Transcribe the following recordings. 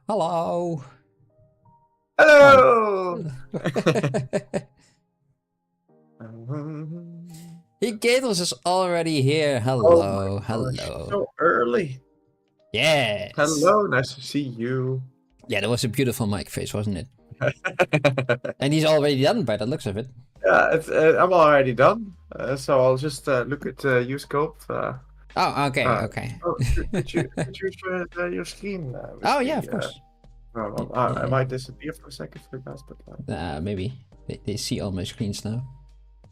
Hello. Hello! Gators is already here. Hello, hello. So early. Yes. Hello, nice to see you. Yeah, that was a beautiful mic face, wasn't it? And he's already done by the looks of it. Yeah, I'm already done. So I'll just look at Speedsculpt. Oh, okay, okay. Could you share your screen? Oh, yeah, of course. I might disappear for a second for you guys, but maybe they see all my screens now.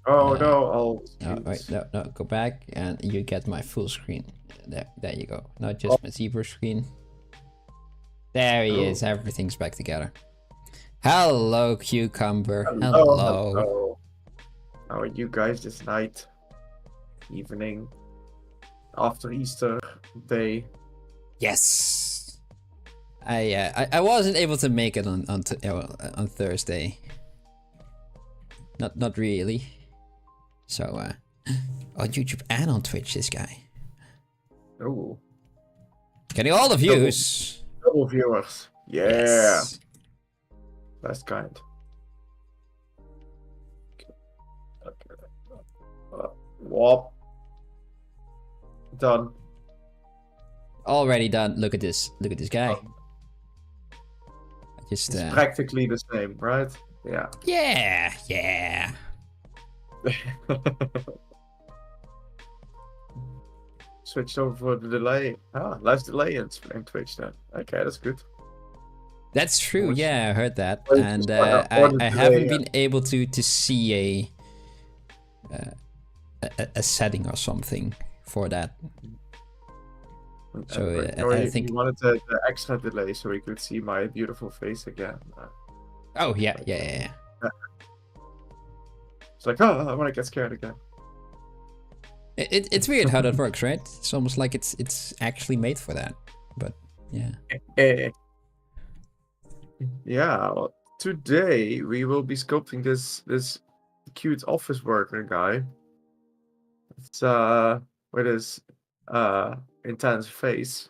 oh no, all no, wait, no, go back and you get my full screen. There you go. Not just my zebra screen. There he is. Everything's back together. Hello, Cucumber. Hello. How are you guys this night, evening, after Easter day? Yes. I wasn't able to make it on Thursday. Not really. So on YouTube and on Twitch, this guy. Oh. Getting all the views. Double viewers. Yeah. Yes. Best kind. Okay. Whoop. Done. Already done. Look at this. Look at this guy. It's practically the same, right? Yeah. Yeah. Yeah. Switched over for the delay. Ah, less delay in Twitch then. Okay, that's good. That's true. Yeah, I heard that, and I haven't been able to see a setting or something for that. So I think you wanted the extra delay so we could see my beautiful face again. Oh yeah. It's like, oh, I want to get scared again. It's weird how that works, right? It's almost like it's actually made for that. But yeah. Yeah. Well, today we will be sculpting this cute office worker guy. It's with his intense face.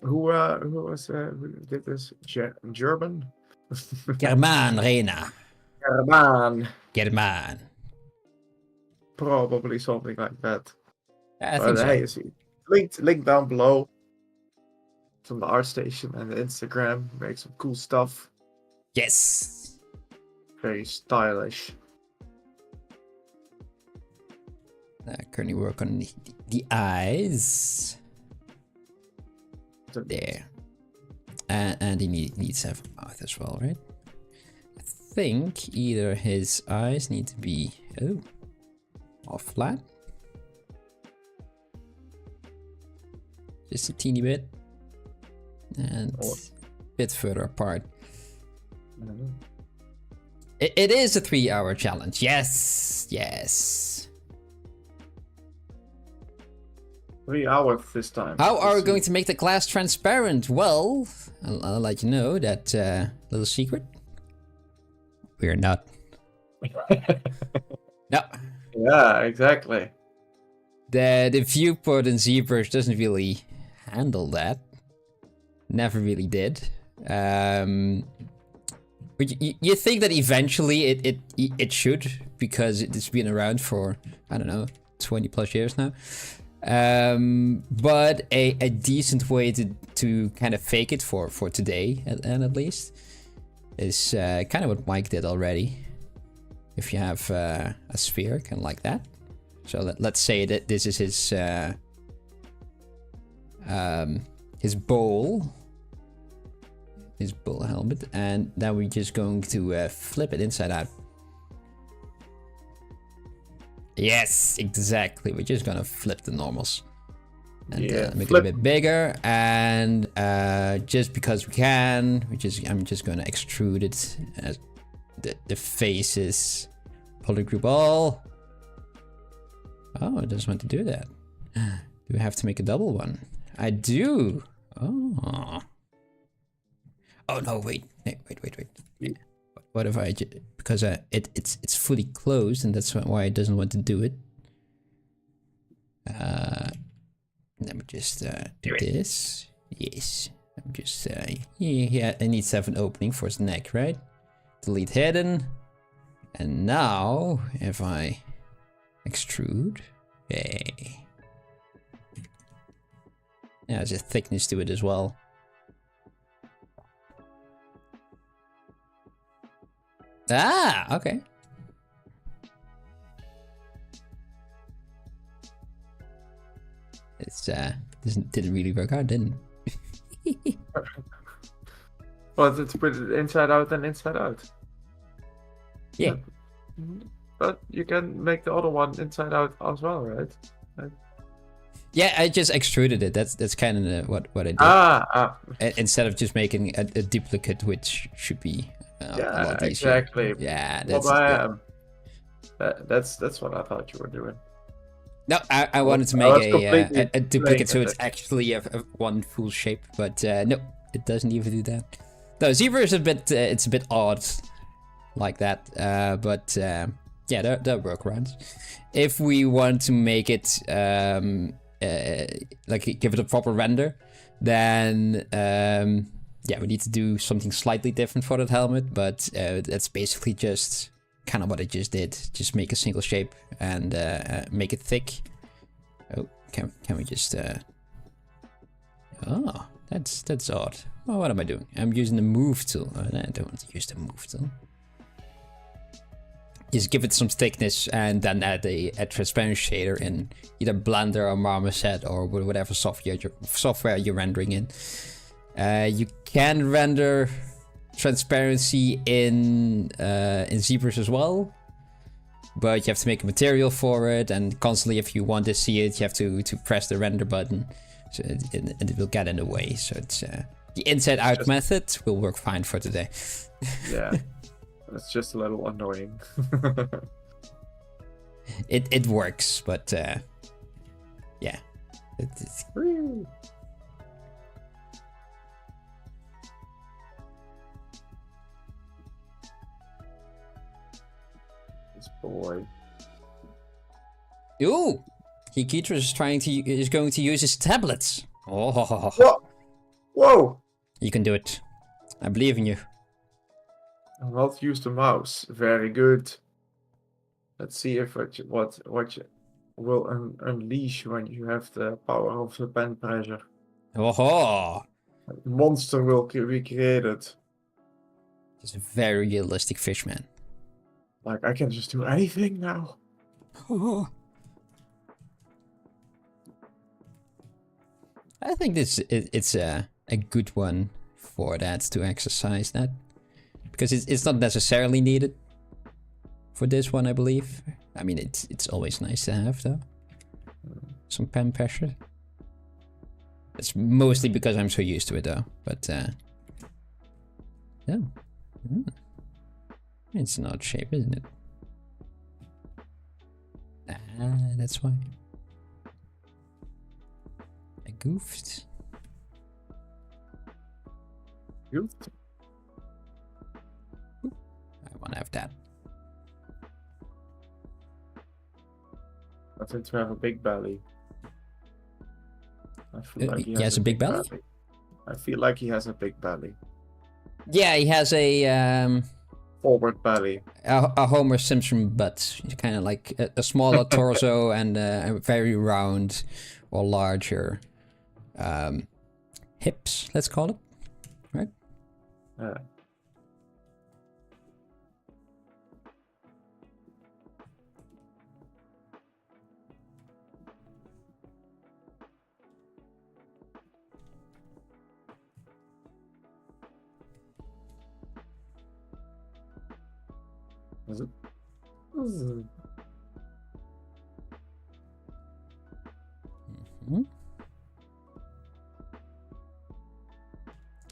Who did this? German? German Reina. German. Probably something like that. I think so. Hey, link down below from the art station and the Instagram. Make some cool stuff. Yes. Very stylish. Currently work on the eyes. There. And he needs to have a mouth as well, right? I think either his eyes need to be all flat. Just a teeny bit. And a bit further apart. It is a 3-hour challenge. Yes. 3 hours this time. How are we going to make the glass transparent? Well, I'll let you know that little secret. We're not. No. Yeah, exactly. The viewport in ZBrush doesn't really handle that. Never really did. But you think that eventually it should, because it's been around for, I don't know, 20 plus years now. But a decent way to kind of fake it for today, and at least, is kind of what Mike did already. If you have a sphere, kind of like that. So let's say that this is his bowl helmet, and then we're just going to flip it inside out. Yes, exactly. We're just gonna flip the normals and make it a bit bigger, and just because we can, I'm just gonna extrude it as the faces, polygroup all. Oh, it doesn't want to do that. Do we have to make a double one? I do. Oh no! Wait. What if I because it's fully closed, and that's why it doesn't want to do it. Let me just do this. Yes. Just he needs to have an opening for his neck, right? Delete hidden. And now, if I extrude, yay. Yeah, there's a thickness to it as well. Ah, okay. It's didn't really work out, didn't it? Well, it's put it inside out and inside out. Yeah. But you can make the other one inside out as well, right? Yeah, I just extruded it. That's kind of what I did. Instead of just making a duplicate, which should be a lot easier. Exactly. Yeah, that's what I thought you were doing. No, I wanted to make a duplicate so it's actually a one full shape, but no, it doesn't even do that. No, Zebra is a bit it's a bit odd like that, but yeah, there are workarounds. If we want to make it like give it a proper render, then yeah, we need to do something slightly different for that helmet, but that's basically just kind of what I just did. Just make a single shape and make it thick. Oh, can we just oh, that's odd. Oh, what am I doing? I'm using the move tool. Oh, I don't want to use the move tool. Just give it some thickness and then add a transparent shader in either Blender or Marmoset or whatever software you're rendering in. You can render transparency in ZBrush as well, but you have to make a material for it, and constantly if you want to see it, you have to press the render button, so and it will get in the way. So it's the inside out method will work fine for today. Yeah. It's just a little annoying. it works, but yeah. It's... This boy. Ooh, Hikitra is going to use his tablets. Oh. What? Whoa! You can do it. I believe in you. I'll not use the mouse. Very good. Let's see if what you will unleash when you have the power of the pen pressure. Oh. Monster will be created. It's a very realistic fish, man. Like I can just do anything now. Oh. I think it's a good one for that, to exercise that. Because it's not necessarily needed for this one, I believe. I mean, it's always nice to have, though. Some pen pressure. It's mostly because I'm so used to it, though. But, yeah. It's an odd shape, isn't it? Ah, that's why. I goofed. Goofed? I want to have that. I think to have a big belly. I feel like he has a big belly? I feel like he has a big belly. Yeah, he has a forward belly. A Homer Simpson butt. Kind of like a smaller torso and a very round or larger hips, let's call it. Right? Yeah. Is it? Mm-hmm.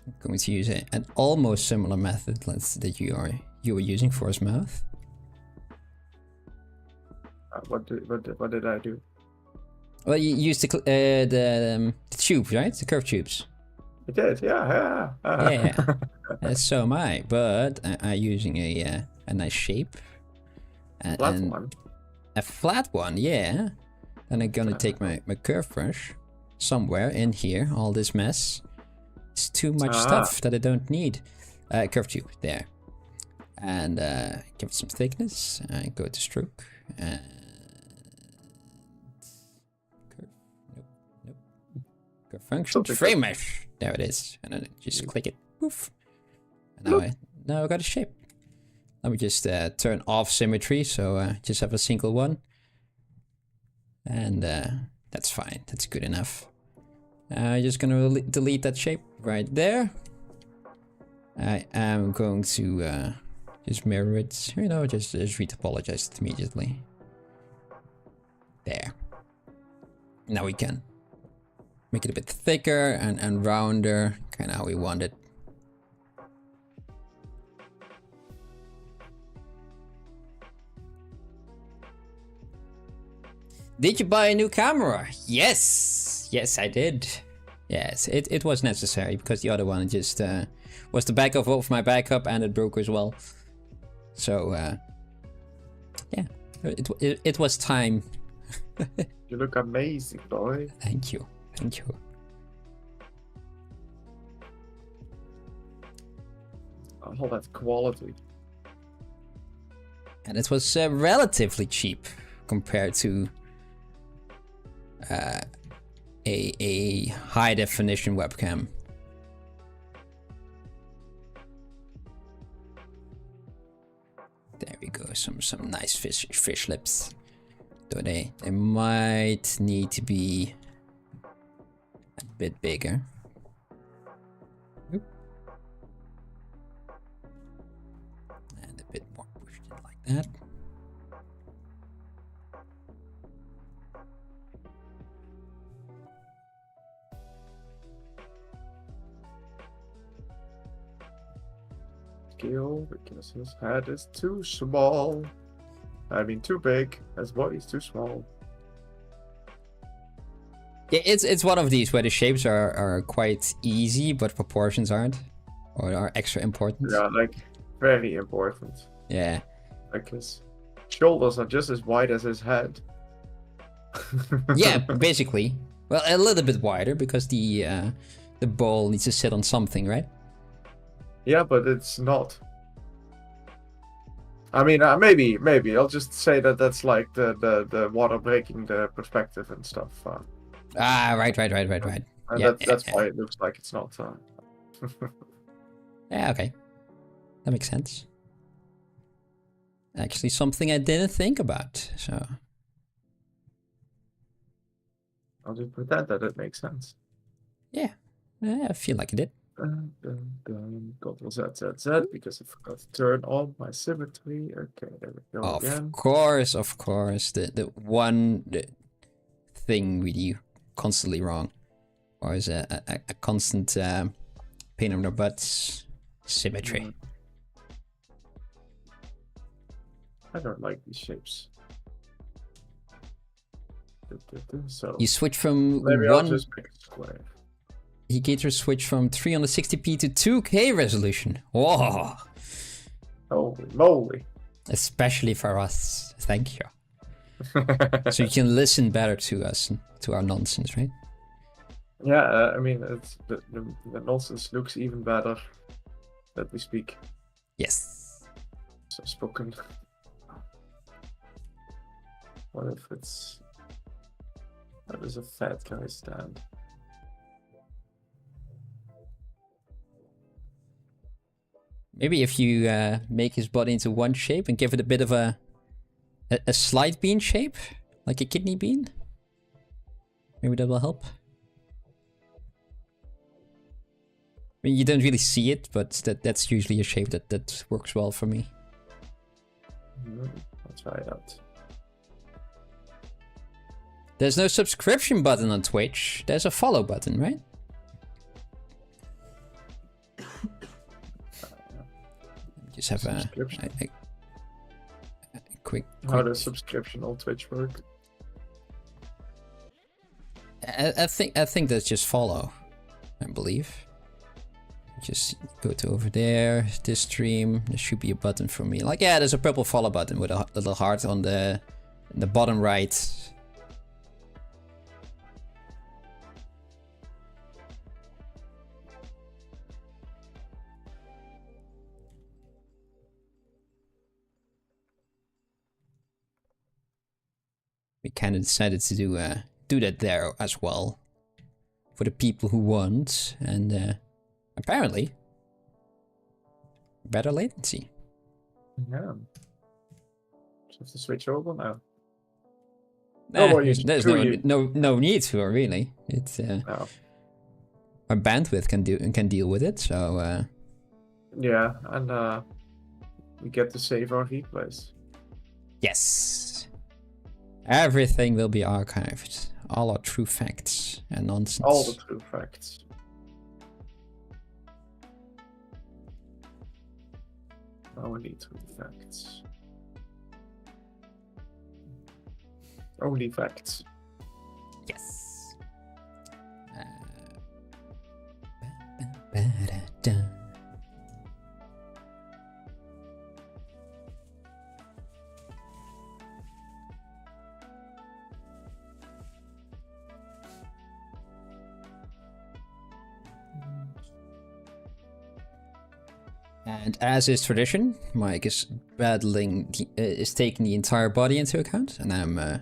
I'm going to use an almost similar method that you were using for his mouth. What did I do? Well, you used the tubes, right? The curved tubes. I did, yeah. Yeah. So am I, but I'm using a nice shape. Flat one. A flat one, yeah. Then I'm gonna take my curve brush somewhere in here, all this mess, It's too much stuff that I don't need. Curve 2, there. And give it some thickness. And go to stroke. And curve. Nope. Curve function. Frame mesh. There it is. And then just click it. Poof. And now I got a shape. Let me just turn off symmetry, so just have a single one. And that's fine. That's good enough. I'm just gonna delete that shape right there. I am going to just mirror it. You know, just retopologize it immediately. There. Now we can make it a bit thicker and rounder, kind of how we want it. Did you buy a new camera? Yes! Yes, I did. Yes, it was necessary because the other one just was the backup of my backup and it broke as well. So, yeah, it was time. You look amazing, boy. Thank you. Thank you. All that quality. And it was relatively cheap compared to a high definition webcam. There we go, some nice fish lips. Though they might need to be a bit bigger. Oop. And a bit more pushed in like that. Because his head is too small. I mean, too big. His body's too small. Yeah, it's one of these where the shapes are quite easy, but proportions aren't, or are extra important. Yeah, like very important. Yeah. Like his shoulders are just as wide as his head. Yeah, basically. Well, a little bit wider because the ball needs to sit on something, right? Yeah, but it's not. I mean, maybe I'll just say that that's like the water breaking the perspective and stuff. Right. And Yeah, that's why it looks like it's not. Yeah, okay. That makes sense. Actually, something I didn't think about, so. I'll just pretend that it makes sense. Yeah, I feel like it did. Ctrl Z, because I forgot to turn on my symmetry. Okay, there we go again. Of course. The thing we do constantly wrong. Or is a constant pain in our butts. Symmetry. I don't like these shapes. So You switch from maybe I'll just make a square. He gator switch from 360p to 2K resolution. Whoa! Holy moly! Especially for us. Thank you. So you can listen better to us, to our nonsense, right? Yeah, I mean, it's the nonsense looks even better that we speak. Yes. So spoken. What if it's... That is a fat guy stand. Maybe if you make his body into one shape and give it a bit of a slight bean shape, like a kidney bean. Maybe that will help. I mean, you don't really see it, but that's usually a shape that works well for me. I'll try it out. There's no subscription button on Twitch. There's a follow button, right? Just have a quick. How does subscription on Twitch work? I think that's just follow, I believe. Just go to over there, this stream. There should be a button for me. Like, yeah, there's a purple follow button with a little heart on the bottom right. we kind of decided to do that there as well for the people who want, and apparently better latency. Yeah. Just have to switch over now. There's no need to really. It's No. our bandwidth can deal with it. So yeah, and we get to save our replays. yes, everything will be archived. All our true facts and nonsense. All the true facts. Only true facts. Only facts. Yes. And as is tradition, Mike is taking the entire body into account, and I'm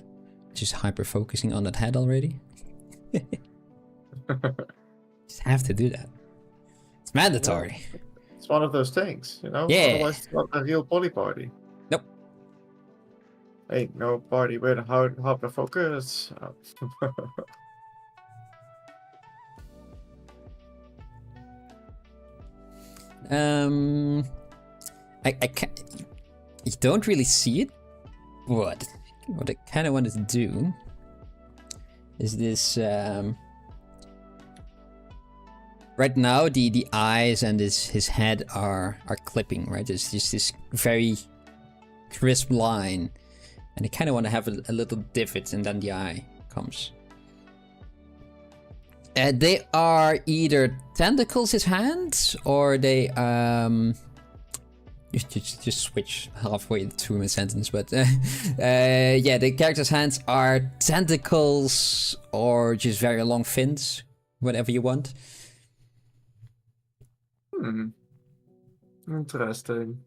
just hyper focusing on that head already. Just have to do that. It's mandatory. Yeah. It's one of those things, you know? Yeah. Otherwise it's not a real PolyParty. Nope. Hey, no party with hyper focus. I can't. You don't really see it. What I kind of wanted to do is this. Right now, the eyes and his head are clipping. Right, there's just this very crisp line, and I kind of want to have a little divot, and then the eye comes. They are either tentacles, his hands, or they just switch halfway through my sentence. But yeah, the character's hands are tentacles or just very long fins, whatever you want. Interesting.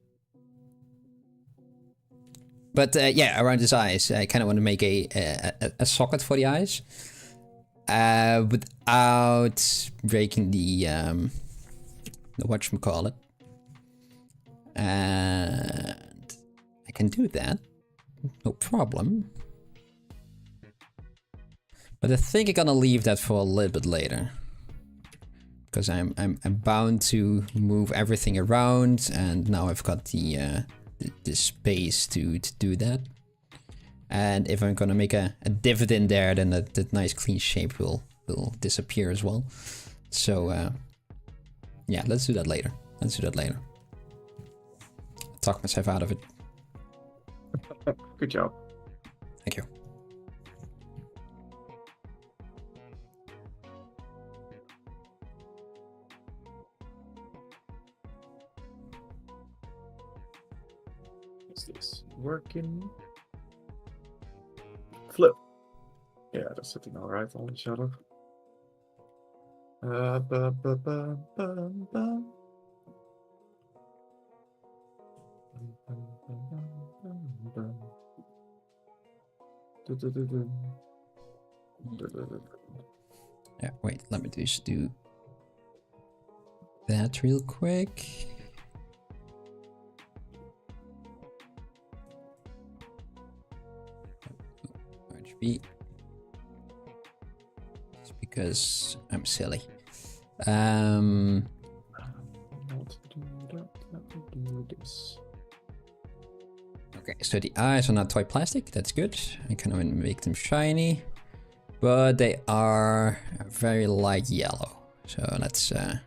But yeah, around his eyes, I kind of want to make a socket for the eyes. Without breaking the whatchamacallit. And I can do that. No problem. But I think I'm gonna leave that for a little bit later. Because I'm bound to move everything around, and now I've got the space to do that. And if I'm gonna make a divot in there, then that nice clean shape will disappear as well. So yeah, let's do that later. Talk myself out of it. Good job. Thank you. Is this working? Flip. Yeah, they're sitting all right on each other. Yeah, wait, let me just do that real quick. RGB. Just because I'm silly. Okay, so the eyes are not toy plastic, that's good. I kind of want to make them shiny, but they are very light yellow. So let's a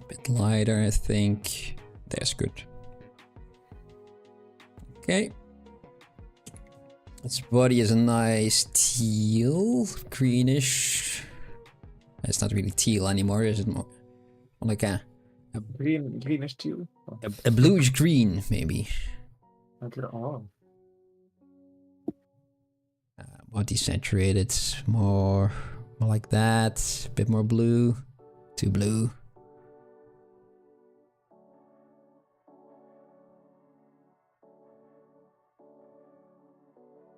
bit lighter, I think. That's good. Okay. Its body is a nice teal, greenish. It's not really teal anymore, is it? More like a greenish teal. A bluish green, maybe. Okay. Oh. More desaturated, more like that. A bit more blue. Too blue.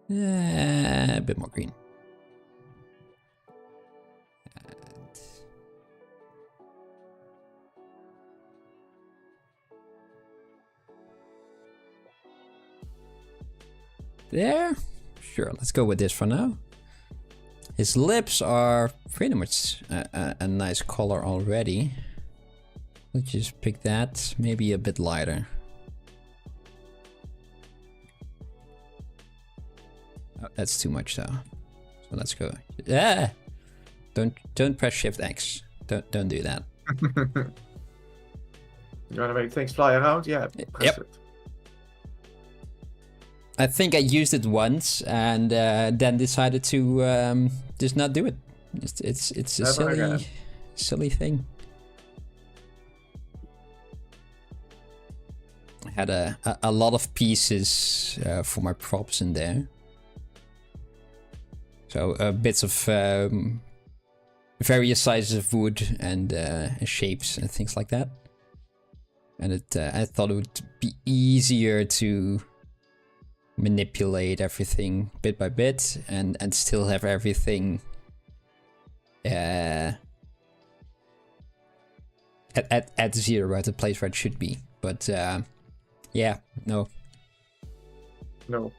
A bit more green. There? Sure, let's go with this for now. His lips are pretty much a nice color already. Let's just pick that, maybe a bit lighter. Oh, that's too much though. So let's go. Ah! Don't press Shift X. Don't do that. You wanna make things fly around? Yeah, press it. I think I used it once and then decided to just not do it. It's a silly thing. I had a lot of pieces for my props in there. So bits of various sizes of wood and shapes and things like that. And I thought it would be easier to manipulate everything bit by bit and still have everything at zero at the place where it should be. But yeah, no. No.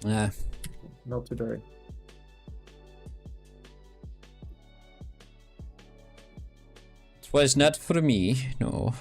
Not today. It was not for me, no.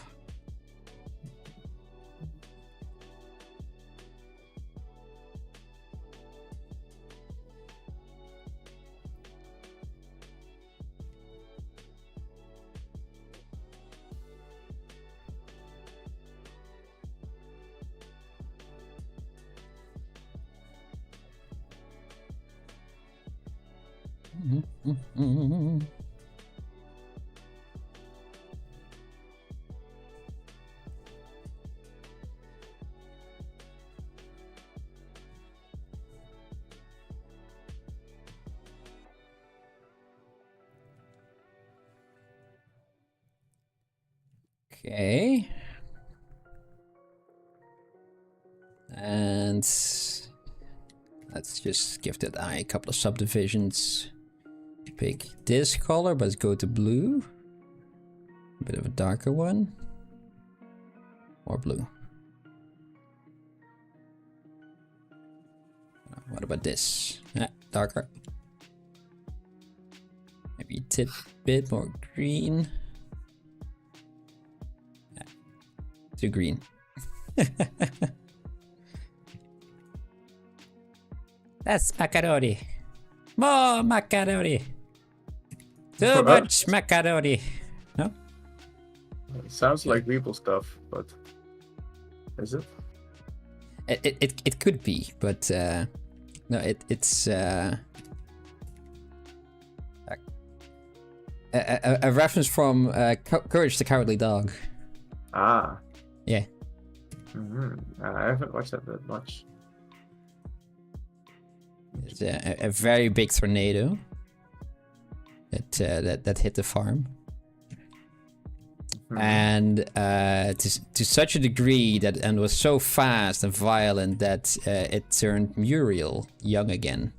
Okay. And let's just give that eye a couple of subdivisions. Pick this color, but go to blue. A bit of a darker one. Or blue. What about this? Darker. Maybe a bit more green. Too green. That's macaroni. More macaroni. Too much macaroni. No? It sounds like people stuff, but is it? It could be, but no, it's a reference from Courage the Cowardly Dog. Ah. Yeah. I haven't watched that much. It's a very big tornado that hit the farm, and to such a degree that and was so fast and violent that it turned Muriel young again.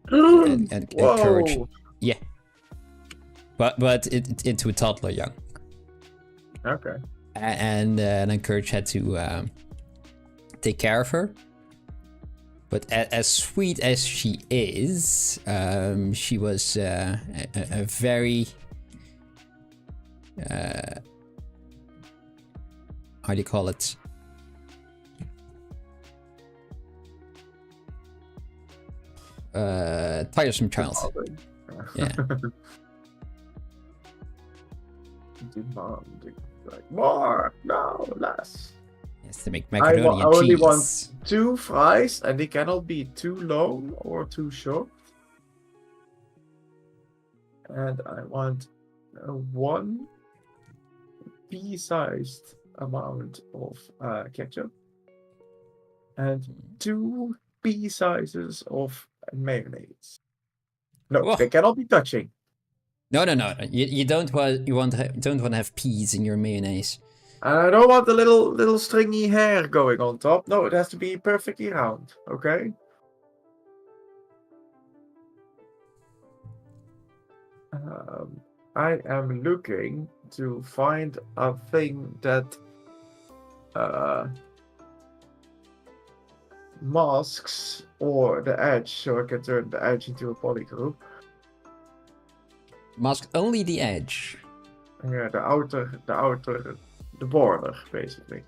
and Courage, yeah, but it into a toddler young. Okay. And then Courage had to take care of her. But as sweet as she is, she was a very how do you call it? Tiresome child. Yeah. Demanding, like more, no less. Yes, to make macaroni and cheese. I only want 2 fries, and they cannot be too long or too short. And I want 1 pea-sized amount of ketchup and 2 pea sizes of mayonnaise. No, they cannot be touching. No. You don't want to have peas in your mayonnaise. And I don't want the little stringy hair going on top. No, it has to be perfectly round. Okay. I am looking to find a thing that masks or the edge, so I can turn the edge into a poly group. Mask only the edge. Yeah, the border, basically.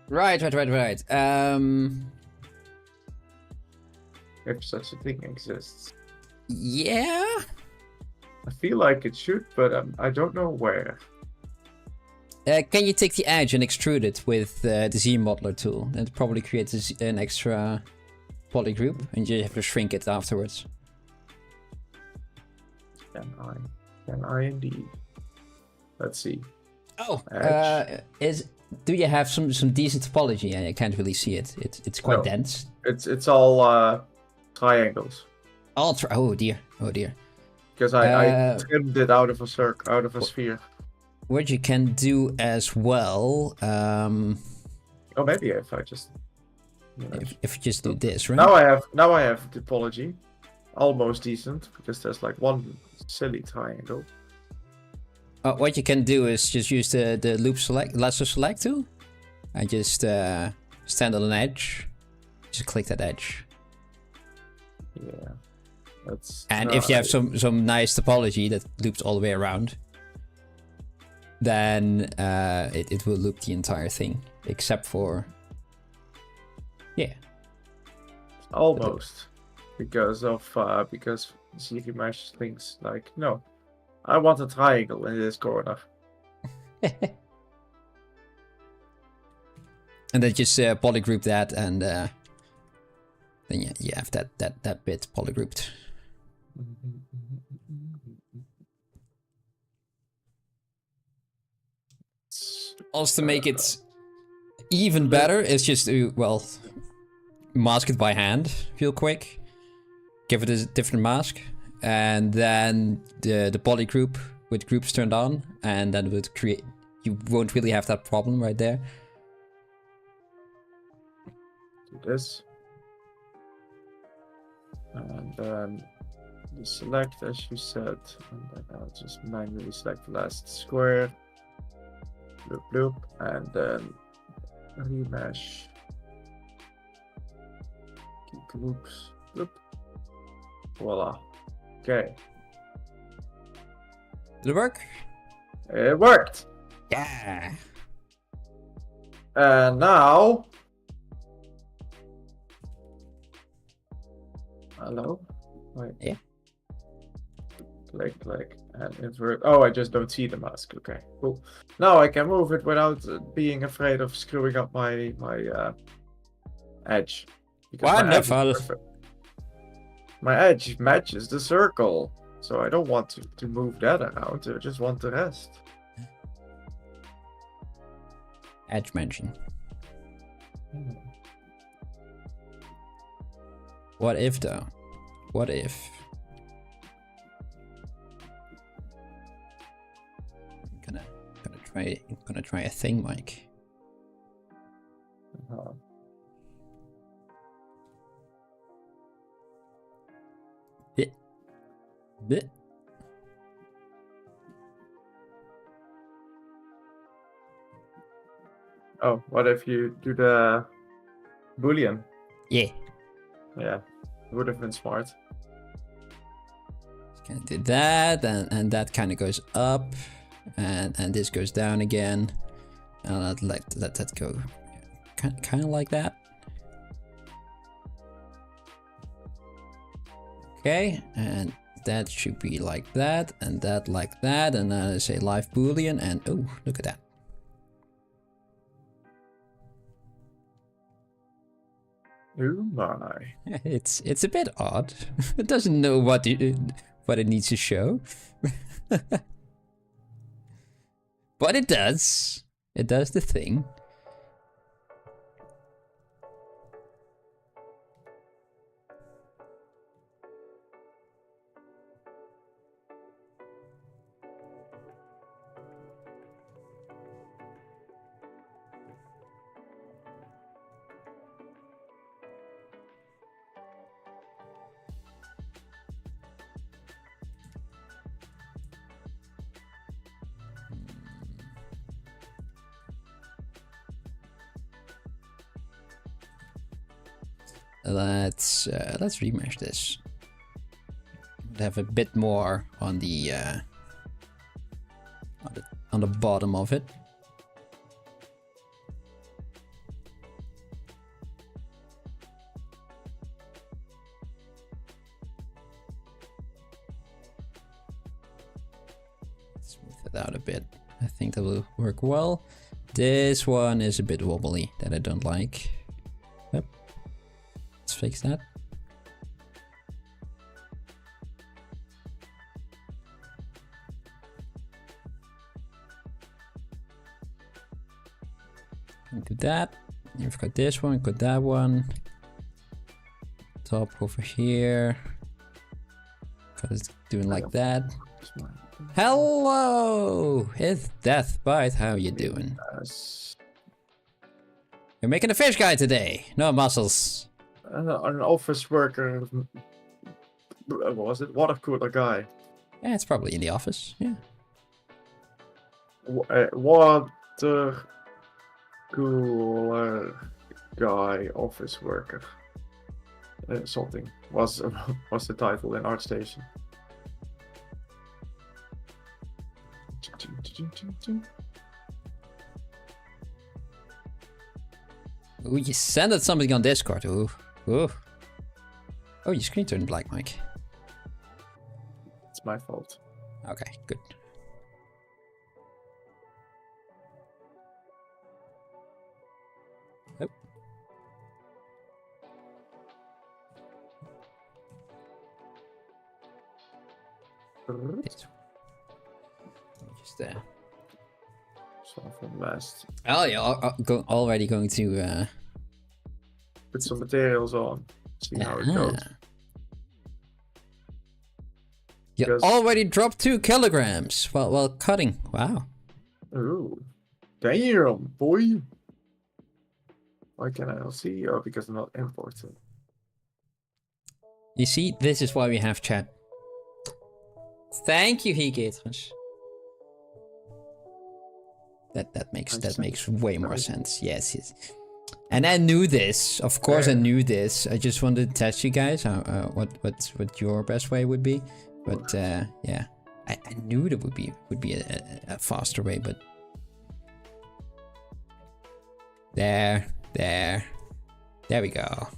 Right. If such a thing exists. Yeah. I feel like it should, but I don't know where. Can you take the edge and extrude it with the Z modeler tool? It probably creates an extra poly group, and you have to shrink it afterwards. Can I indeed? Let's see. Oh, do you have some decent topology? I can't really see it. It's quite dense. It's all triangles. Oh dear. Because I trimmed it out of a circle, out of a sphere. What you can do as well. Oh, maybe if I just. If you just do this, right? Now I have topology, almost decent, because there's like one silly triangle. What you can do is just use the loop lasso select tool, and just stand on an edge. Just click that edge. Yeah, that's. And if you have some nice topology that loops all the way around, then it will loop the entire thing, except for. Yeah. Almost, because Siri Mesh thinks like, no, I want a triangle in this corner. And then just polygroup that, and then you have that bit polygrouped. Also, to make it even better, it's just to, well, mask it by hand real quick. Give it a different mask, and then the poly group with groups turned on, and then it would create. You won't really have that problem right there. Do this, and then the select, as you said, and then I'll just manually select the last square. Bloop bloop, and then remesh. Keep groups. Bloop. Voila. Okay. Did it work? It worked. Yeah. And now. Hello. Wait. Yeah. Click, and invert. Oh, I just don't see the mask. Okay, cool. Now I can move it without being afraid of screwing up my edge. Wonderful. My edge matches the circle, so I don't want to move that around. I just want the rest. Edge matching. What if though? What if? I'm gonna try a thing, Mike. Bit. Oh, what if you do the Boolean? Yeah. Yeah, would have been smart. Can do that, and that kind of goes up, and this goes down again, and I'd let that go, kind of like that. Okay, and that should be like that, and that like that, and then I say live Boolean, and oh, look at that. Oh my! It's a bit odd. It doesn't know what it needs to show, but it does. It does the thing. let's remesh this. Have a bit more on the bottom of it. Smooth it out a bit. I think that will work well. This one is a bit wobbly that I don't like. Yep. Let's fix that. Do that. You've got this one, got that one. Top over here. Got it doing like that. Hello! It's Deathbite. How you doing? You're making a fish guy today. No muscles. An office worker. What was it? Watercooler guy. Yeah, it's probably in the office. Yeah. Watercooler guy, office worker. Something was the title in ArtStation. Ooh, you sent it something on Discord. Ooh, ooh. Oh, your screen turned black, Mike. It's my fault. Okay, good. Oh. Just there. So from last. Oh yeah, already going to Put some materials on. See how it goes. You already dropped 2 kilograms while cutting. Wow. Ooh. Damn, boy. Why can I not see you? Oh, because I'm not importing. You see, this is why we have chat. Thank you, Higaters. That makes way more sense. Yes, yes. And I knew this. Of course, I knew this. I just wanted to test you guys what your best way would be. But yeah, I knew there would be a faster way. But there we go.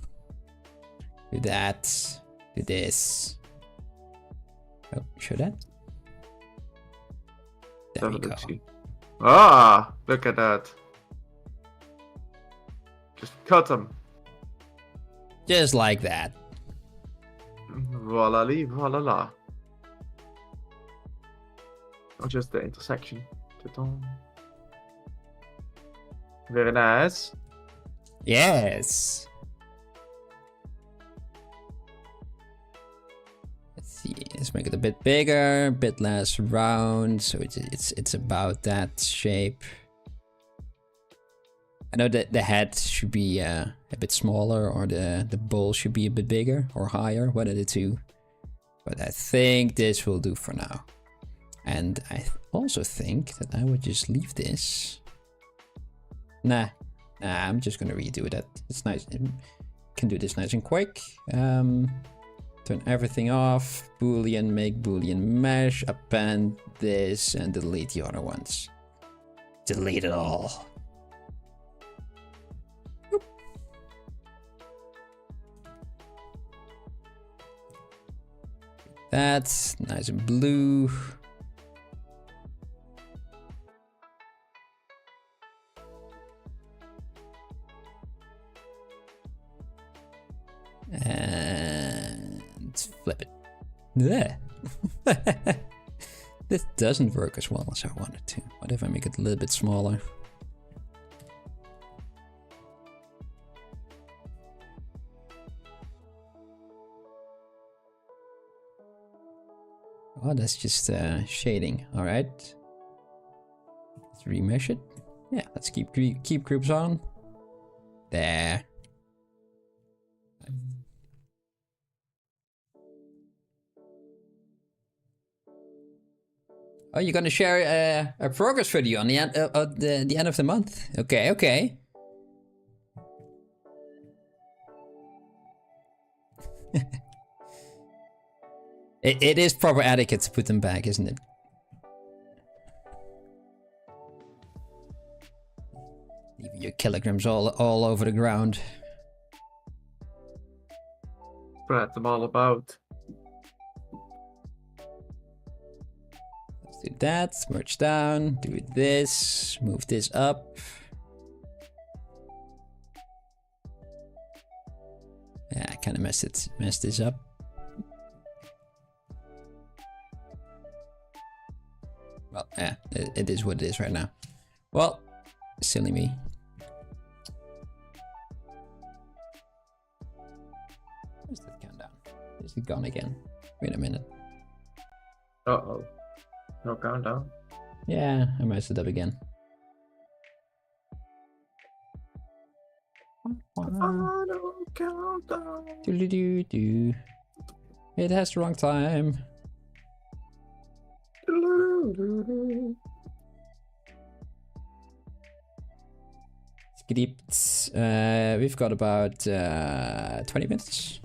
Do that. Do this. Oh, show that. There we go. Ah, look at that. Just cut them. Just like that. Voila, voila. Or just the intersection. Very nice. Yes. Let's see. Let's make it a bit bigger, a bit less round, so it's about that shape. I know that the head should be a bit smaller, or the bowl should be a bit bigger or higher, one of the two. But I think this will do for now. And I also think that I would just leave this. Nah, I'm just gonna redo that. It's nice. Can do this nice and quick. Turn everything off. Boolean, make Boolean mesh. Append this and delete the other ones. Delete it all. Boop. That's nice and blue. And flip it. There. This doesn't work as well as I wanted to. What if I make it a little bit smaller? Oh, that's just shading. All right. Let's remesh it. Yeah, let's keep groups on. There. Oh, you're gonna share a progress video on the end the end of the month. Okay, okay. It is proper etiquette to put them back, isn't it? Leaving your kilograms all over the ground. Spread them all about. Let's do that. Merge down. Do this. Move this up. Yeah, I kind of messed this up. Well, yeah, it is what it is right now. Well, silly me. Where's that countdown? Is it gone again? Wait a minute. Uh-oh. No countdown? Yeah, I messed it up again. Final countdown. Doo-doo-doo-doo. It has the wrong time. Scripts. We've got about 20 minutes.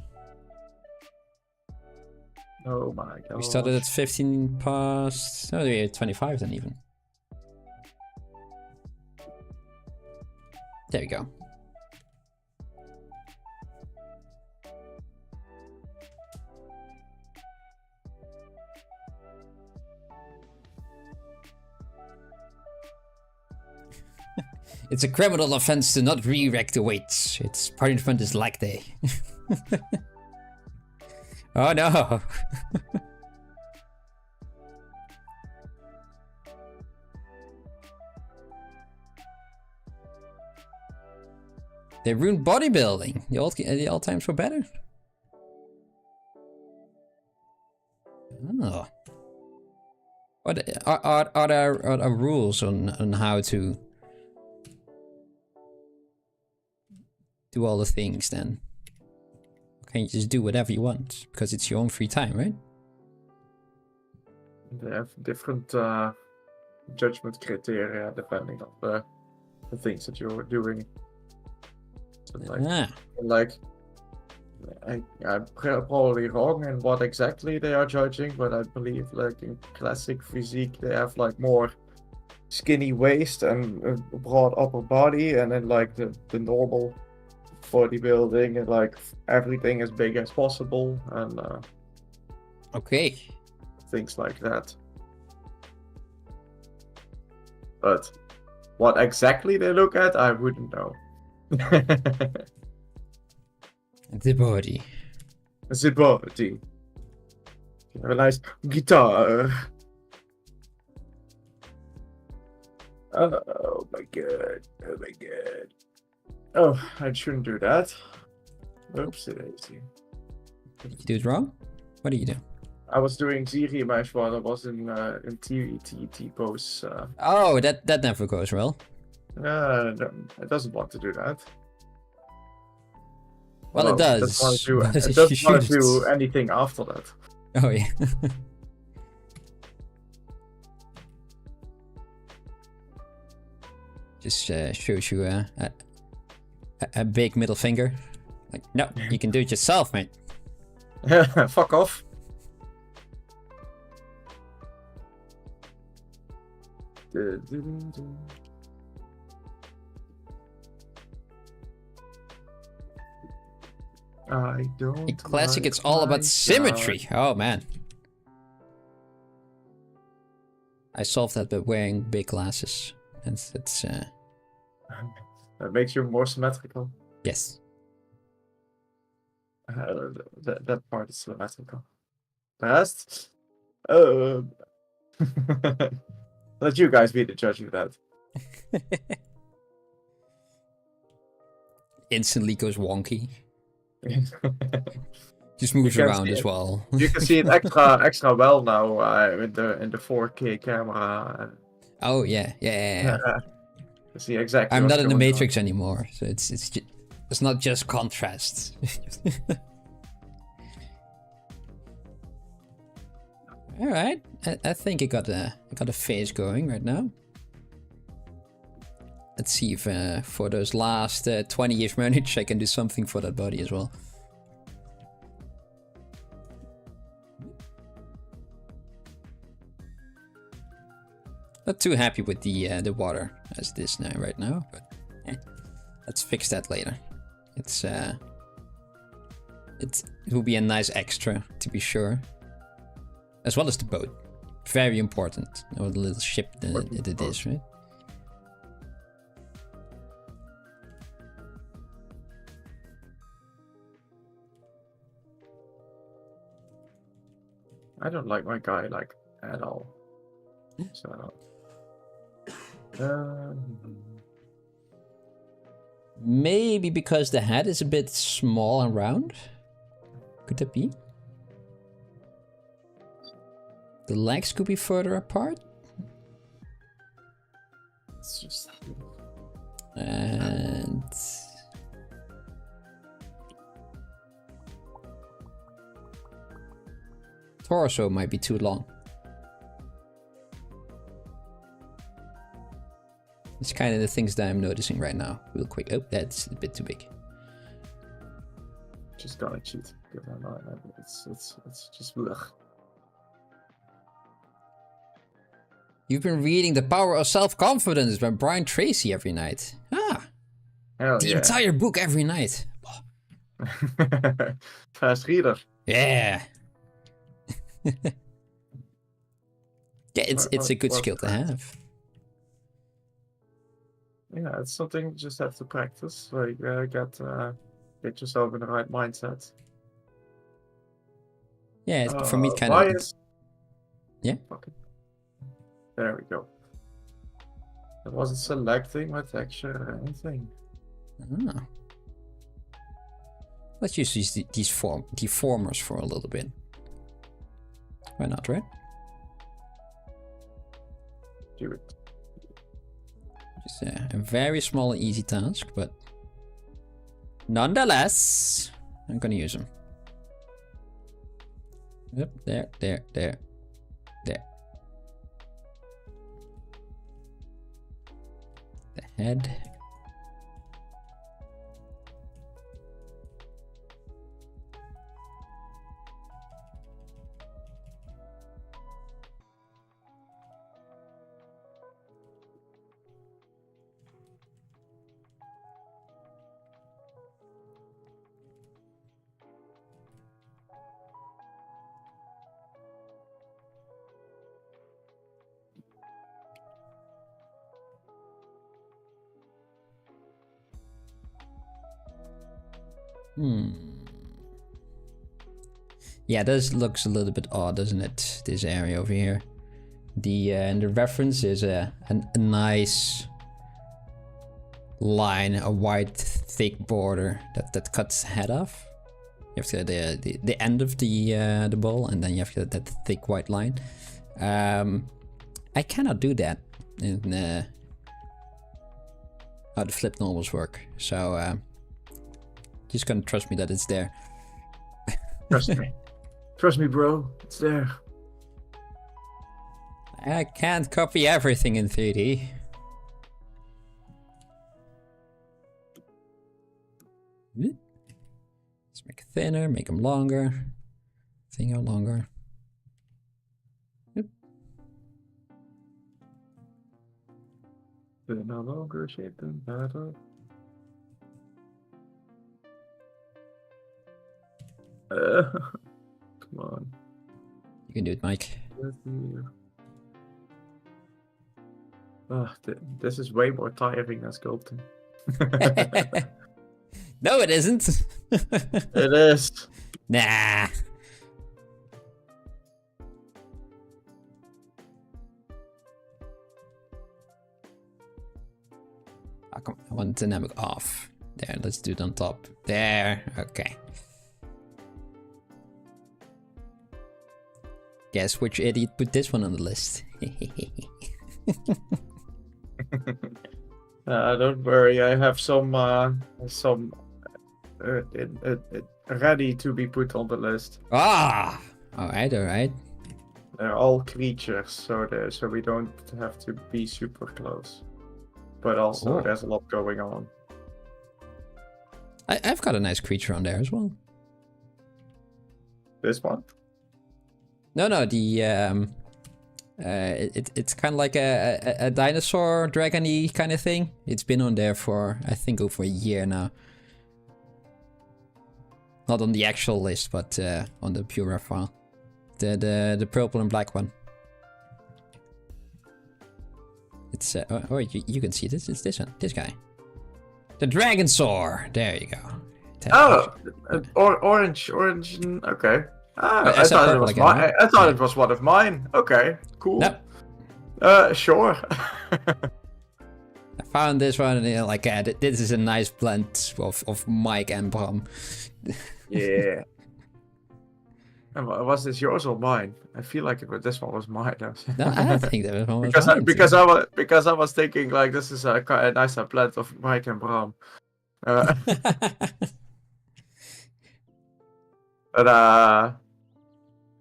Oh my god. We started at 15 past. No, we're 25 then even. There we go. It's a criminal offense to not re-erect the weights. Its punishment is leg day. Oh no! They ruined bodybuilding. The old times were better. Oh. What are there rules on how to do all the things then? Can you just do whatever you want because it's your own free time, right? They have different judgment criteria depending on the things that you're doing. So I'm probably wrong in what exactly they are judging, but I believe like in classic physique they have like more skinny waist and a broad upper body, and then like the normal bodybuilding and like everything as big as possible and okay, things like that. But what exactly they look at, I wouldn't know. The body. The body. You have a nice guitar. Oh my god. Oh my god. Oh, I shouldn't do that. Oopsie daisy. Did you do it wrong? What do you do? I was doing Z-rematch while I was in T pose. Oh, that never goes well. No, it doesn't want to do that. Well, it does. It doesn't want to do anything after that. Oh yeah. Just shows you a big middle finger. Like, no, you can do it yourself, mate. Fuck off. I don't. In classic, it's all about symmetry. Oh man. I solved that by wearing big glasses. That's that makes you more symmetrical. Yes. That part is symmetrical. The rest, let you guys be the judge of that. Instantly goes wonky. Just moves around as well. You can see it extra well now in the 4K camera. Oh yeah. You see exactly. I'm not in the Matrix anymore, so it's not just contrast. All right, I think I got a phase going right now. Let's see if for those last 20 years managed I can do something for that body as well. Not too happy with the water as it is right now, but let's fix that later. It will be a nice extra to be sure, as well as the boat. Very important. Or the little ship that it is, right? I don't like my guy like at all. So maybe because the head is a bit small and round. Could that be? The legs could be further apart. it's just And torso might be too long. It's kind of the things that I'm noticing right now. Real quick. Oh, that's a bit too big. just gonna cheat. It's just ugh. You've been reading The Power of Self-Confidence by Brian Tracy every night. Ah, Hell the yeah. entire book every night. Fast reader. Yeah. Yeah, it's a good What- skill to have. Yeah, it's something you just have to practice. Like get yourself in the right mindset. Yeah, for me, it kind why of. is... Yeah. Okay. There we go. It wasn't selecting my texture or anything. Ah. Let's use these deformers for a little bit. Why not, right? Do it. Just a very small and easy task, but nonetheless, I'm gonna use them. Yep, there. The head. Yeah, this looks a little bit odd, doesn't it? This area over here. And the reference is a nice line, a white thick border that cuts the head off. You have to the end of the ball, and then you have that thick white line. I cannot do that in how the flip normals work. So just gonna trust me that it's there. Trust me. Trust me, bro. It's there. I can't copy everything in 3D. Let's make it thinner, make them longer. Thinner, longer. Yep. They're no longer shaped and better. Come on. You can do it, Mike. This is way more tiring than sculpting. No, it isn't. It is. Nah. Oh, come on. I want dynamic off. There, let's do it on top. There. Okay. Guess which idiot put this one on the list. Don't worry, I have some ready to be put on the list. Ah! Alright, alright. They're all creatures, so we don't have to be super close. But also, there's a lot going on. I've got a nice creature on there as well. This one? No, the It's kind of like a dinosaur dragon-y kind of thing. It's been on there for, I think, over a year now. Not on the actual list, but on the pure file. The purple and black one. It's oh you can see this. It's this one, this guy. The dragon soar. There you go. Oh, orange. Okay. I thought it was again, mine. right? I thought it was one of mine. Okay, cool. Nope. Sure. I found this one and like, this is a nice blend of Mike and Bram. Yeah. And was this yours or mine? I feel like this one was mine. No, I don't think that one was mine. Because I was thinking like this is a nice blend of Mike and Bram. But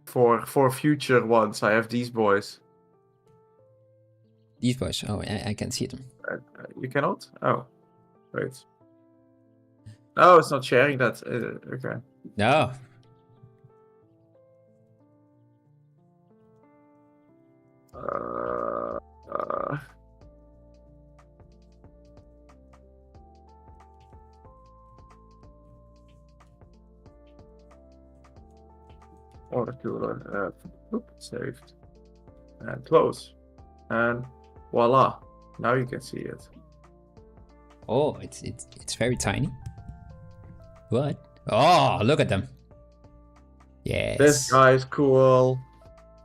for future ones, I have these boys. These boys. Oh, I can see them. You cannot? Oh, wait. No, it's not sharing that. Okay. No. Watercooler. Saved. And close. And voila. Now you can see it. Oh, it's very tiny. What? Oh, look at them. Yes. This guy's cool.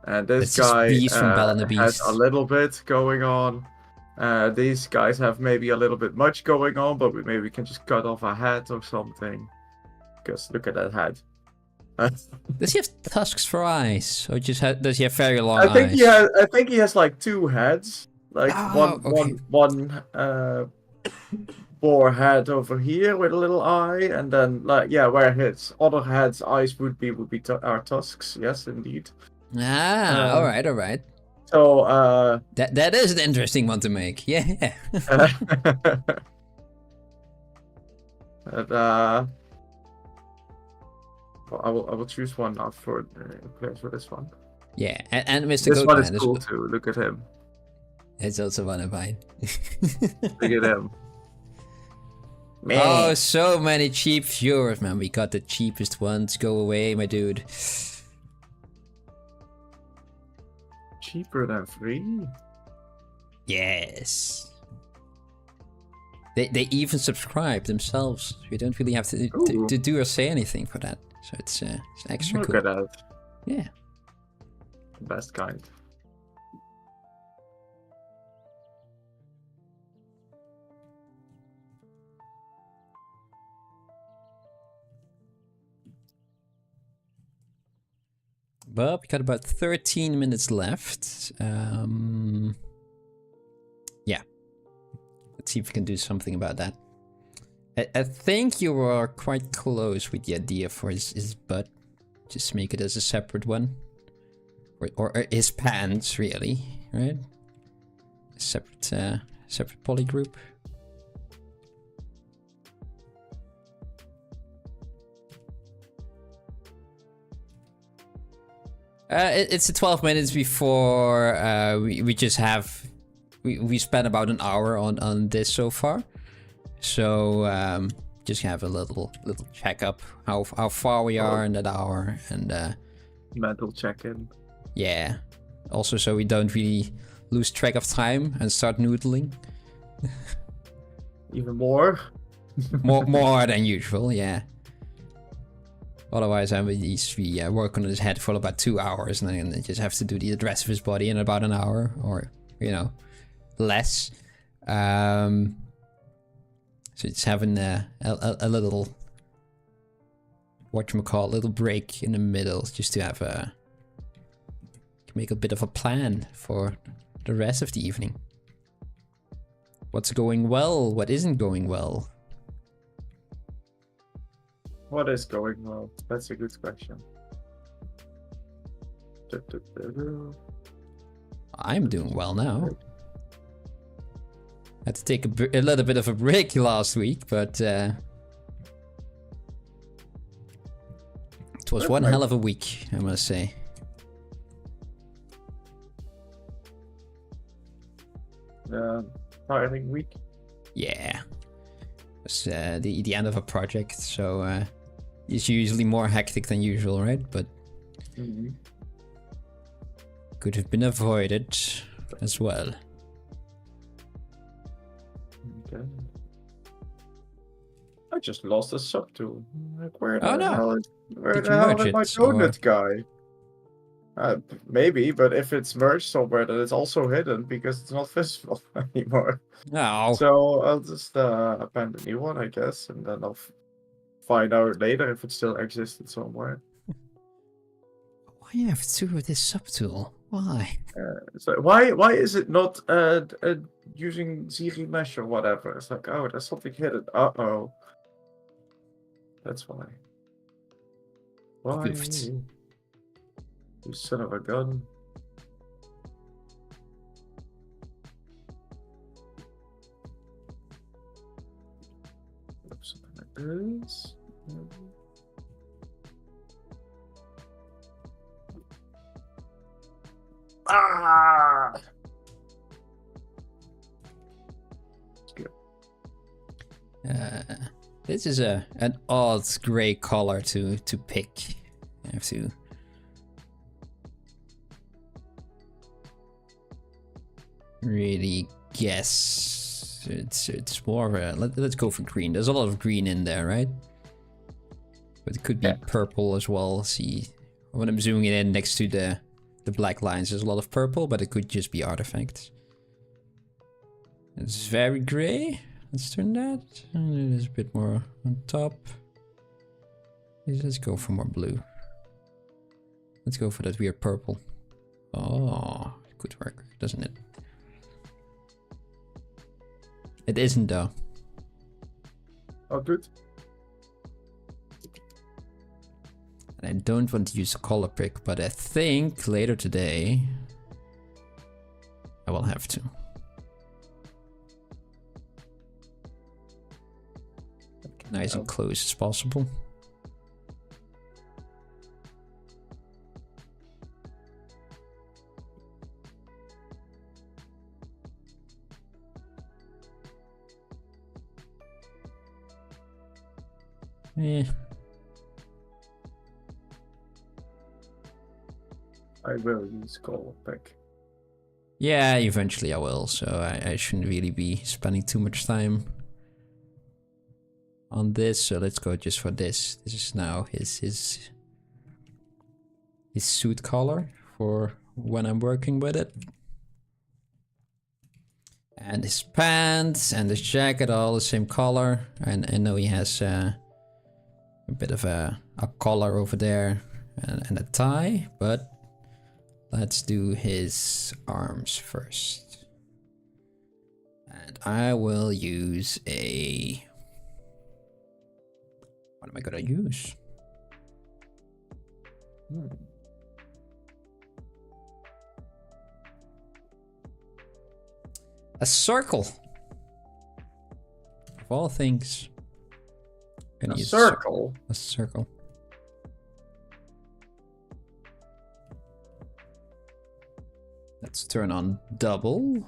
And this guy has a little bit going on. These guys have maybe a little bit much going on, but maybe we can just cut off a head or something. Because look at that head. Does he have tusks for eyes, or does he have very long eyes? I think he has like two heads, like one boar head over here with a little eye, and then like where his other head's eyes would be our tusks. Yes, indeed. All right. So that is an interesting one to make. Yeah. And, I will choose one now for this one. Yeah, and Mr. This Goatman one is cool too. Look at him. It's also one of mine. Look at him. Man. Oh, so many cheap viewers, man. We got the cheapest ones. Go away, my dude. Cheaper than free? Yes. They even subscribe themselves. You don't really have to do or say anything for that. So it's extra cool. Look at that. Yeah. Best kind. But we got about 13 minutes left. Yeah. Let's see if we can do something about that. I think you are quite close with the idea for his butt. Just make it as a separate one. Or his pants, really, right? A separate poly group. It's 12 minutes before we just have we spent about an hour on this so far, so just have a little checkup how far we are in that hour, and mental check-in. Yeah, also so we don't really lose track of time and start noodling. Even more. more than usual, yeah. Otherwise, we work on his head for about 2 hours, and then just have to do the rest of his body in about an hour, or less. So it's having a little little break in the middle, just to have make a bit of a plan for the rest of the evening. What's going well? What isn't going well? What is going well? That's a good question. I'm doing well now. Had to take a little bit of a break last week, but it was one hell of a week, I must say. tiring week. Yeah. It's the end of a project, so it's usually more hectic than usual, right? But could have been avoided as well. Okay. I just lost a sub tool. Like, where the no. hell is Did you merge my it, or- donut guy? Maybe, but if it's merged somewhere, then it's also hidden because it's not visible anymore. No. So I'll just append a new one, I guess, and then I'll find out later if it still existed somewhere. Why do you have two of this subtool? Why? So why is it not using ZG Mesh or whatever? It's like, oh, there's something hidden. Uh-oh. That's why. Why? Goofed. You son of a gun. Something like this. Ah! This is an odd gray color to pick. I have to. Really guess. It's more of a let's go for green. There's a lot of green in there, right? But it could be purple as well. See, when I'm zooming in next to the black lines, there's a lot of purple, but it could just be artifacts. It's very gray. Let's turn that. And there's a bit more on top. Let's go for more blue. Let's go for that weird purple. Oh, it could work, doesn't it? It isn't though. Oh, good. And I don't want to use a color pick, but I think later today I will have to. Nice and close as possible. I will use color pick. Yeah, eventually I will, so I shouldn't really be spending too much time on this, so let's go just for this. This is now his suit color for when I'm working with it. And his pants and his jacket are all the same color. And I know he has a bit of a collar over there and a tie, but let's do his arms first. And I will use a... What am I gonna use? A circle. Of all things. A circle? A circle. Let's turn on double.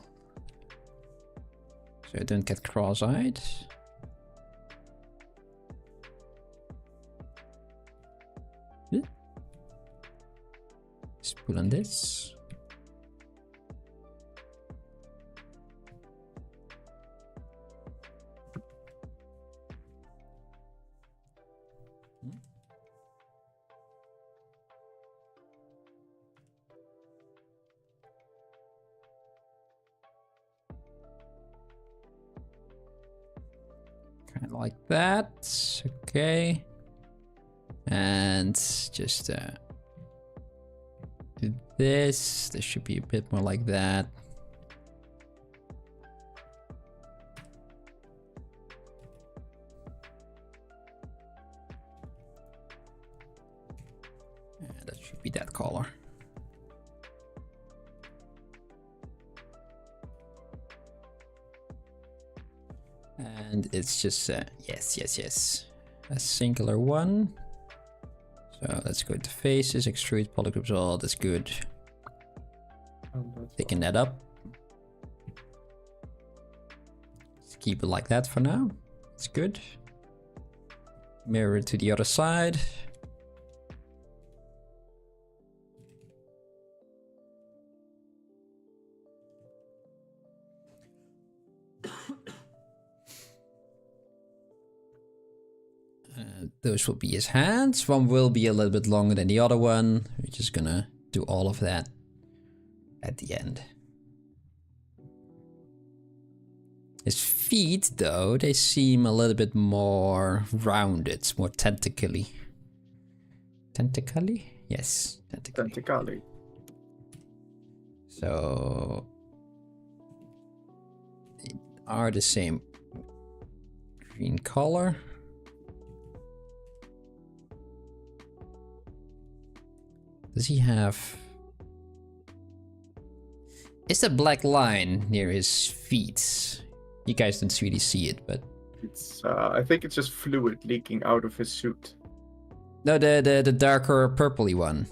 So I don't get cross-eyed. Just put on this. Kind of like that. Okay. And just do this. This should be a bit more like that. And that should be that color. And it's just yes, a singular one. So let's go to faces, extrude, polygroups, all that's good. Picking that up. keep it like that for now. It's good. Mirror it to the other side. Those will be his hands. One will be a little bit longer than the other one. We're just gonna do all of that at the end. His feet, though, they seem a little bit more rounded, more tentacly. Tentacly? Yes, tentacly. Tentacly. So they are the same green color. Does he have... Is that black line near his feet? You guys don't really see it, but... It's, I think it's just fluid leaking out of his suit. No, the darker purpley one.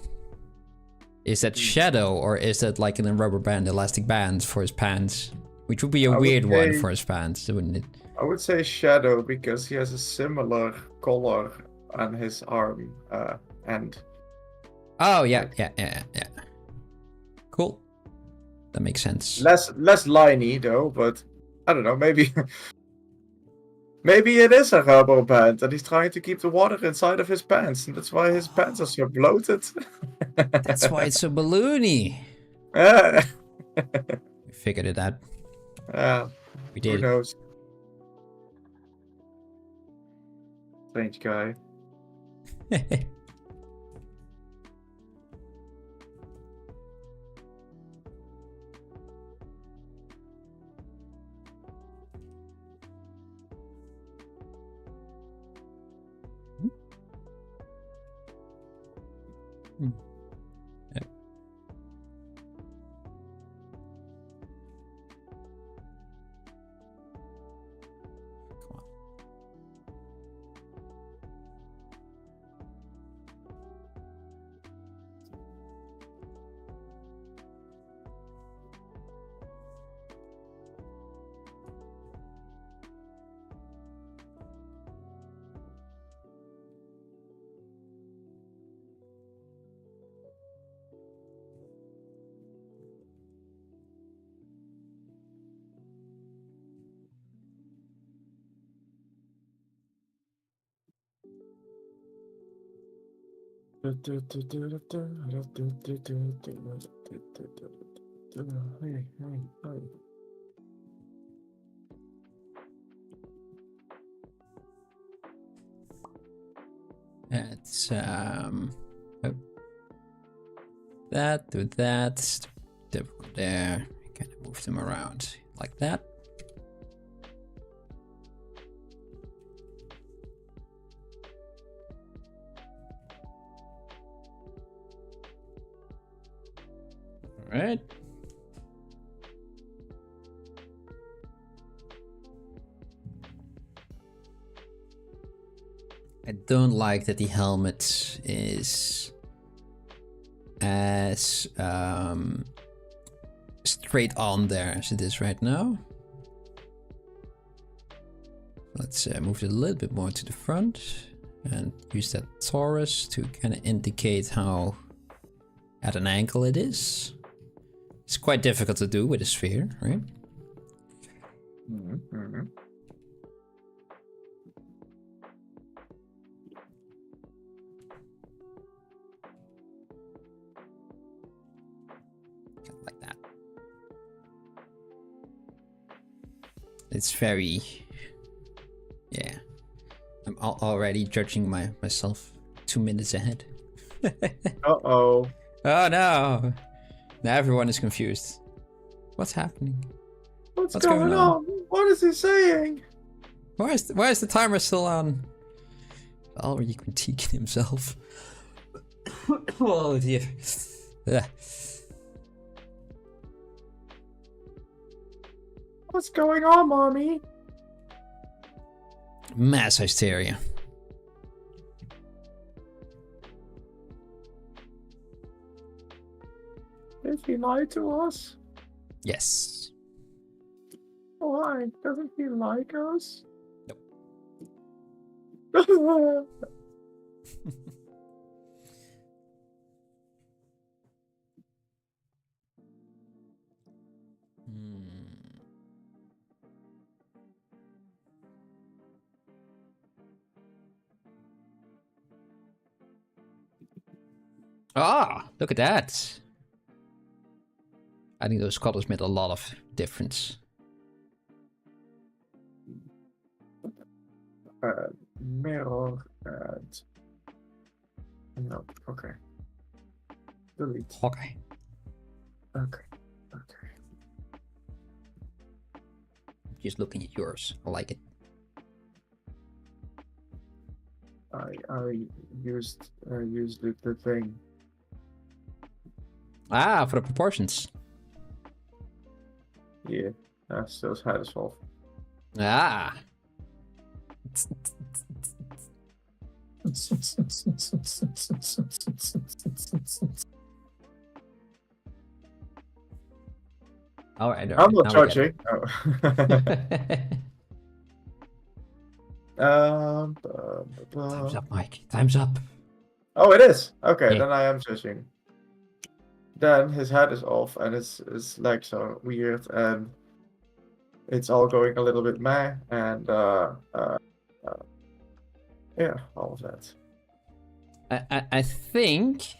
Is that shadow, or is that like in a rubber band, elastic band for his pants? Which would be a weird one for his pants, wouldn't it? I would say shadow, because he has a similar color on his arm end. Oh, yeah. Cool. That makes sense. Less liney, though, but I don't know, maybe... Maybe it is a rubber band, and he's trying to keep the water inside of his pants, and that's why his pants are so bloated. That's why it's so balloony. Yeah. We figured it out. We did. Who knows? Strange guy. Yep. Come on. It's oh. That, do that, there, kind of move them around like that. All right. I don't like that the helmet is as straight on there as it is right now. Let's move it a little bit more to the front and use that torus to kind of indicate how at an angle it is. It's quite difficult to do with a sphere, right? Mm-hmm. Like that. It's very... Yeah. I'm already judging myself 2 minutes ahead. Uh-oh. Oh no! Now everyone is confused. What's happening? What's going on? What is he saying? Why is the timer still on? Already critiquing himself. Oh dear. What's going on, mommy? Mass hysteria. Did he lie to us? Yes. Why? Doesn't he like us? Nope. Ah, look at that. I think those colors made a lot of difference. Mirror and no. Okay. Delete. Okay. Okay. Okay. Just looking at yours. I like it. I used the thing. Ah, for the proportions. Yeah. That's those head as well. Ah. All right. I'm not judging. Time's up, Mike. Time's up. Oh, it is. Okay, Yeah. then I am judging. Then his head is off, and his legs are weird, and it's all going a little bit meh, and yeah, all of that. I think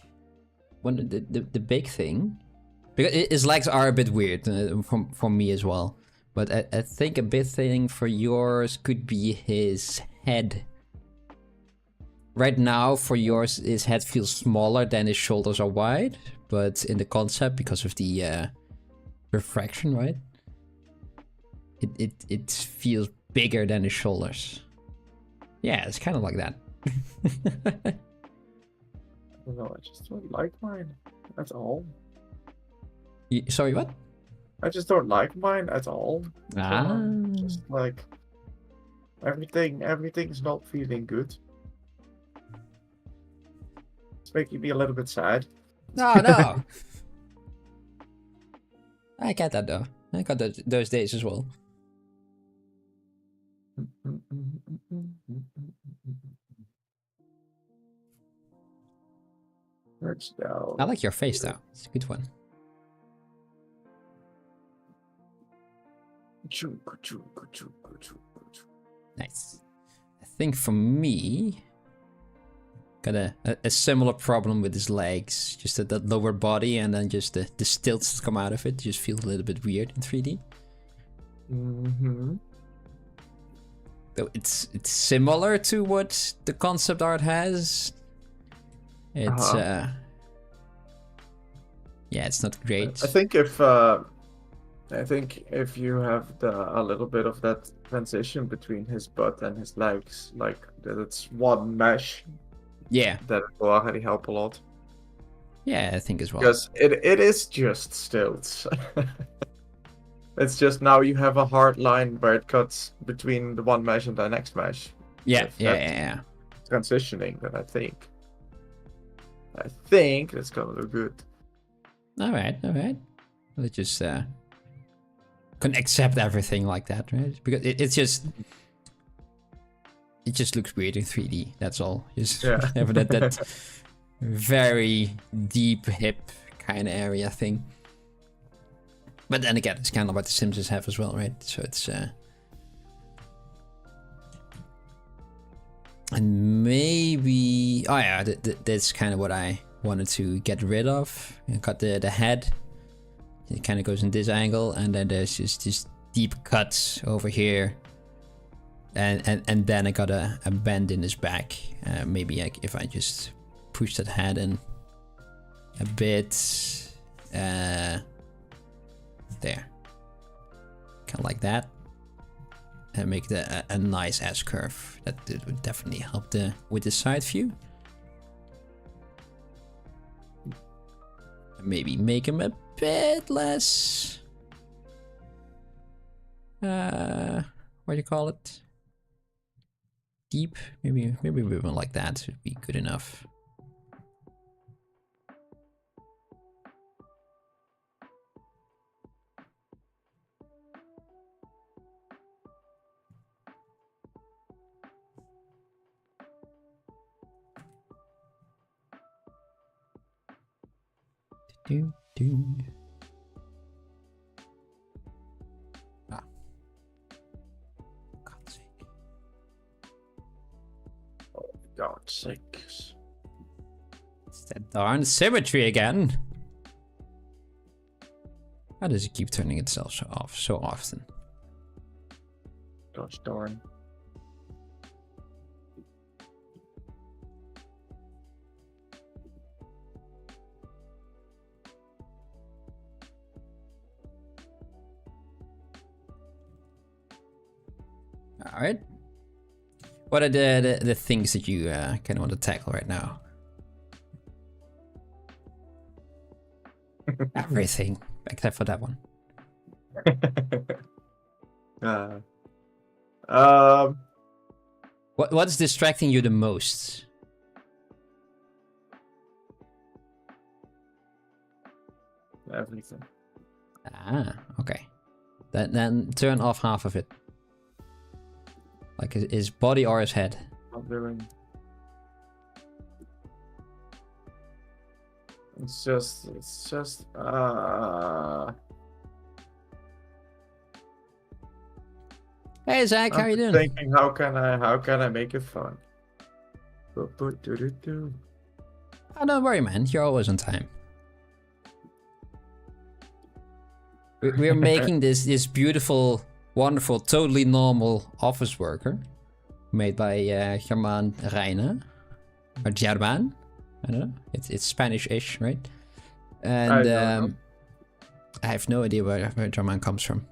one of the big thing, because his legs are a bit weird for me as well, but I think a big thing for yours could be his head. Right now, for yours, his head feels smaller than his shoulders are wide, but in the concept, because of the refraction, right? It feels bigger than his shoulders. Yeah, it's kind of like that. No, I just don't like mine. That's all. Sorry, what? I just don't like mine at all. Ah. Just like everything's not feeling good. It's making me a little bit sad. No. I get that though. I got those days as well. Merge down. I like your face though. It's a good one. Nice. I think for me, got a similar problem with his legs. Just that lower body and then just the stilts that come out of it just feel a little bit weird in 3D. Mm-hmm. Though it's similar to what the concept art has. It's yeah, it's not great. I think if you have a little bit of that transition between his butt and his legs, like that it's one mesh, Yeah. that will already help a lot. Yeah, I think as well. Because it is just stilts. It's just now you have a hard line where it cuts between the one mesh and the next mesh. Yeah. Transitioning, then I think it's gonna look good. All right. Let's just can accept everything like that, right? Because it just looks weird in 3D. That's all. Just have that very deep hip kind of area thing. But then again, it's kind of what the Simpsons have as well, right? So it's and maybe that's kind of what I wanted to get rid of. I got the head. It kind of goes in this angle, and then there's just this deep cuts over here, and then I got a bend in his back. Maybe if I just push that head in a bit, there, kind of like that, and make a nice S curve. That would definitely help with the side view. Maybe make him a bit less what do you call it, deep. Maybe we won't like that. Would be good enough. Ah. God's sake. Oh, God's sake. It's that darn symmetry again. How does it keep turning itself off so often? Gosh darn. All right. What are the things that you kind of want to tackle right now? Everything except for that one. What's distracting you the most? Everything. Ah, okay. Then turn off half of it. Like his body or his head. Not doing. It's just. Hey Zach, how you doing? Thinking, how can I make it fun? Oh, don't worry, man. You're always on time. We're making this beautiful, wonderful, totally normal office worker made by German Reina or German. I don't know. It's Spanish-ish, right? And I have no idea where German comes from.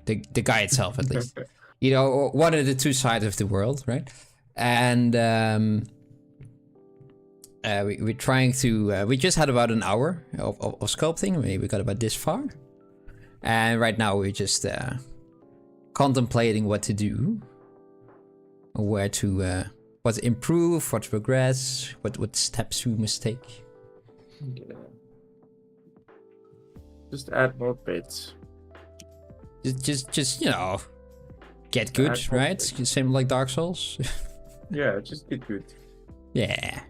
The guy itself, at least. You know, one of the two sides of the world, right? And we're trying to. We just had about an hour of sculpting. We got about this far, and right now we're just contemplating what to do, where to, what to improve, what to progress, what steps we must take. Yeah. Just add more bits. Just you know, get good, right? Same like Dark Souls. Yeah, just get good. Yeah.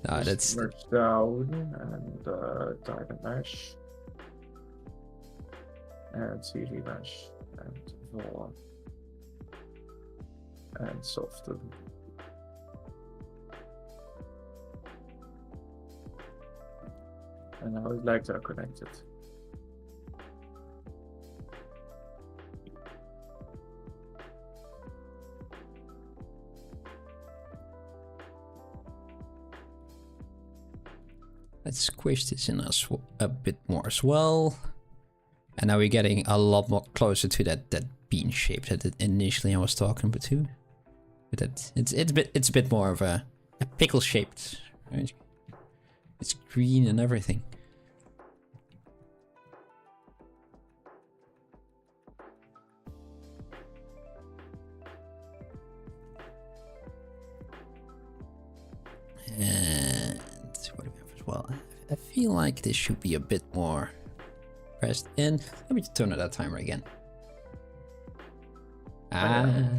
No, just that's merge down and diamond mesh and CD mesh and voila and soften. And now his legs are connected. Let's squish this in a bit more as well. And now we're getting a lot more closer to that bean shape that initially I was talking about too. But that it's a bit more of a pickle shaped, right? It's green and everything. And what do we have as well? I feel like this should be a bit more pressed in. Let me just turn on that timer again. Yeah.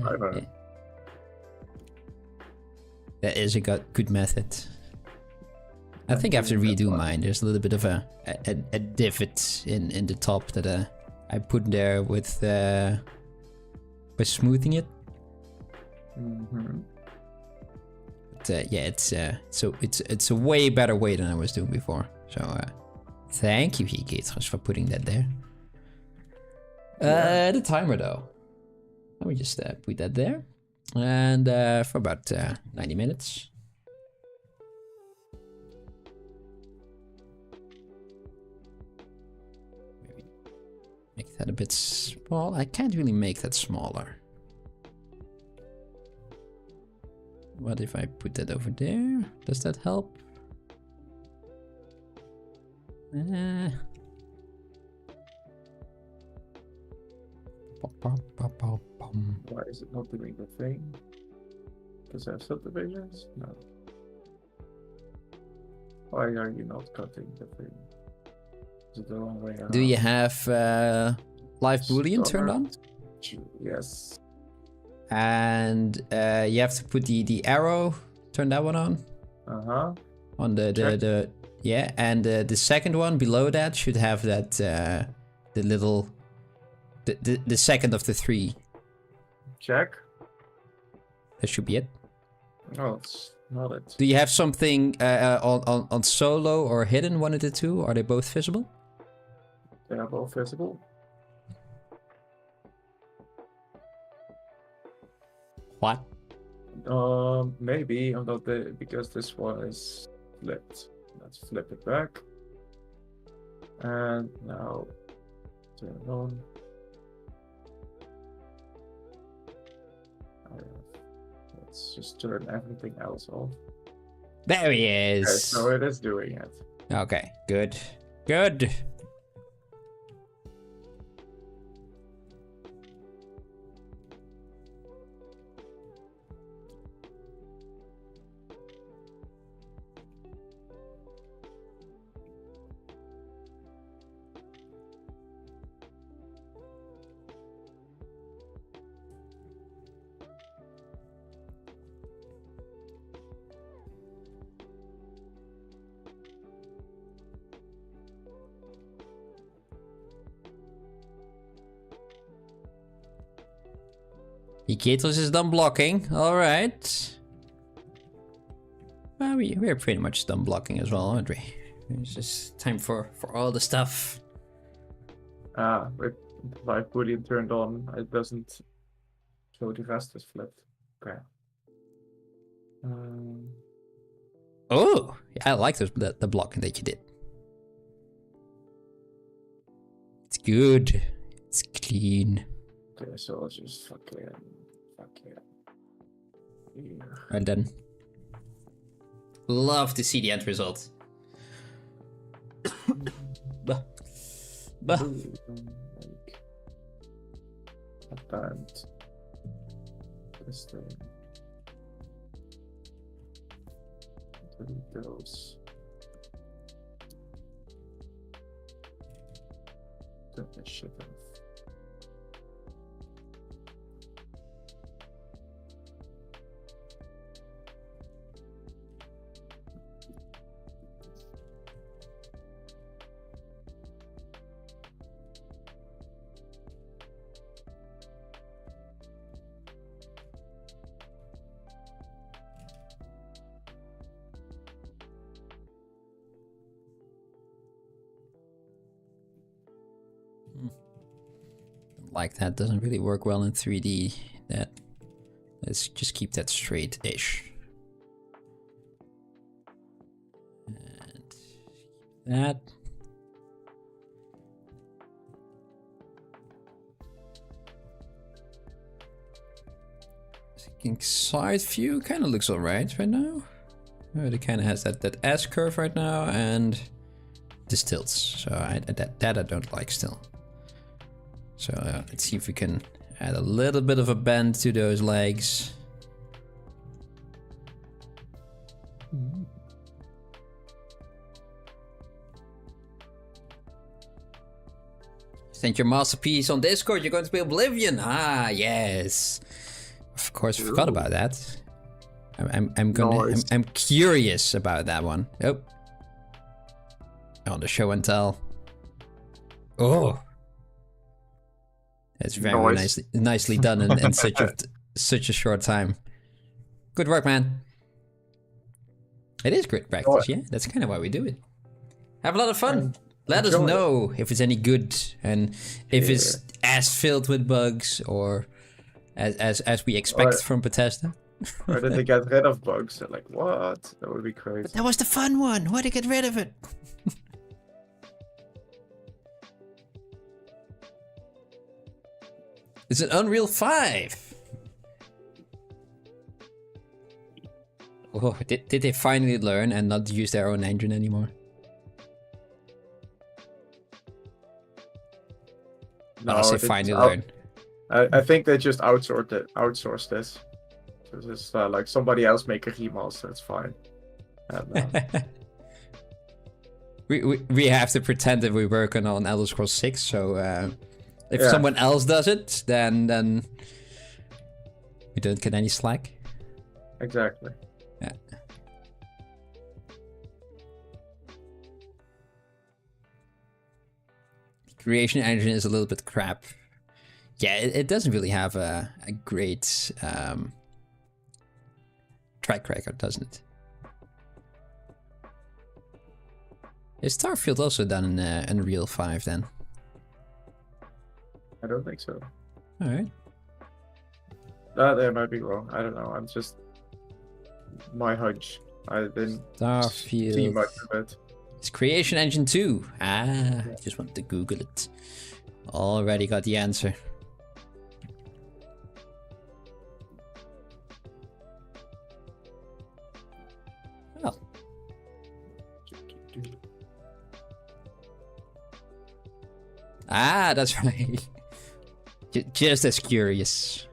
That is a good method. I think I have to redo mine. There's a little bit of a divot in the top that I put there with by smoothing it. Mm-hmm. But yeah, it's a way better way than I was doing before. So thank you, Heatgaters, for putting that there. The timer though. Let me just put that there, and for about 90 minutes. Maybe make that a bit small. I can't really make that smaller. What if I put that over there? Does that help? Why is it not doing the thing? Does it have subdivisions? No. Why are you not cutting the thing? Is it the wrong way around? Do you have live boolean turned on? Yes. And you have to put the arrow, turn that one on. Uh-huh. On the Yeah, and the second one below that should have that the little the second of the 3. Check. That should be it. Oh, it's not it. Do you have something on solo or hidden, one of the two? Are they both visible? They are both visible. What? Maybe, although because this one is flipped. Let's flip it back. And now turn it on. Let's just turn everything else off. There he is. Okay, so it is doing it. Okay, good. Good. Iketos is done blocking. Alright. Well, we're pretty much done blocking as well, aren't we? It's just time for all the stuff. With live boolean turned on, it doesn't show the vest is flipped. Okay. Oh, yeah, I like the blocking that you did. It's good. It's clean. Okay, so I'll just fuck it. Yeah. And then love to see the end result. Bah. And this thing. Delete those. Turn this shit off. Like that doesn't really work well in 3D. Let's just keep that straight-ish. And that. Thinking side view kind of looks alright right now. It kind of has that S curve right now and the stilts. So that I don't like still. So let's see if we can add a little bit of a bend to those legs. Send your masterpiece on Discord, you're going to be Oblivion. Ah, yes. Of course, I forgot about that. I'm curious about that one. Oh. On the show and tell. Oh. It's very nicely done in such a short time. Good work, man. It is great practice, yeah. That's kind of why we do it. Have a lot of fun. Let us know if it's any good and if it's as filled with bugs or as we expect from Bethesda. Or did they get rid of bugs? They're like, what? That would be crazy. But that was the fun one. Why'd they get rid of it? It's an Unreal 5. Oh, did they finally learn and not use their own engine anymore? No, they finally learned. I think they just outsourced this. So it's like somebody else make a remaster. It's fine. And, we have to pretend that we're working on Elder Scrolls 6. So if someone else does it, then we don't get any slack. Exactly. Yeah. creation engine is a little bit crap. Yeah, it doesn't really have a great track record, doesn't it? Is Starfield also done in Unreal 5 then? I don't think so. Alright. That might be wrong. I don't know. I'm just my hunch. I didn't see Starfield. much of it. It's Creation Engine 2. I just wanted to Google it. Already got the answer. Well. That's right. Just as curious.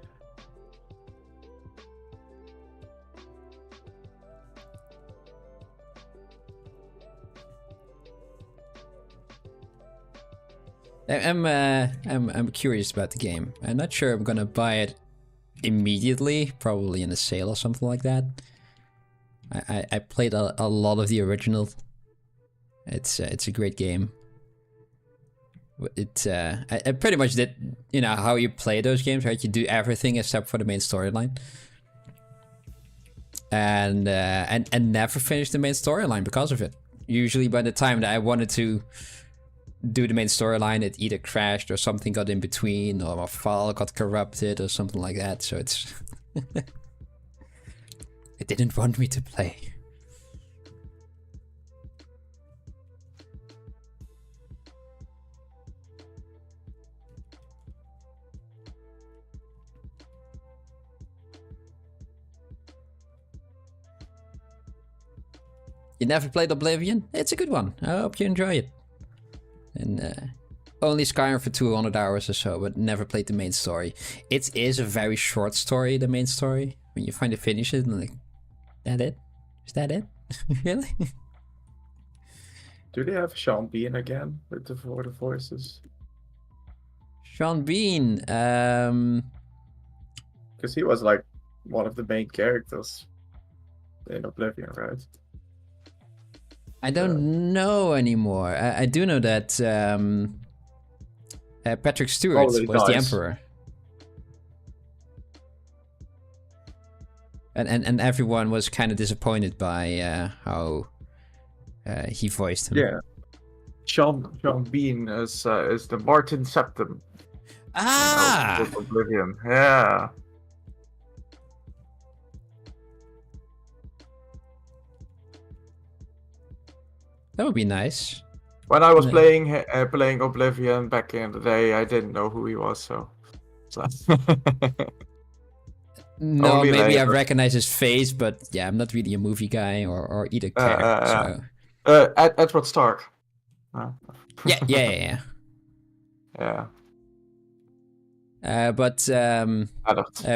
I'm curious about the game. I'm not sure I'm gonna buy it immediately, probably in a sale or something like that. I played a lot of the original. It's a great game. I pretty much did, you know, how you play those games, right? You do everything except for the main storyline. And never finished the main storyline because of it. Usually by the time that I wanted to do the main storyline, it either crashed or something got in between, or my file got corrupted or something like that. So it's it didn't want me to play. You never played Oblivion? It's a good one. I hope you enjoy it. And only Skyrim for 200 hours or so, but never played the main story. It is a very short story, the main story. When you finally finish it, and like, that it? Is that it? Really? Do they have Sean Bean again with the voices? Sean Bean. Because he was like one of the main characters in Oblivion, right? I don't know anymore. I do know that Patrick Stewart was the Emperor. And everyone was kind of disappointed by how he voiced him. Yeah. Sean Bean is the Martin Septim. Of Oblivion. Yeah. That would be nice. When I was playing Oblivion back in the day, I didn't know who he was, so. No, maybe I recognize his face, but yeah, I'm not really a movie guy or either character. Edward Stark. Yeah. But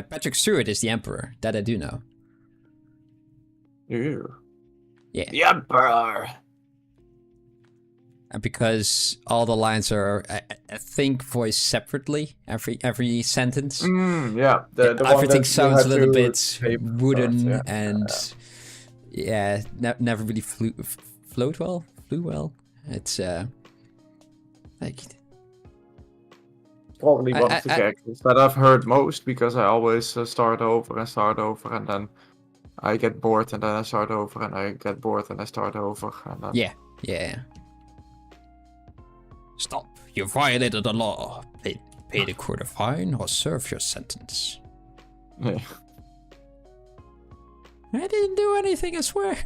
Patrick Stewart is the Emperor. That I do know. Yeah. The Emperor. And because all the lines are, I think, voiced separately, every sentence. Yeah. Everything sounds a little bit wooden and never really flew well. It's like probably one of the characters that I've heard most, because I always start over, and then I get bored, and then I start over, and I get bored, and I start over, and then... Yeah. Stop! You violated the law. Pay the court a fine or serve your sentence. Yeah. I didn't do anything, I swear. It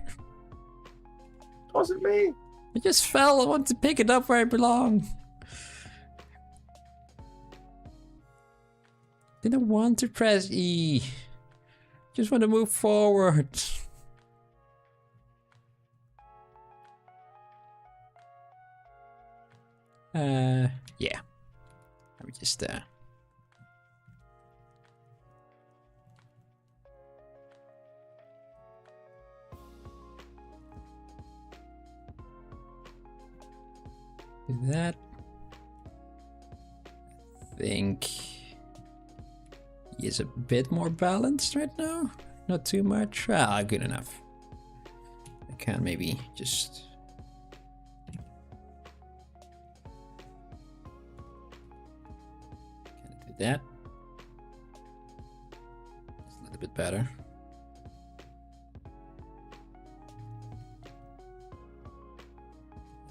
wasn't me. I just fell. I want to pick it up where I belong. Didn't want to press E. Just want to move forward. Yeah. Let me just do that. I think he is a bit more balanced right now. Not too much. Good enough. I can maybe just that. It's a little bit better.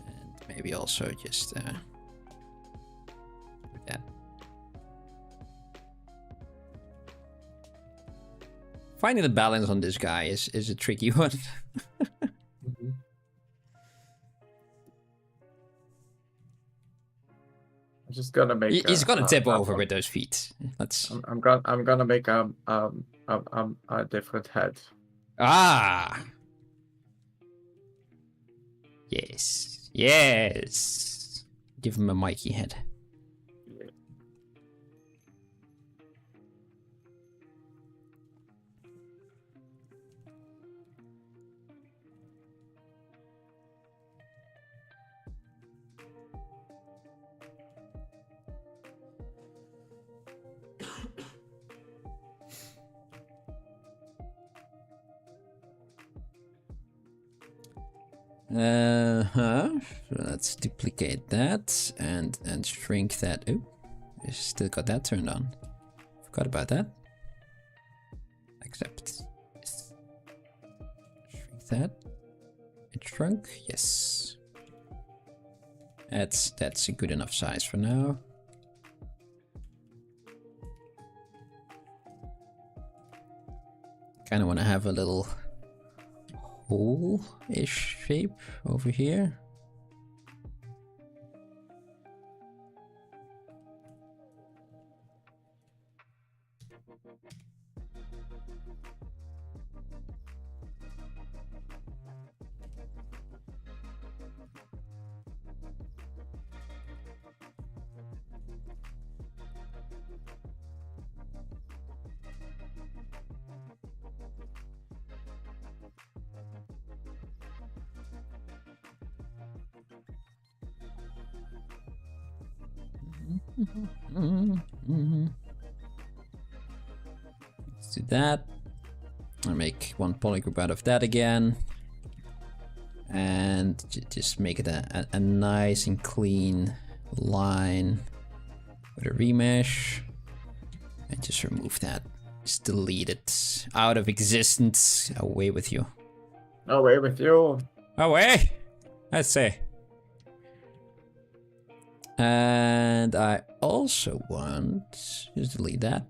And maybe also just like that. Finding the balance on this guy is a tricky one. Mhm. I'm just gonna make. He's gonna tip over with those feet. Let's. I'm gonna make a different head. Ah. Yes. Yes. Give him a Mikey head. So let's duplicate that and shrink that. Oh, we still got that turned on. Forgot about that. Accept. Yes. Shrink that. It shrunk. Yes. That's a good enough size for now. Kind of want to have a little hole-ish shape over here. Let's do that. I'll make one polygroup out of that again. And just make it a nice and clean line with a remesh. And just remove that. Just delete it. Out of existence. Away with you. Away with you. Away! I say. And I also want, just delete that.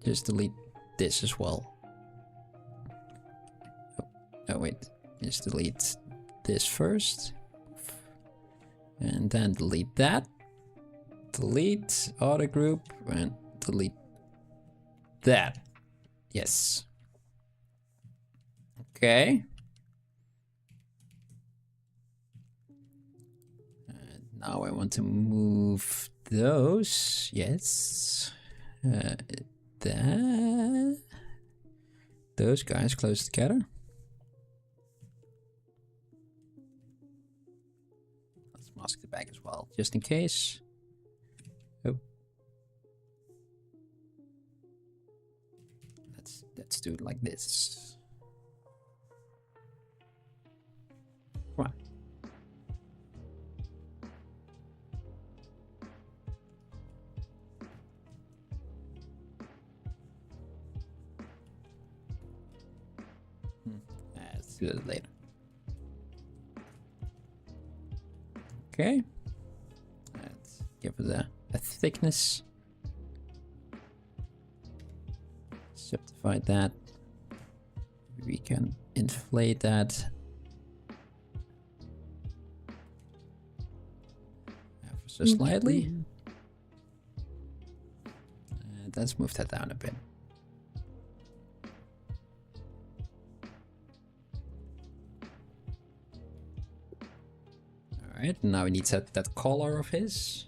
Just delete this as well. Oh wait, just delete this first. And then delete that. Delete auto group and delete that. Yes. Okay. Now I want to move those. Yes. Those guys close together. Let's mask the back as well, just in case. Oh. Let's do it like this. Come on. Let's do it later. Okay. Let's give it a thickness. Subdivide that. We can inflate that. Ever so slightly. And let's move that down a bit. Alright, now we need to set that color of his.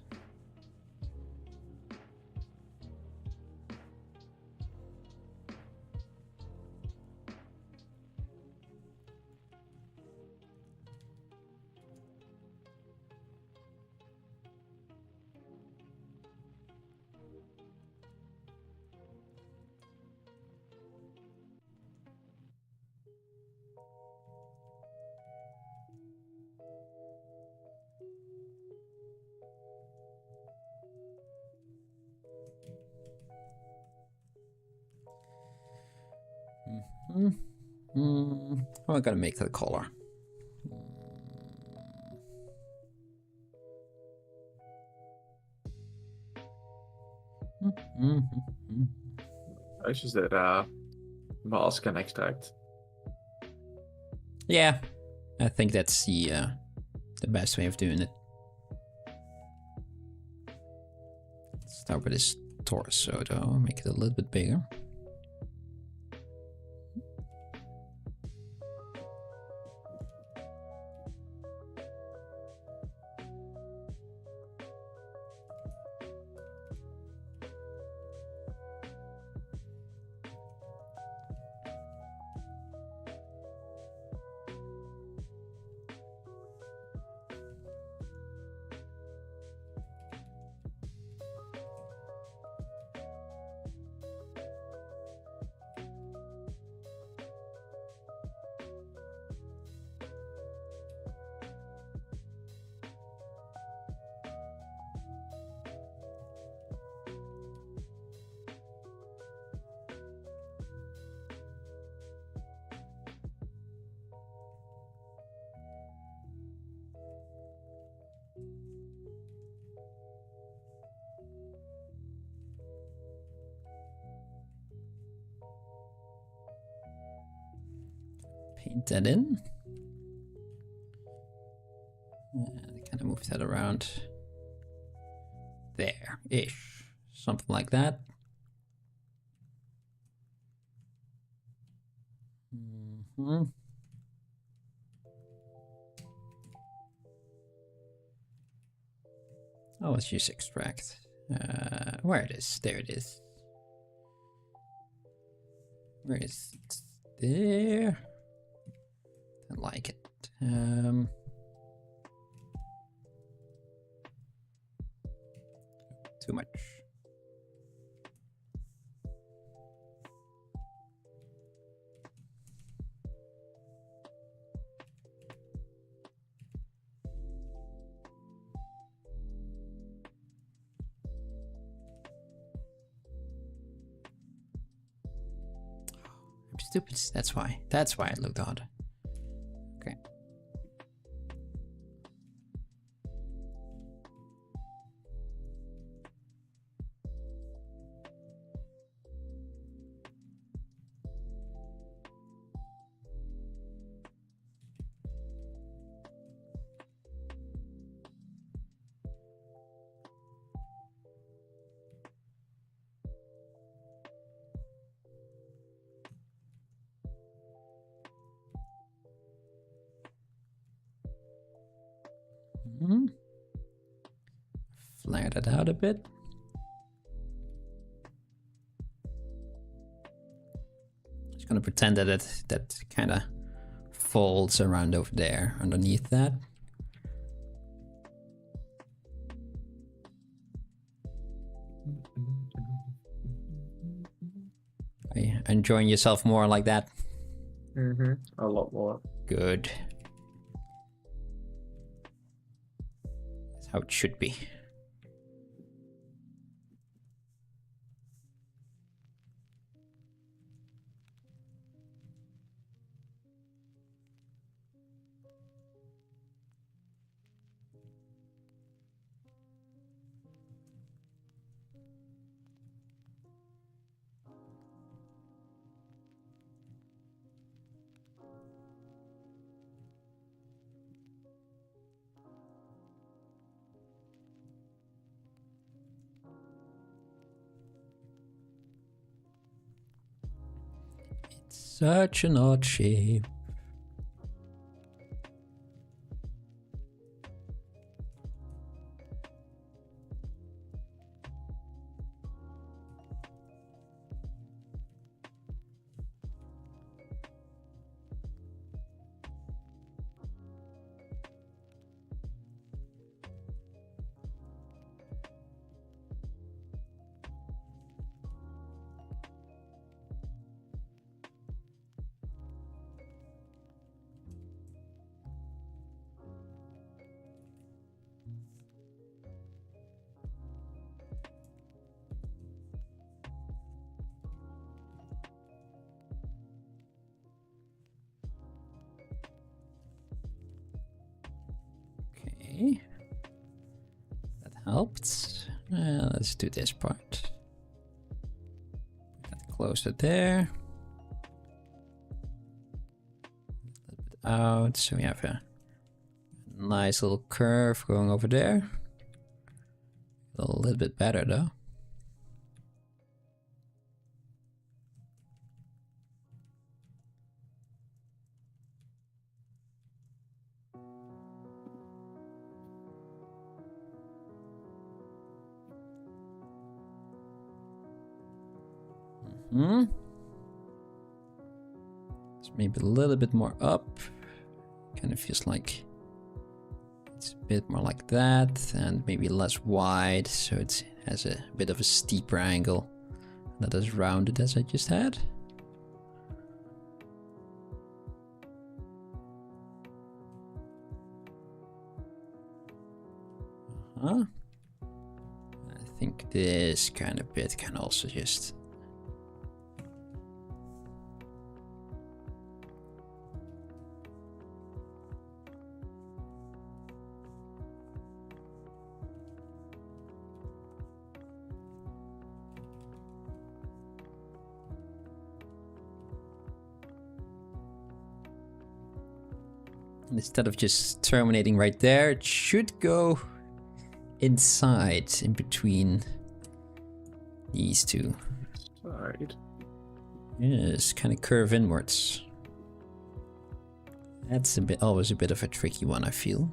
I'm gonna make that color. I just did mask and extract. Yeah, I think that's the best way of doing it. Let's start with his torso though, make it a little bit bigger. Paint that in. And kind of move that around there-ish. Something like that. Oh, let's use extract. Where it is? There it is. Where is it? There. I like it. Too much. I'm stupid. That's why. That's why it looked odd. Okay. Flare that out a bit. Just gonna pretend that that kind of folds around over there underneath that. Are you enjoying yourself more like that? A lot more. Good. That's how it should be. Such an odd shape. helped. Let's do this part. Close it there. A little bit out, so we have a nice little curve going over there. A little bit better though. It's maybe a little bit more up. Kind of feels like it's a bit more like that, and maybe less wide, so it has a bit of a steeper angle, not as rounded as I just had. I think this kind of bit can also just instead of just terminating right there, it should go inside, in between these two. Side. Yes, kind of curve inwards. That's always a bit of a tricky one, I feel.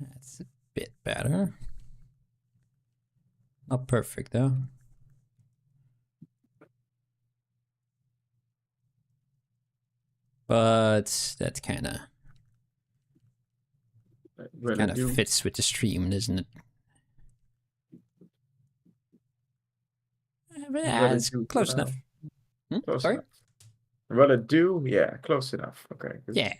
That's a bit better. Not perfect though. But that kind of fits with the stream, doesn't it? Yeah, it's close enough. Close Sorry? enough. Will it do? Yeah, close enough. Okay. Yeah.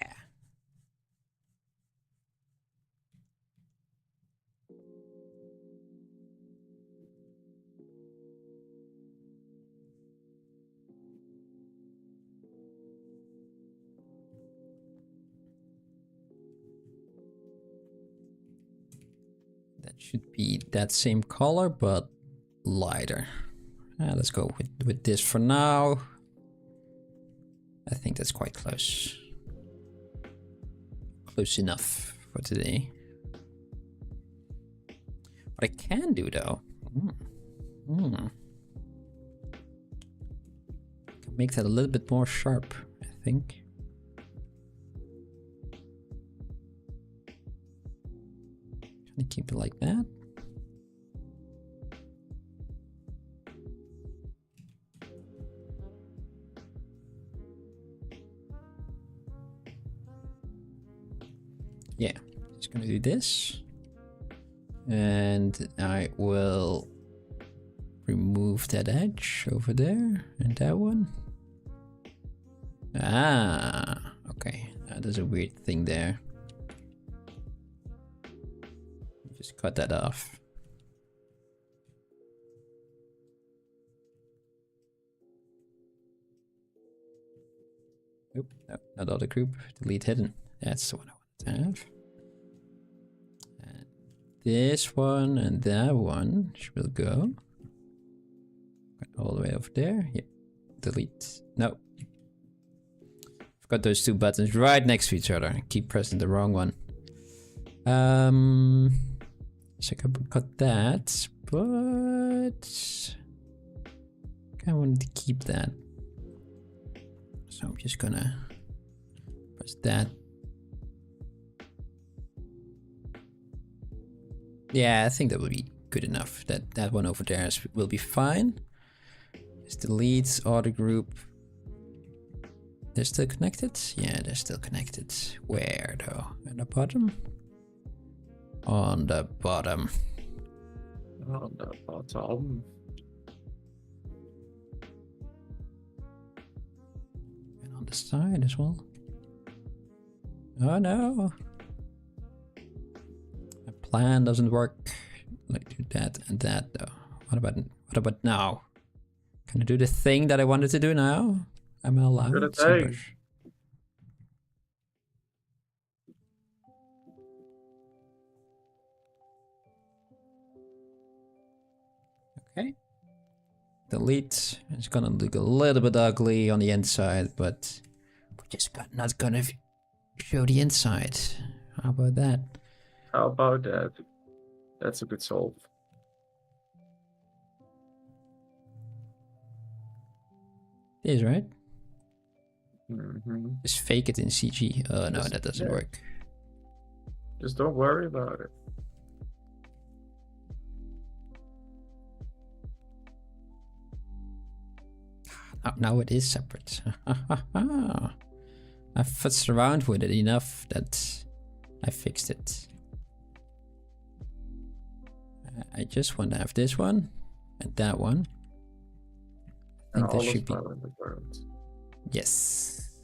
That should be that same color, but lighter. Let's go with this for now. I think that's quite close. Close enough for today. What I can do though, make that a little bit more sharp, I think. Kind of keep it like that. Yeah, just gonna do this. And I will remove that edge over there and that one. Ah, okay. There's a weird thing there. Just cut that off. Nope, no, not auto group. Delete hidden. That's the one I want to have. And this one and that one will go all the way over there. Yep. Delete. No. I've got those two buttons right next to each other. I keep pressing the wrong one. So I could cut that, but I wanted to keep that. So I'm just gonna Is that? Yeah, I think that will be good enough. That one over there will be fine. Is the leads auto group? They're still connected? Yeah, they're still connected. Where though? At the bottom? On the bottom. On the bottom. And on the side as well. Oh no. My plan doesn't work. Like do that and that though. What about now? Can I do the thing that I wanted to do now? Am I allowed? Do the thing. Okay. The lead is gonna look a little bit ugly on the inside, but we're just not gonna show the inside. How about that? How about that? That's a good solve. It is, right? Mm-hmm. Just fake it in CG. Oh no, that doesn't work. Just don't worry about it. Now it is separate. I futzed around with it enough that I fixed it. I just want to have this one and that one. I think that should be. Yes.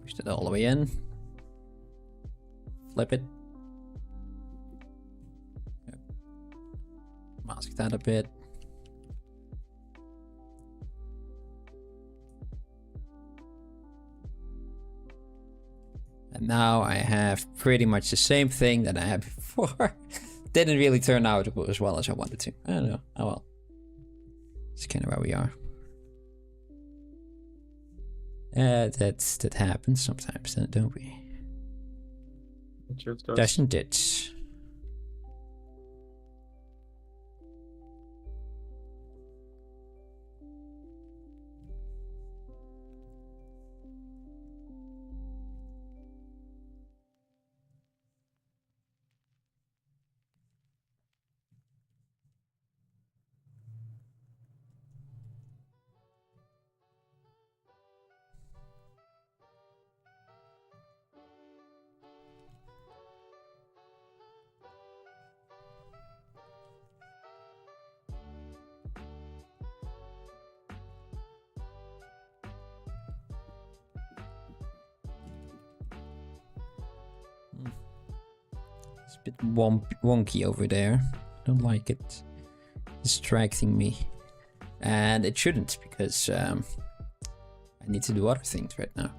Push that all the way in. Flip it. Mask that a bit. And now I have pretty much the same thing that I had before. Didn't really turn out as well as I wanted to. I don't know. Oh well. It's kind of where we are. That happens sometimes, don't we? It just does. Doesn't it? It's a bit wonky over there. Don't like it. Distracting me. And it shouldn't, because I need to do other things right now.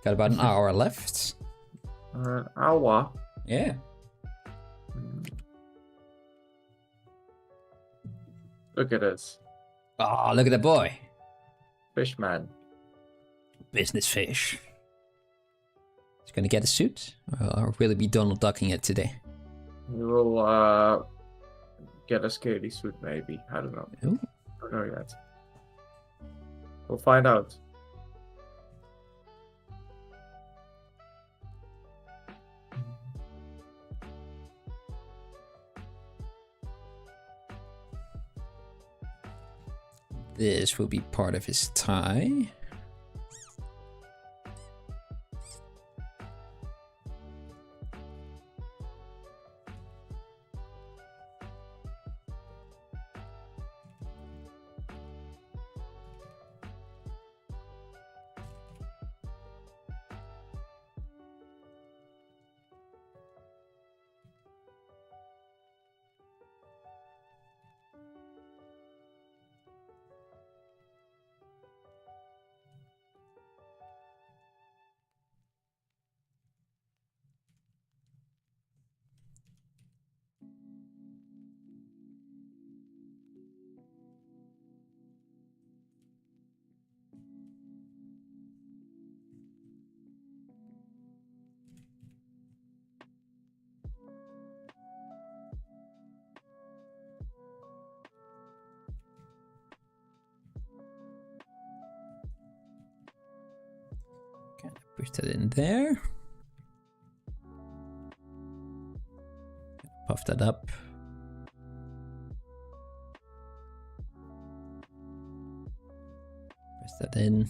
Got about an hour left. Hour? Yeah. Look at this. Oh, look at that boy. Fishman. Business fish. He's gonna get a suit? Or will it be Donald Ducking it today? We will get a scaly suit, maybe. I don't know. Ooh. Don't know yet. We'll find out. This will be part of his tie. Push that in there. Puff that up. Press that in.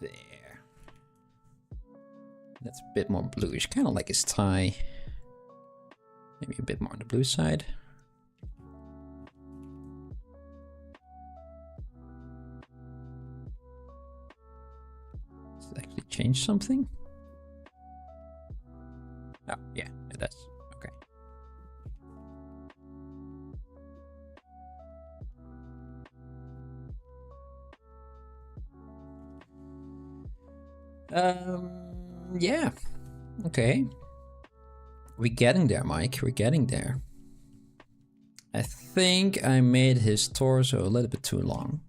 There. That's a bit more bluish, kind of like his tie. Maybe a bit more on the blue side. Does it actually change something? Oh, yeah, it does. Okay. Yeah. Okay. We're getting there, Mike. We're getting there. I think I made his torso a little bit too long.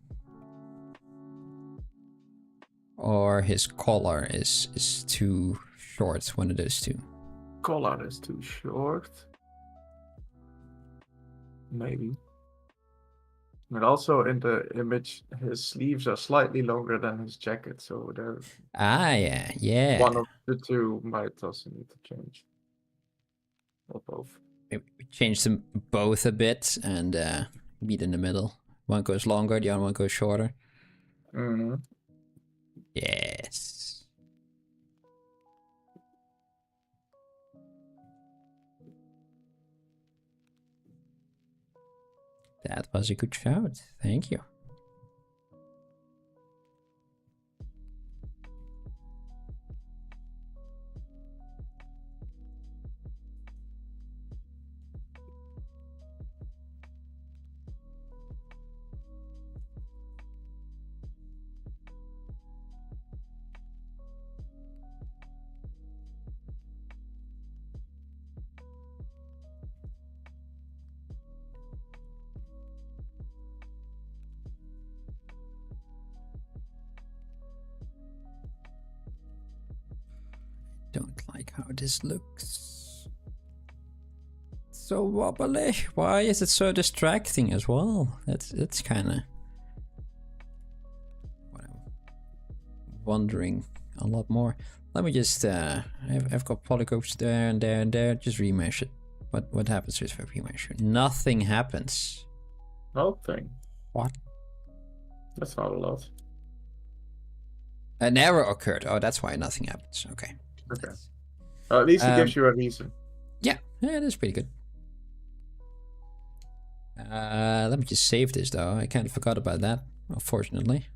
Or his collar is too short, one of those two. Collar is too short. Maybe. But also in the image, his sleeves are slightly longer than his jacket, so there. Yeah. One of the two might also need to change. Or both. We changed them both a bit and meet in the middle. One goes longer, the other one goes shorter. Mm-hmm. Yes. That was a good shout. Thank you. Don't like how this looks. So wobbly. Why is it so distracting as well? It's kind of what I'm wondering a lot more. Let me just I've got polygons there and there and there. Just remesh it. What happens if I remesh? Nothing happens. Nothing. What? That's not a lot. An error occurred. Oh, that's why nothing happens. Okay. Okay. At least it gives you a reason. Yeah, that's pretty good. Let me just save this though. I kind of forgot about that, unfortunately.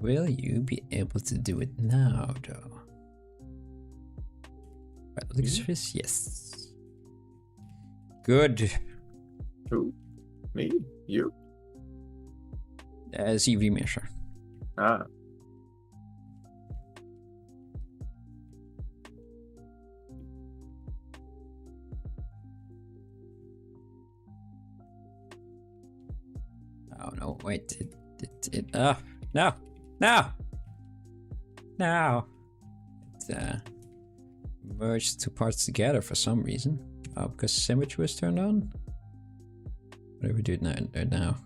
Will you be able to do it now, though? Right, looks this, yes. Good. Who? Me? You? CV measure. Ah. Oh no, wait, no. No. It merged two parts together for some reason. Oh, because symmetry was turned on? What do we do now?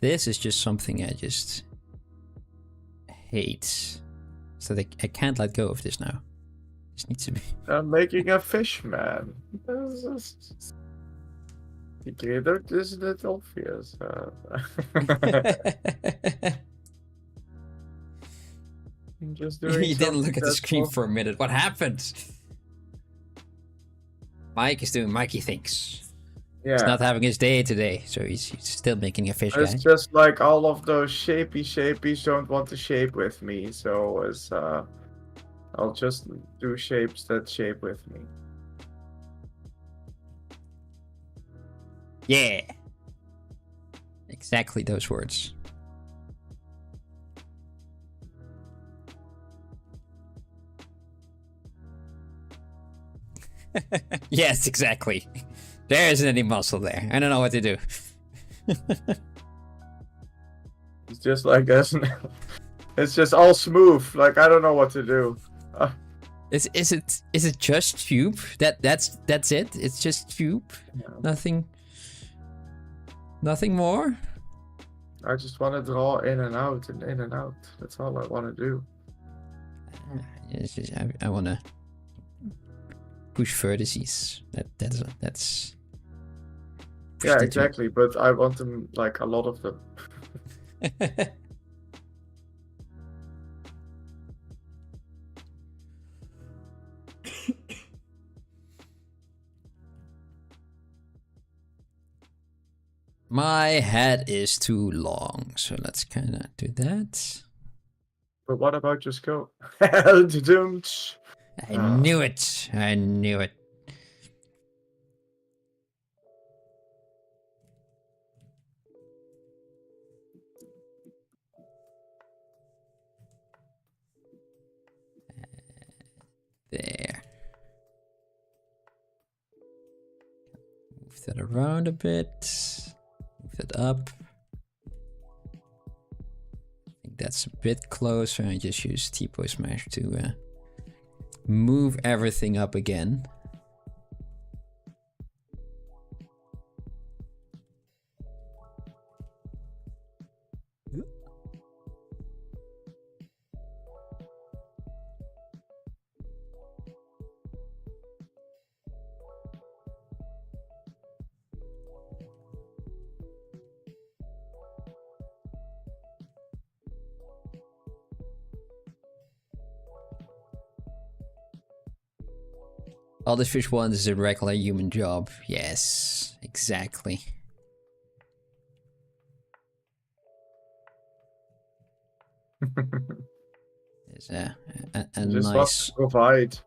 This is just something I just hate. So I can't let go of this now. This needs to be... I'm making a fish man. Isn't it obvious? I'm just doing You didn't look at the that's screen all. for a minute. What happened? Mike is doing Mikey things. Yeah. He's not having his day today, so he's still making a fish guy. It's just like all of those shapies don't want to shape with me, so it's I'll just do shapes that shape with me. Yeah. Exactly those words. Yes, exactly. There isn't any muscle there. I don't know what to do. It's just like this. It's just all smooth. Like I don't know what to do. Is it just tube? That's it? It's just tube? Yeah. Nothing more? I just want to draw in and out and in and out. That's all I want to do. It's just, I want to push vertices. That's Yeah, exactly. But I want them, like a lot of them. My head is too long, so let's kind of do that. But what about your scope? I knew it. I knew it. There. Move that around a bit. Move that up. I think that's a bit closer. I just use T-Pose Smash to move everything up again. All the fish wants is a regular human job. Yes, exactly. There's a just nice... provide.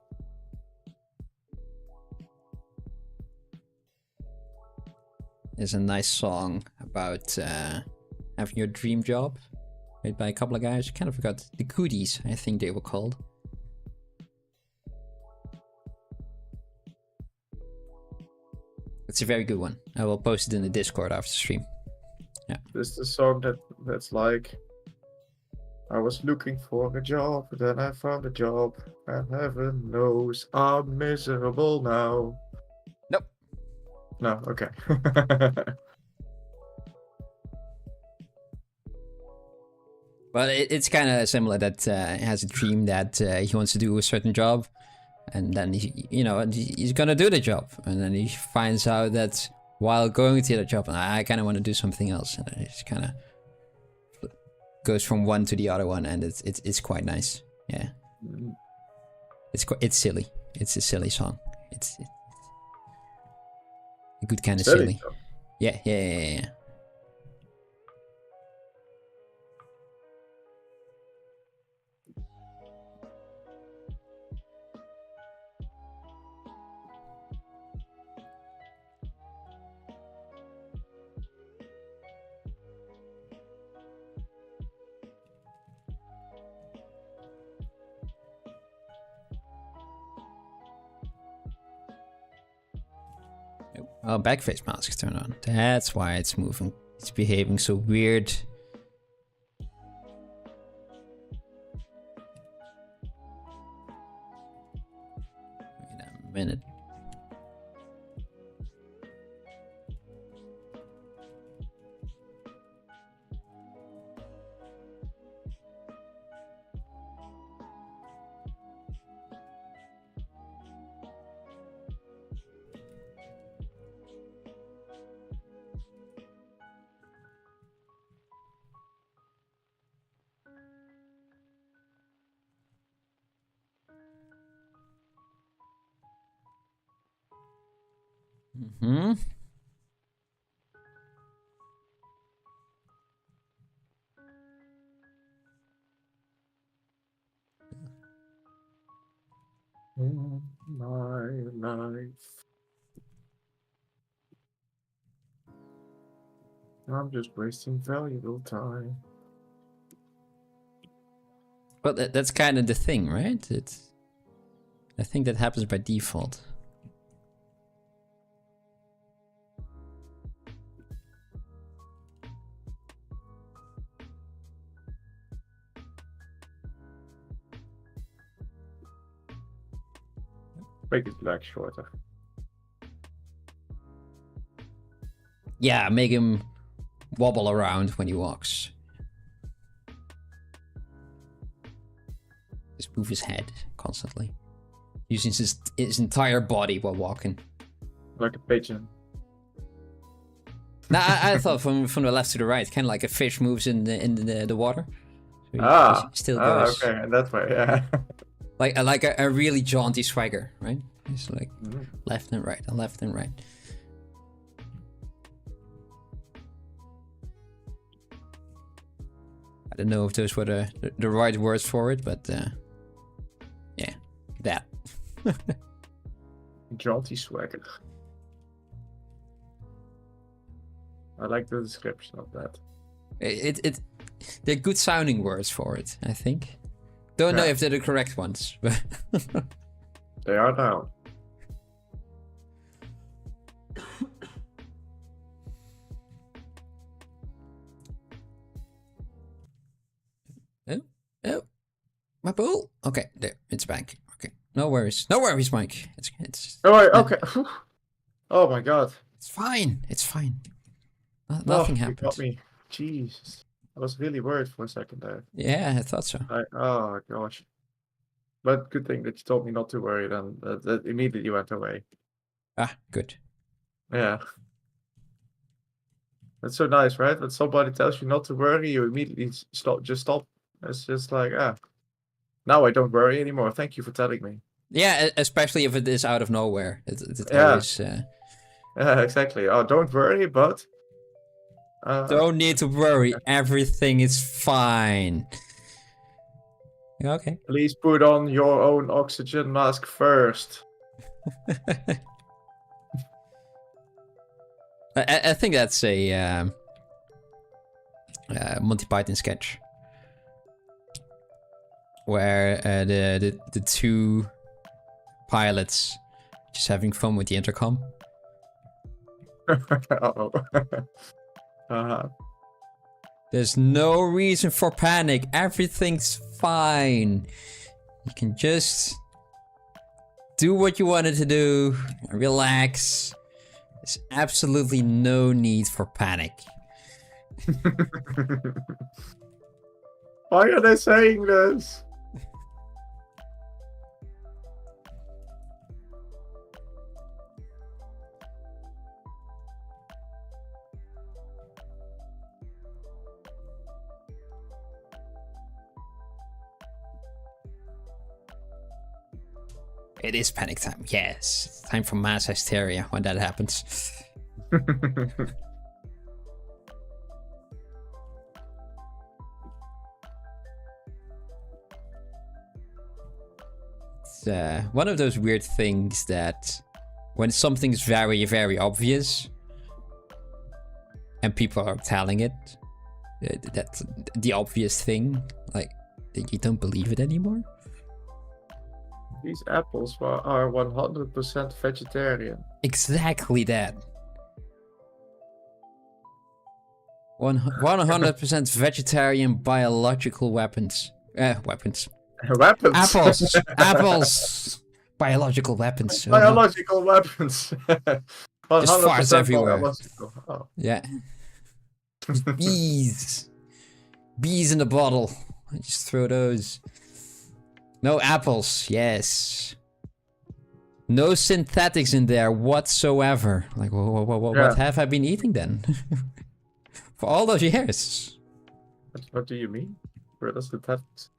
There's a nice song about having your dream job, made by a couple of guys. I kind of forgot the Cooties, I think they were called. It's a very good one. I will post it in the Discord after stream. Yeah. This is the song that's like, I was looking for a job, then I found a job, and heaven knows I'm miserable now. Nope. No, okay. But it's kind of similar that he has a dream that he wants to do a certain job, and then he's gonna do the job, and then he finds out that while going to the job, I kind of want to do something else, and it just kind of goes from one to the other one, and it's quite nice. Yeah, it's silly. It's a silly song. It's a good kind of silly. Yeah. Oh, backface mask turned on. That's why it's moving. It's behaving so weird. Wait a minute. Mm-hmm. In my life. I'm just wasting valuable time. But that's kind of the thing, right? I think that happens by default. Make his legs shorter. Yeah, make him wobble around when he walks. Just move his head constantly. Using his entire body while walking. Like a pigeon. No, I thought from the left to the right, kind of like a fish moves in the water. So he still goes. Okay, and that way, yeah. Like a really jaunty swagger, right? It's like left and right and left and right. I don't know if those were the right words for it, but yeah, that. Jaunty swagger. I like the description of that. They're good sounding words for it, I think. Don't know if they're the correct ones, but they are now. Oh, my pool. Okay, there, it's back. Okay, no worries, Mike. It's. Oh wait, okay. Oh my god. It's fine. It's fine. Nothing happened. You got me. Jesus, I was really worried for a second there. Yeah, I thought so. Oh gosh. But good thing that you told me not to worry. Then that immediately went away. Ah, good. Yeah. That's so nice, right? When somebody tells you not to worry, you immediately stop. It's just like, now I don't worry anymore. Thank you for telling me. Yeah, especially if it is out of nowhere. It always. Yeah, exactly. Oh, don't worry, but. Don't need to worry. Everything is fine. Okay. Please put on your own oxygen mask first. I think that's a Monty Python sketch where the two pilots just having fun with the intercom. Uh-oh. There's no reason for panic. Everything's fine. You can just do what you wanted to do. Relax. There's absolutely no need for panic. Why are they saying this? It is panic time, yes. It's time for mass hysteria when that happens. It's one of those weird things that when something's very, very obvious and people are telling it, that's the obvious thing, like, you don't believe it anymore. These apples are 100% vegetarian. Exactly that. 100% vegetarian biological weapons. Weapons. Weapons. Apples. Apples. Biological weapons. Oh, no. Biological weapons. 100% Just farts everywhere. biological. Oh. Yeah. Bees. Bees in the bottle. I just throw those. No apples. Yes. No synthetics in there whatsoever. Like, what have I been eating then? For all those years. What do you mean? Where does synthetics?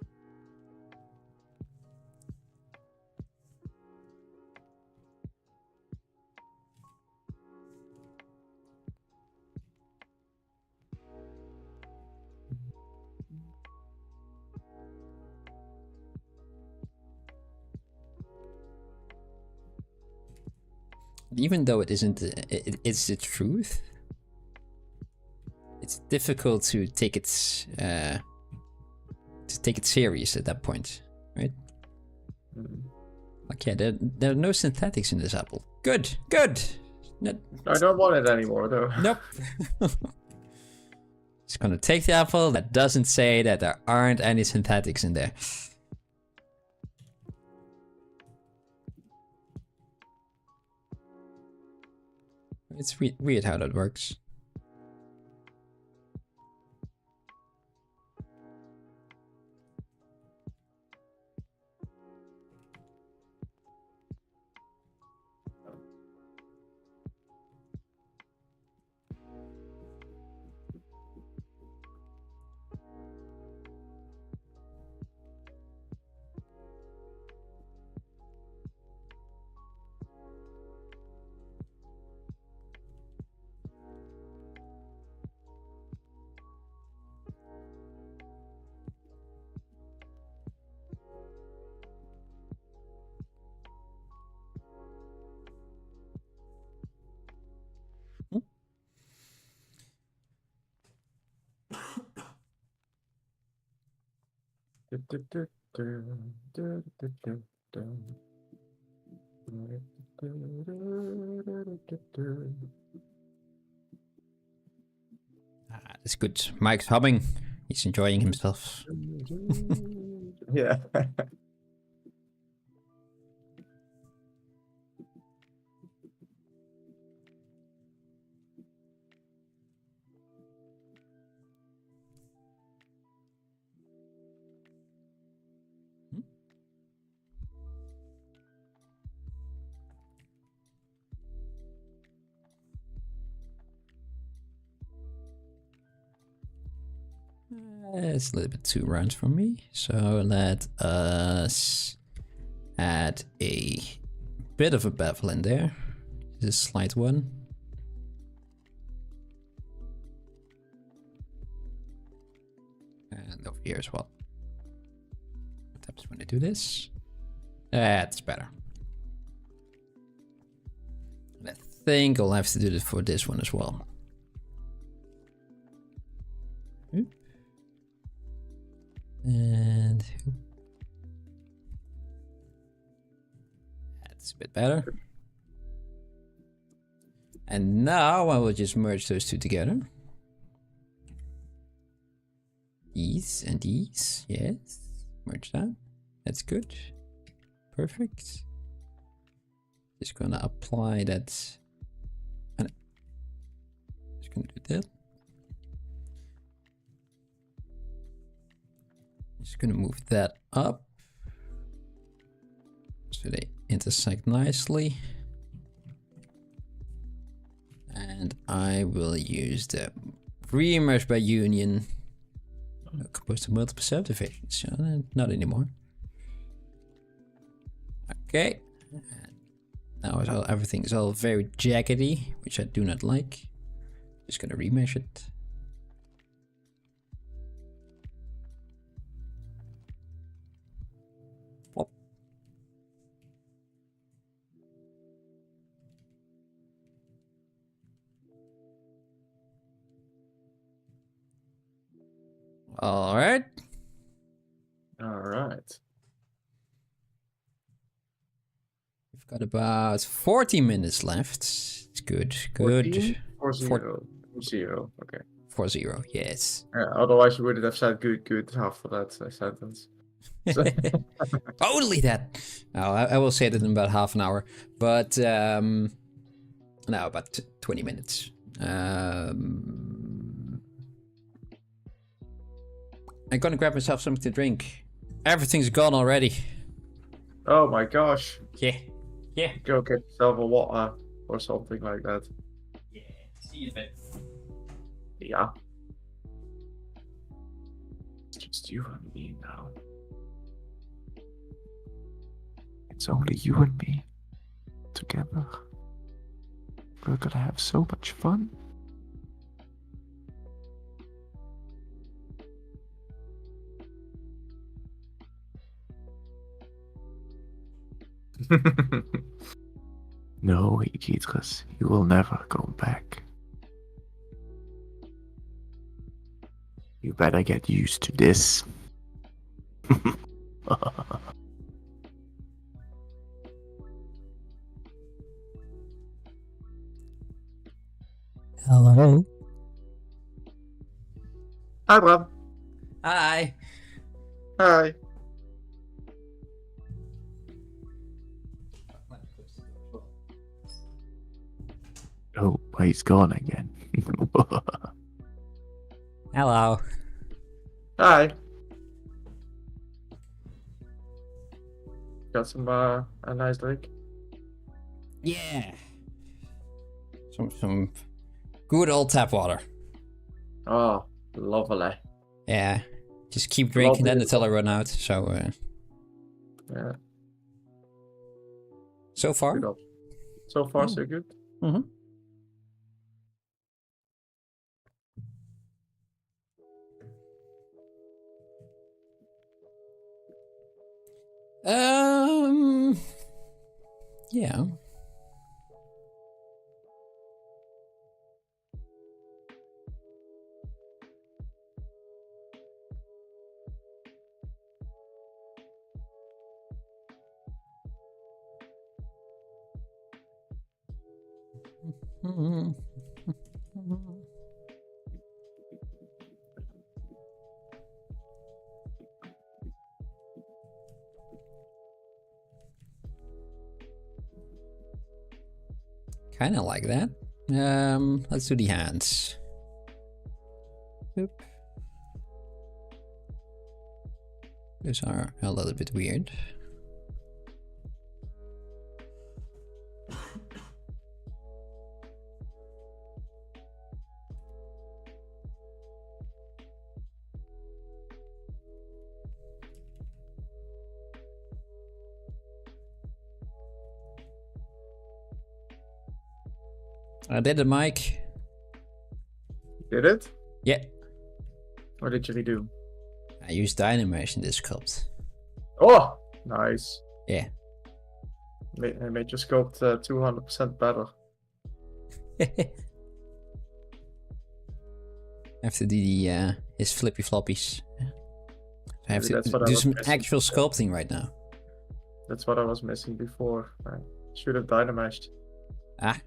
Even though it isn't, it's the truth. It's difficult to take it serious at that point, right? Like, yeah, there are no synthetics in this apple. Good, good. I don't want it anymore, though. Nope. Just gonna take the apple that doesn't say that there aren't any synthetics in there. It's weird how that works. That's good. Mike's humming. He's enjoying himself. Yeah. It's a little bit too round for me, so let us add a bit of a bevel in there. This slight one. And over here as well. What happens when I do this? That's better. And I think I'll have to do this for this one as well. And that's a bit better. And now I will just merge those two together. These and these, yes. Merge that. That's good. Perfect. Just gonna apply that. And just gonna do that. Just gonna move that up so they intersect nicely. And I will use the remerge by union composed of multiple subdivisions. Not anymore. Okay. Now everything is all very jaggedy, which I do not like. Just gonna remesh it. All right. All right. We've got about 40 minutes left. It's good. Good. 4-0. 4-0. Okay. 4-0. Yes. Yeah, otherwise you wouldn't have said good after that sentence. So Totally that. Oh, I will say that in about half an hour, but no, about 20 minutes. I'm gonna grab myself something to drink. Everything's gone already. oh my gosh. Yeah. Yeah. Go get yourself a water or something like that. Yeah. See you in a bit. Yeah. It's just you and me now. It's only you and me together. We're gonna have so much fun. No, Ikitrus, you will never go back. You better get used to this. Hello. Hi, Bram. Hi. Hi. Oh, he's gone again. Hello. Hi. Got some a nice drink. Yeah. Some good old tap water. Oh, lovely. Yeah. Just keep drinking that Lovely. until I run out. So Yeah. so far. Good. So far, so good. Mm-hmm. Yeah. Kind of like that. Let's do the hands. Boop. Those are a little bit weird. I did it, Mike. Did it? Yeah. What did you redo? I used Dynamash in this sculpt. Oh, nice. Yeah. I made your sculpt 200% better. I have to do the his flippy floppies. I have Maybe to that's what I do was some missing. actual sculpting right now. That's what I was missing before. I should have dynamashed. Ah.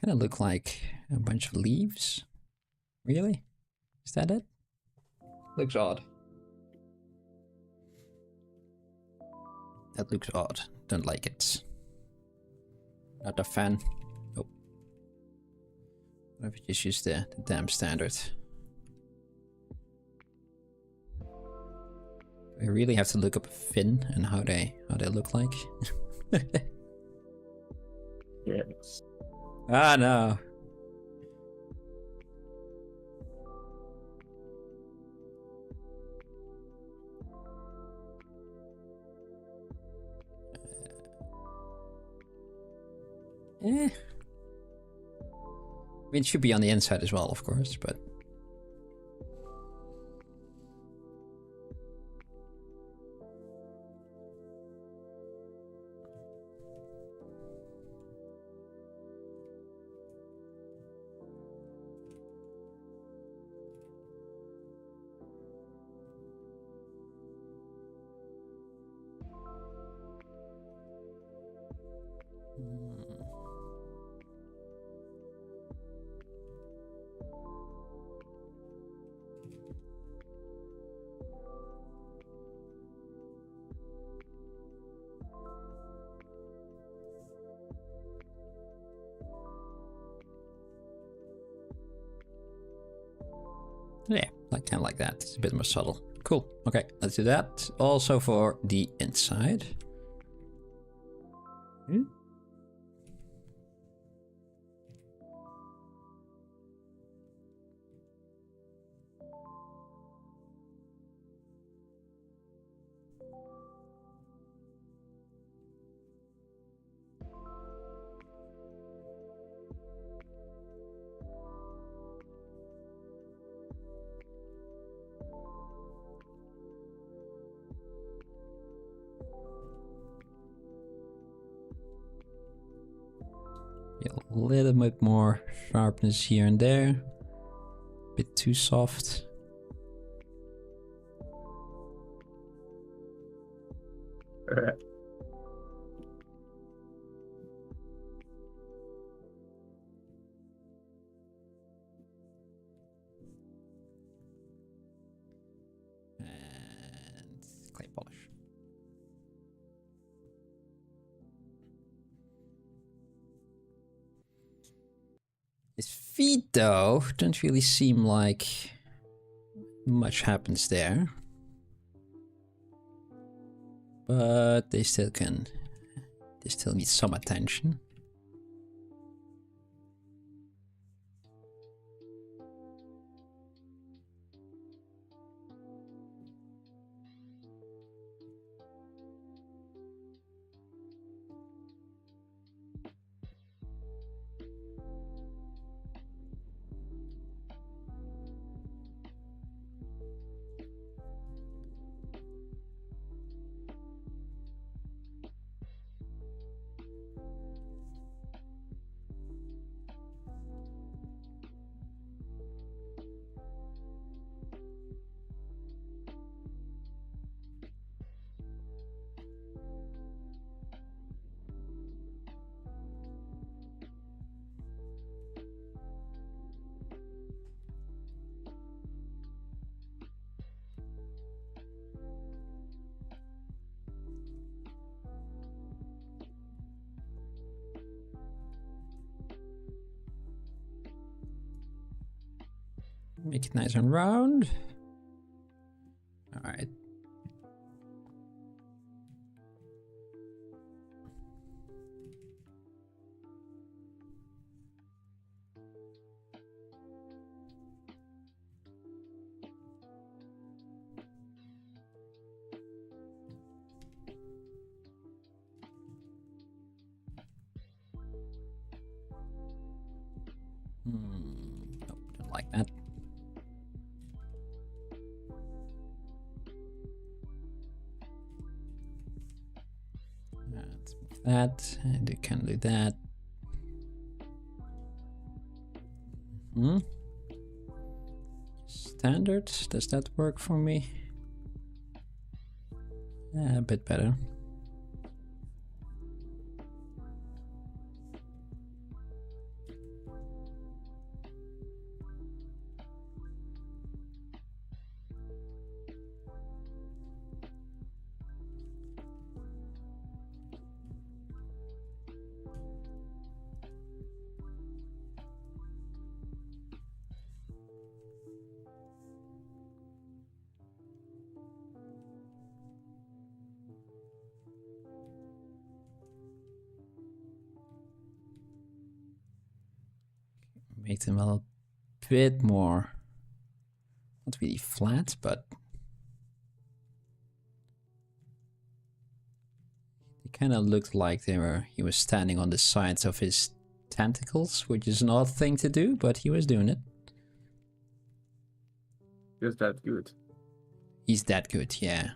Kind of look like a bunch of leaves. Really? Is that it? Looks odd. That looks odd. Don't like it. Not a fan. Oh. What if we just use the damn standard? I really have to look up a fin and how they look like. Yes. Ah no. I mean, it should be on the inside as well, of course, but... Yeah, like kind of like that. It's a bit more subtle. Cool. Okay, let's do that. Also for the inside. Hmm? A little bit more sharpness here and there. Bit too soft. And clay polish. His feet, though, don't really seem like much happens there. But they still need some attention. Make it nice and round. All right. Nope, don't like that. Let's move that, and you can do that. Standard, does that work for me? Yeah, a bit better. Make them a little bit more, not really flat, but it kind of looked like he was standing on the sides of his tentacles, which is an odd thing to do, but he was doing it. Is that good? He's that good, yeah.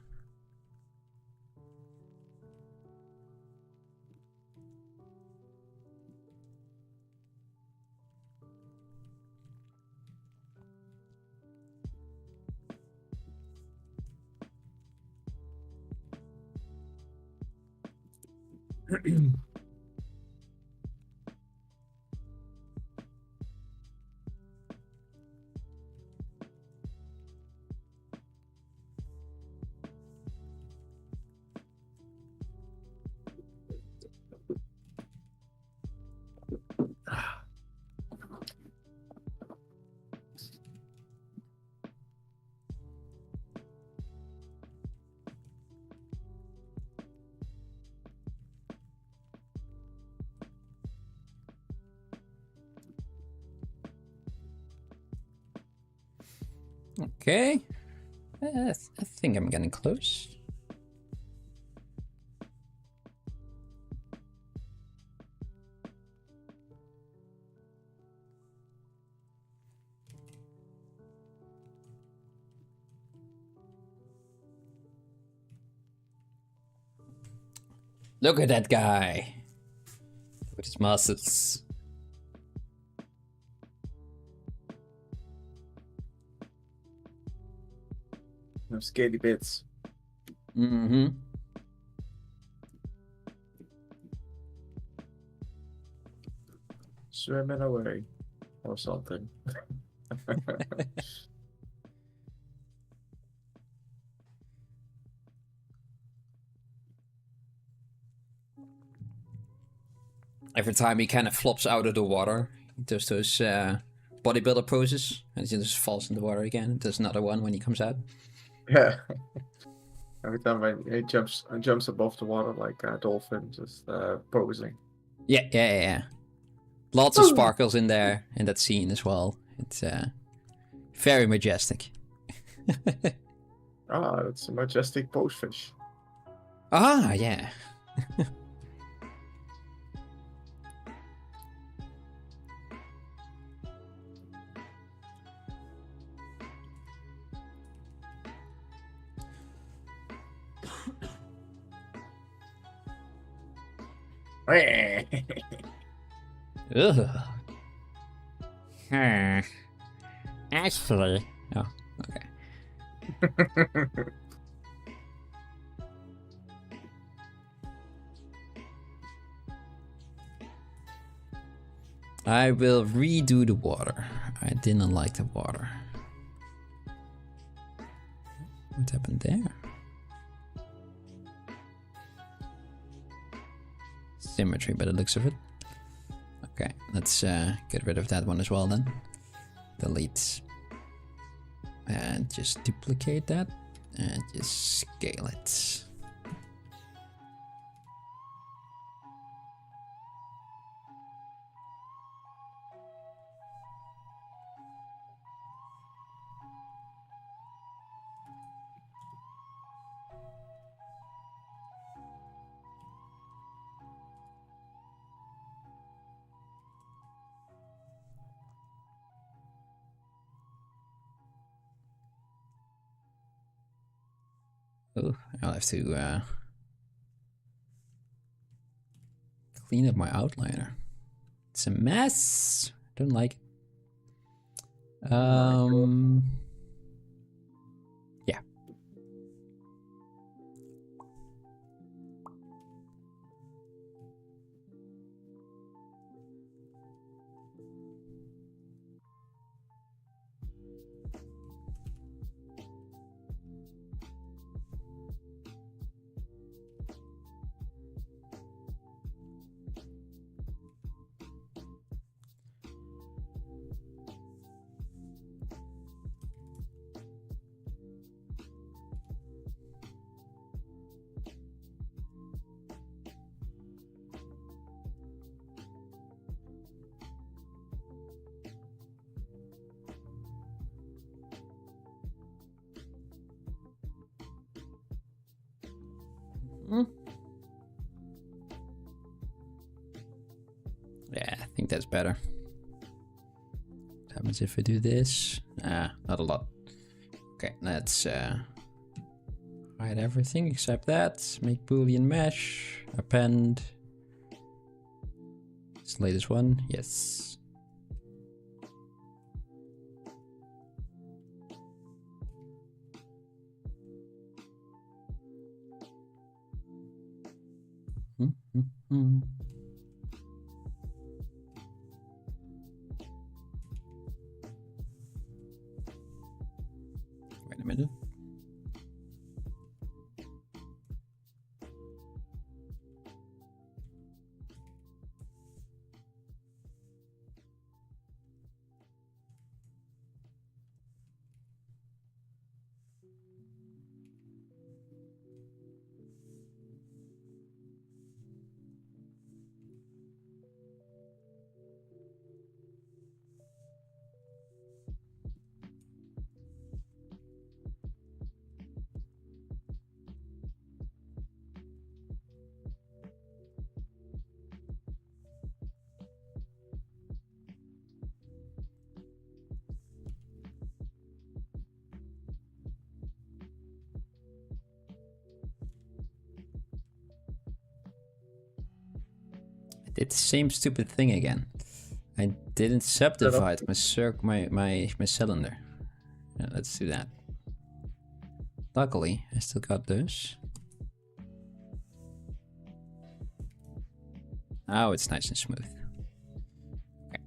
Okay. I think I'm getting close. Look at that guy with his muscles. No scaly bits. Mm-hmm. Swimming away. Or something. Every time he kind of flops out of the water, he does those bodybuilder poses, and he just falls in the water again. Does another one when he comes out. Yeah. Every time he jumps above the water like a dolphin, just posing. Yeah. Lots of sparkles in there in that scene as well. It's very majestic. It's a majestic posefish. Ah, yeah. Ugh. Actually. Oh, okay. I will redo the water. I didn't like the water. What happened there? Symmetry by the looks of it. Okay, let's get rid of that one as well then. Delete. And just duplicate that. And just scale it. Oh, I'll have to clean up my outliner. It's a mess. Don't like it. Yeah. Yeah, I think that's better. What happens if I do this? Not a lot. Okay, let's hide everything except that. Make Boolean mesh. Append. It's the latest one. Yes. Wait a minute. did the same stupid thing again. I didn't subdivide my cylinder. Yeah, let's do that. Luckily, I still got this. Now it's nice and smooth. Okay.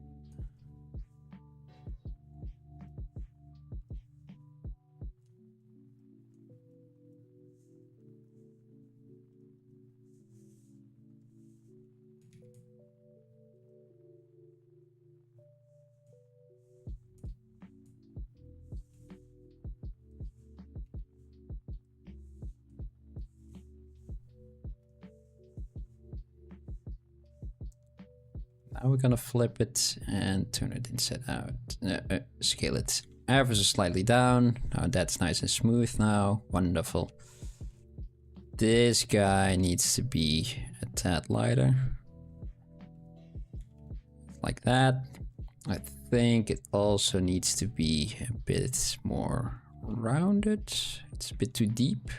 Now we're gonna flip it and turn it inside out. Scale it ever so slightly down. Now that's nice and smooth now. Wonderful. This guy needs to be a tad lighter. Like that. I think it also needs to be a bit more rounded. It's a bit too deep.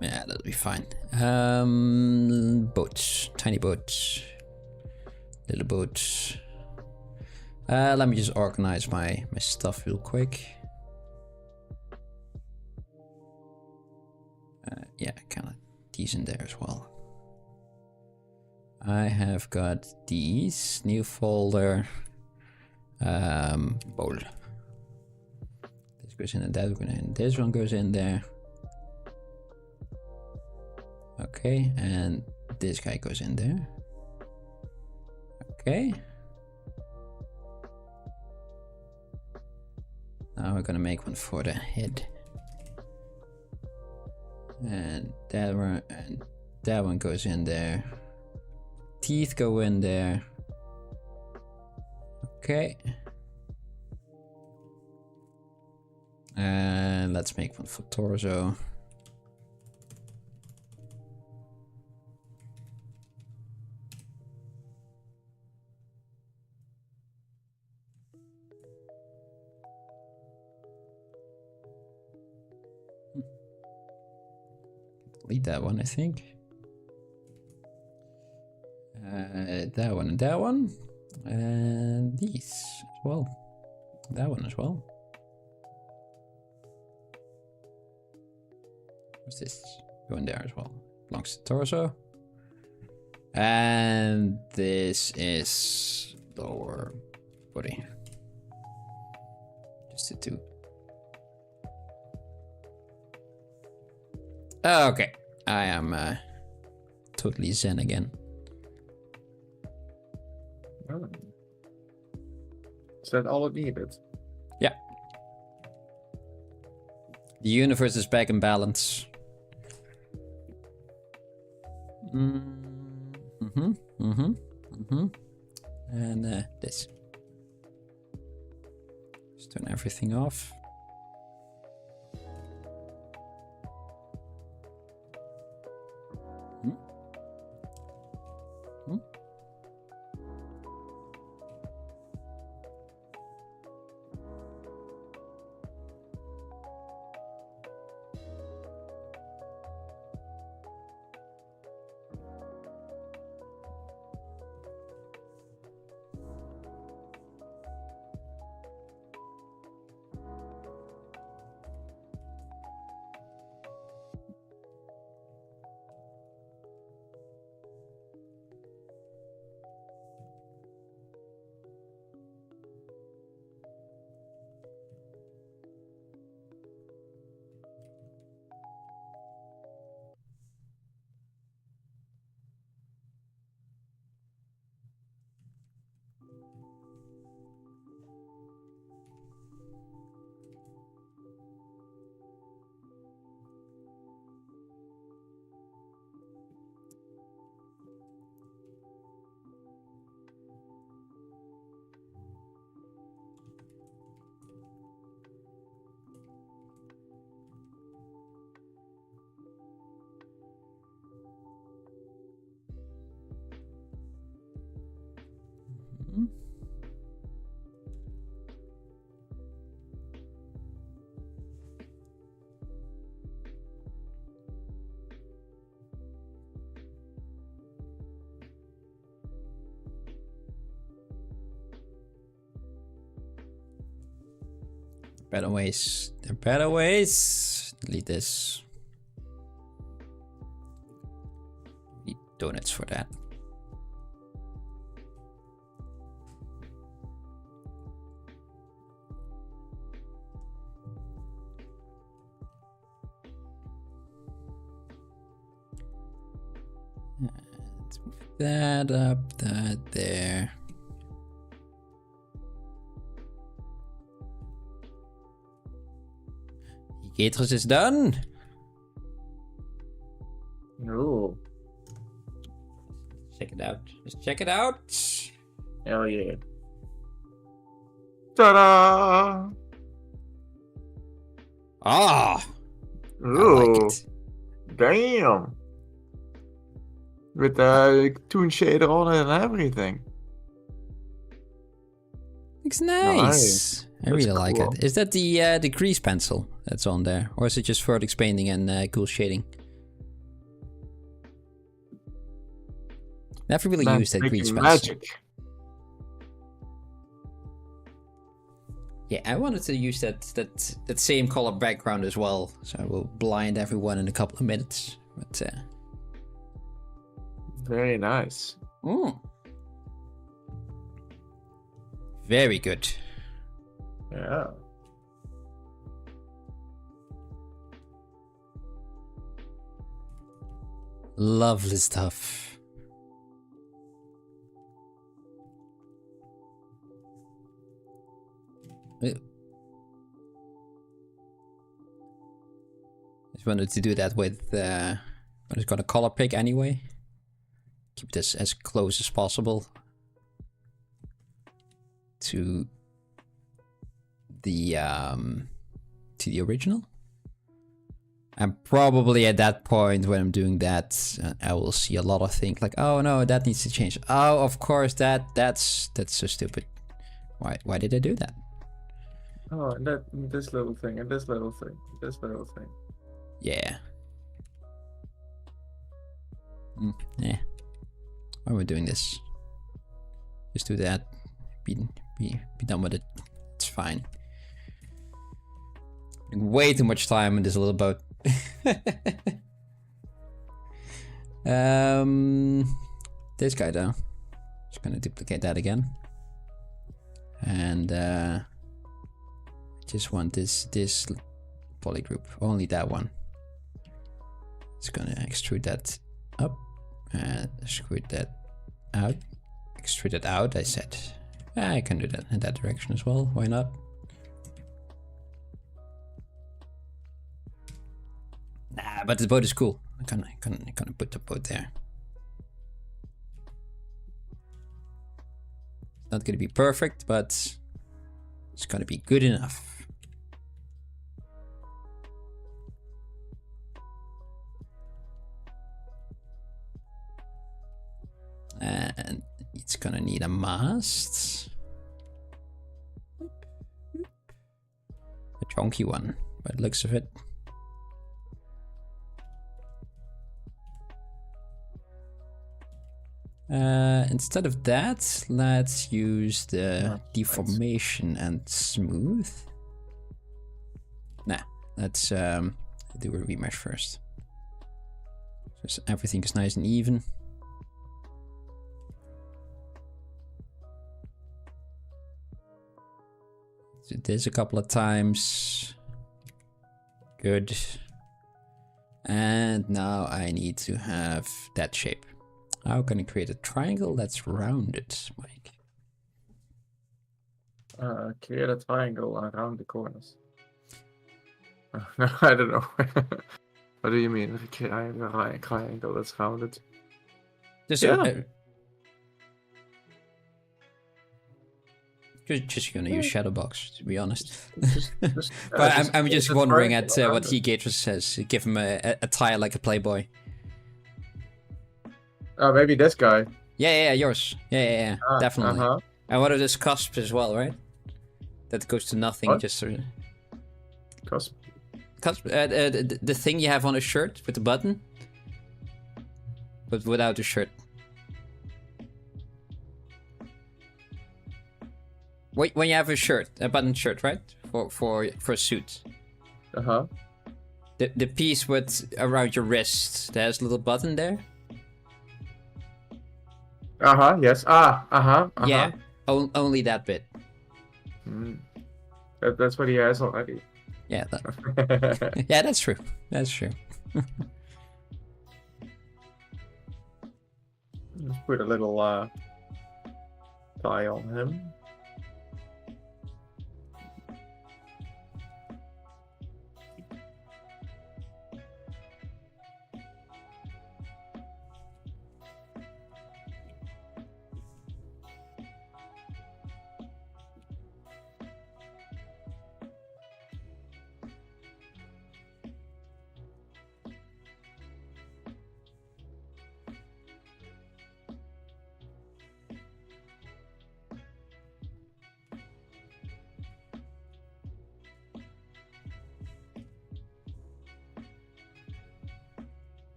Yeah, that'll be fine. Boats, tiny boats, little boats. Let me just organize my stuff real quick. Yeah, kind of these in there as well. I have got these, new folder, bowl. This goes in that one, and this one goes in there. Okay, and this guy goes in there. Okay. Now we're gonna make one for the head. And that one goes in there. Teeth go in there. Okay. And let's make one for torso. Delete that one, I think. That one and that one. And these as well. That one as well. What's this? Go in there as well. Belongs to torso. And this is lower body. Just the two. Okay, I am totally zen again. Is that all it needed? Yeah. The universe is back in balance. And this. Just turn everything off. Better ways. There are better ways. Delete this. Need donuts for that. Let's move that up, that there. Gators is done. No. Check it out. Just check it out. Hell yeah. Ta-da! Ah, I like Ooh, it. damn. With the toon shader on it and everything. Looks nice. I That's really like cool. it. Is that the grease pencil that's on there, or is it just further expanding and cool shading? Never really Man, used that making grease pencil. magic. Yeah, I wanted to use that same color background as well, so I will blind everyone in a couple of minutes. But Very nice. Very good. Yeah. Lovely stuff. Just wanted to do that with I was gonna color pick anyway. Keep this as close as possible to the original. And probably at that point when I'm doing that, I will see a lot of things like, oh no, that needs to change. Oh, of course, that's so stupid. Why did I do that? Oh, and this little thing, and this little thing, this little thing. Yeah. Yeah. Why am I doing this? Just do that. Be done with it. It's fine. Way too much time in this little boat. This guy though. Just gonna duplicate that again. And I just want this poly group. Only that one. It's gonna extrude that up and extrude that out. Extrude it out, I said. I can do that in that direction as well. Why not? Nah, but the boat is cool. I'm gonna put the boat there. Not gonna be perfect, but it's gonna be good enough. And it's gonna need a mast. A chunky one, by the looks of it. Instead of that, let's use the deformation and smooth. Nah, let's do a remesh first. So everything is nice and even. Do this a couple of times. Good. And now I need to have that shape. How can I create a triangle that's rounded, Mike? Create a triangle around the corners. No, I don't know. What do you mean? Create a triangle that's rounded. Just just gonna use shadow box, to be honest. But I'm just wondering at what Gators says. Give him a tie like a playboy. Oh, maybe this guy. Yeah, yours. Yeah, definitely. And what are those cusps as well, right? That goes to nothing. What? Just sort of. Cusp. Cusp. The thing you have on a shirt with the button, but without the shirt. Wait, when you have a shirt, a button shirt, right? for suit. Uh-huh. The piece with around your wrist. There's a little button there. Uh-huh, yes. Yeah, only that bit. That's what he has already. Yeah, yeah, that's true. That's true. Let's put a little tie on him.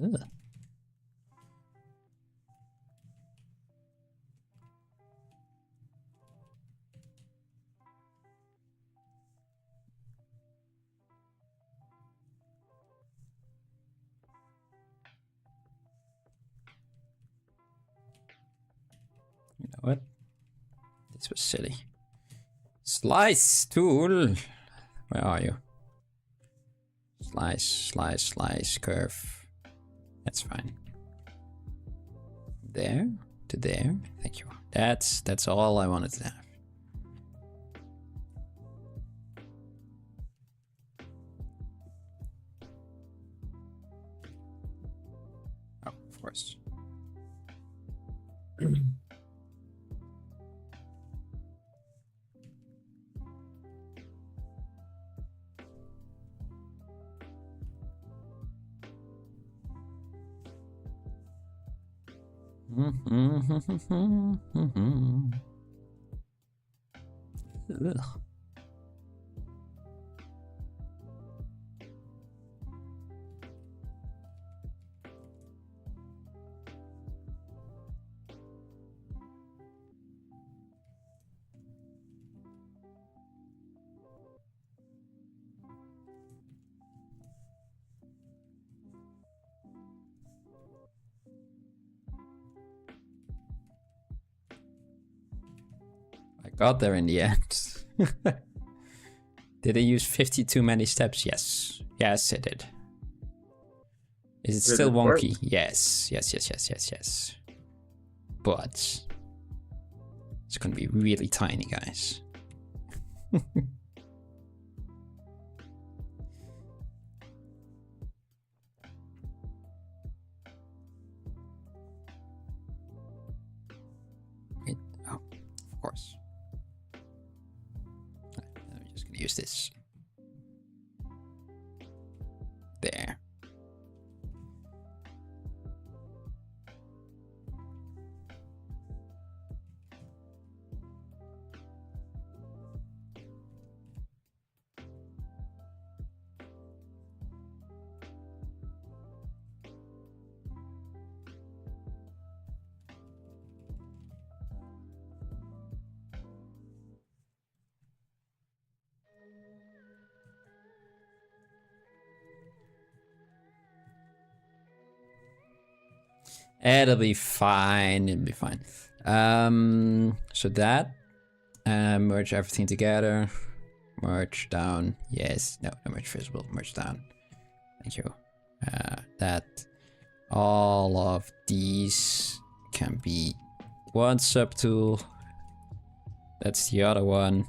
Ugh. You know what? This was silly. Slice tool. Where are you? Slice, slice, slice, curve. That's fine. There to there. Thank you. That's all I wanted to have. Oh, of course. Ugh. I got there in the end. Did I use 50 too many steps? Yes. Yes, I did. Is it still wonky? Yes. Yes, yes, yes, yes, yes. But it's gonna be really tiny, guys. Oh, of course. I'm just gonna use this. There. It'll be fine. It'll be fine. So that merge everything together. Merge down. Yes. No, no merge visible. Merge down. Thank you. That all of these can be one subtool. That's the other one.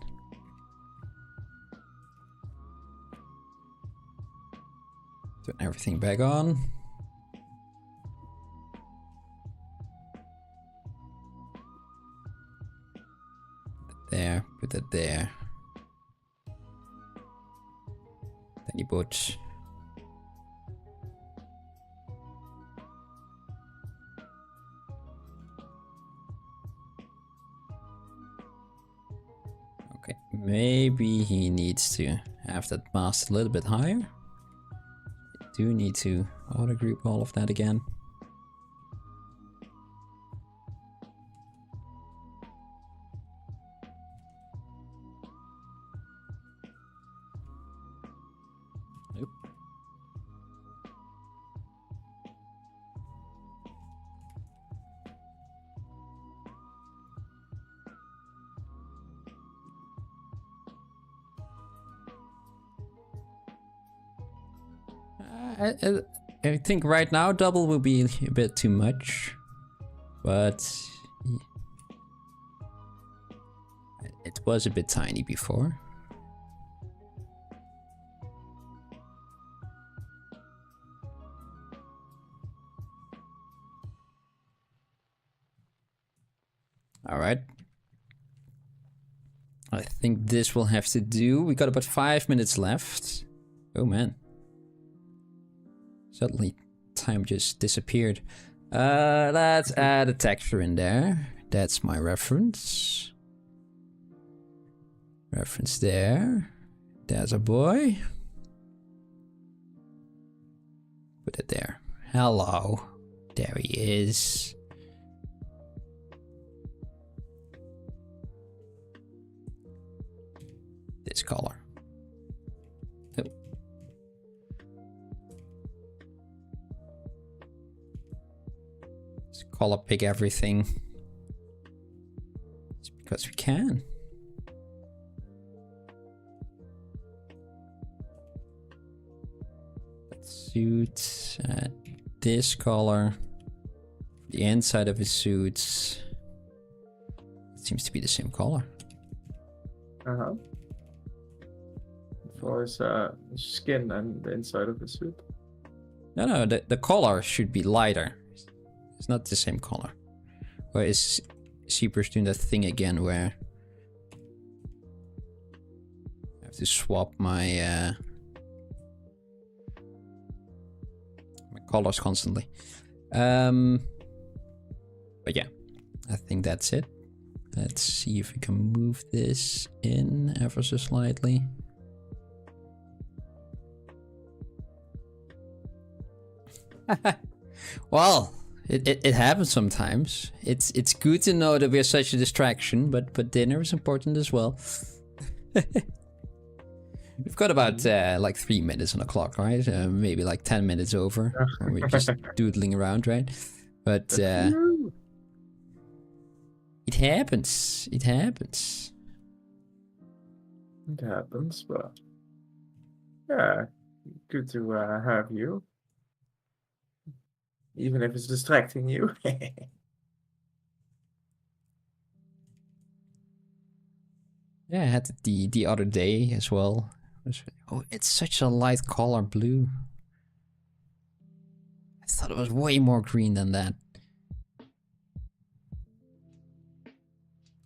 Turn everything back on. There, put that there. Then you put okay, maybe he needs to have that mask a little bit higher. I do need to auto group all of that again. I think right now double will be a bit too much, but it was a bit tiny before. All right. I think this will have to do. We got about 5 minutes left. Oh man. Suddenly time just disappeared. Let's add a texture in there. That's my reference. Reference there. There's a boy. Put it there. Hello. There he is. This color. Oh. Let's color pick everything. It's because we can. Let's suit this color. The inside of his suits. It seems to be the same color. Uh-huh. For his skin and the inside of the suit. No, the color should be lighter. It's not the same color. Or is Zebra's doing that thing again where I have to swap my my colors constantly. But yeah, I think that's it. Let's see if we can move this in ever so slightly. Well, it happens sometimes. It's good to know that we are such a distraction, but dinner is important as well. We've got about like 3 minutes on the clock, right? Maybe like 10 minutes over. Or we're just doodling around, right? But it happens. It happens. It happens, but yeah, good to have you. Even if it's distracting you. Yeah, I had it the other day as well. Oh, it's such a light color blue. I thought it was way more green than that.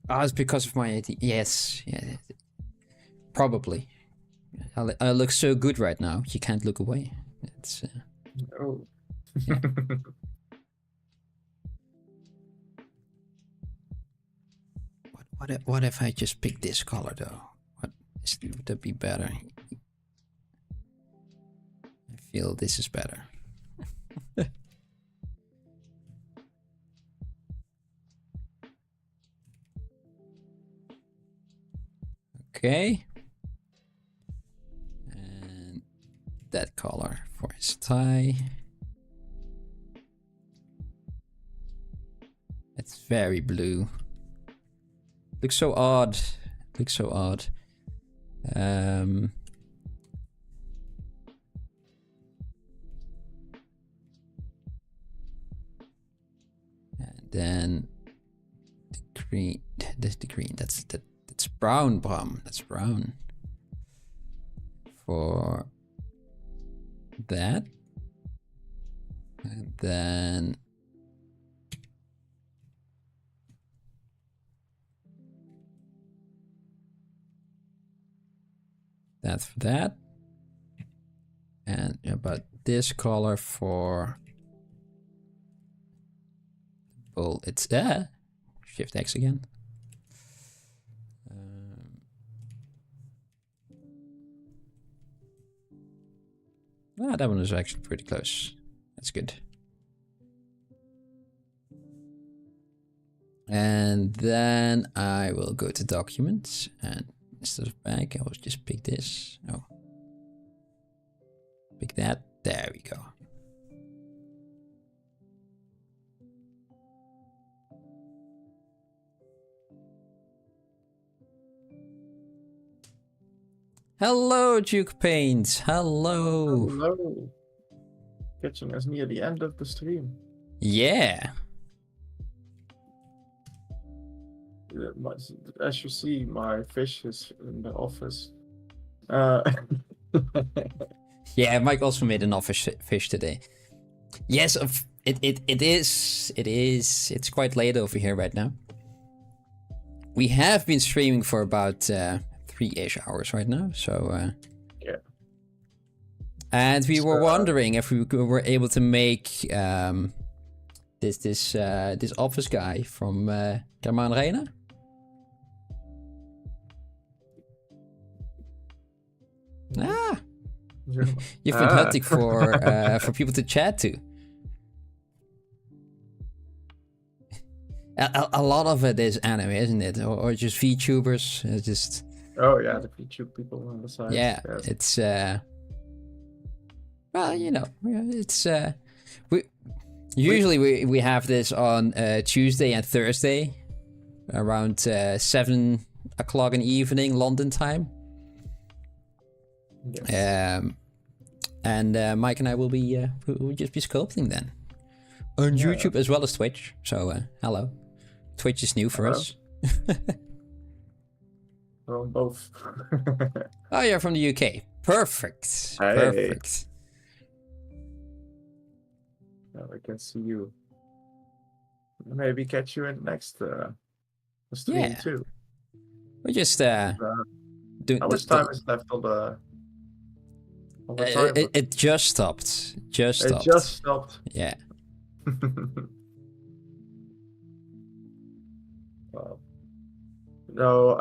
Oh, it's because of my yes, yeah, probably. I look so good right now. You can't look away. It's. Oh. Yeah. What if I just pick this color though? Would that be better? I feel this is better. Okay. And that color for his tie. It's very blue. Looks so odd. Looks so odd. And then the green. The green. That's brown, Bram. That's brown. For that. And then that's for that. And about this color for well, it's there. Shift X again. That one is actually pretty close. That's good. And then I will go to documents and instead of back, I will just pick this. Oh. Pick that. There we go. Hello, Duke Paints. Hello. Hello. catching us near the end of the stream. Yeah. As you see, my fish is in the office. Yeah, Mike also made an office fish today. Yes, it is. It's quite late over here right now. We have been streaming for about 3-ish hours right now, so... yeah. And we were wondering if we were able to make this office guy from German Reina. Ah! You've been hunting for people to chat to. A lot of it is anime, isn't it? Or just VTubers. Just. Oh yeah, the VTube people on the side. Yeah, yes. It's well, you know, it's we usually we have this on Tuesday and Thursday, around 7 o'clock in the evening London time. Yes. And Mike and I will be we'll just be sculpting then on YouTube as well as Twitch. So hello, Twitch is new for us. Well, both. Oh, you're from the UK. Perfect. Hey. Perfect. Now I can see you. Maybe catch you in the next stream too. We just doing. How much time is left on the timer? It just stopped. It just stopped. Yeah. Well, no,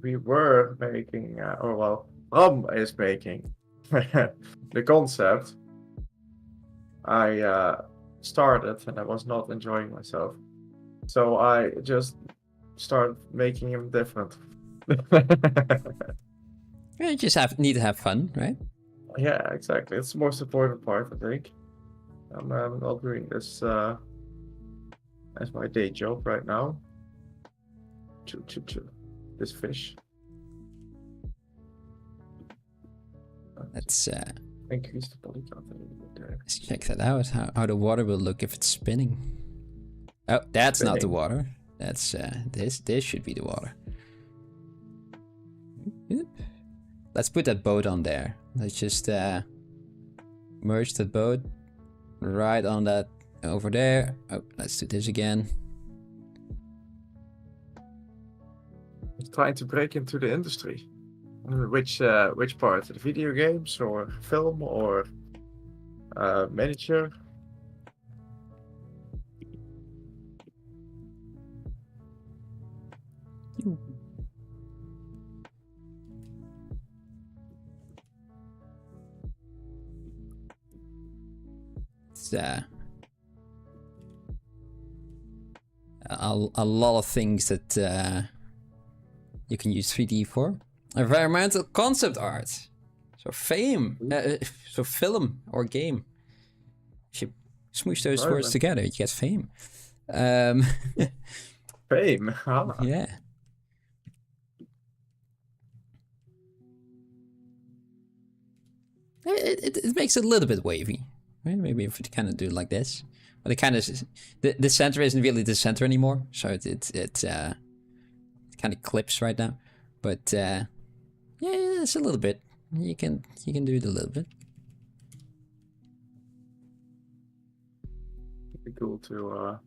we were making, Ram is making the concept. I started and I was not enjoying myself, so I just started making him different. You just need to have fun, right? Yeah, exactly. It's the most important part, I think. I'm not doing this as my day job right now. This fish. Let's increase the body count a little bit there. Let's check that out. How the water will look if it's spinning. Oh, that's not the water. That's this should be the water. Let's put that boat on there. Let's just merge the boat right on that over there. Oh, let's do this again. Trying to break into the industry. Which part? The video games or film or miniature? It's a lot of things that you can use 3D for. Environmental concept art. So so film or game. If you smoosh those words together, you get fame. Fame? Huh? Yeah. It makes it a little bit wavy. Right? Maybe if we kind of do it like this. But it kind of... The center isn't really the center anymore. So it kind of clips right now. But yeah, it's a little bit. You can do it a little bit. It'd be cool to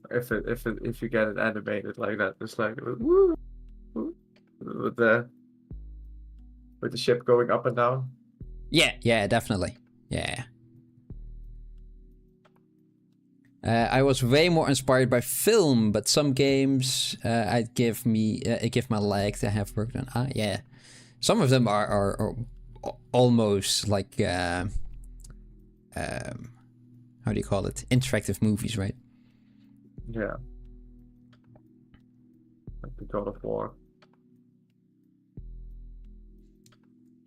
if you get it animated like that, just like woo, woo, with the ship going up and down. Yeah, definitely. Yeah. I was way more inspired by film, but some games it give my leg to have worked on. Yeah, some of them are almost like how do you call it? Interactive movies, right? Yeah, like the God of War.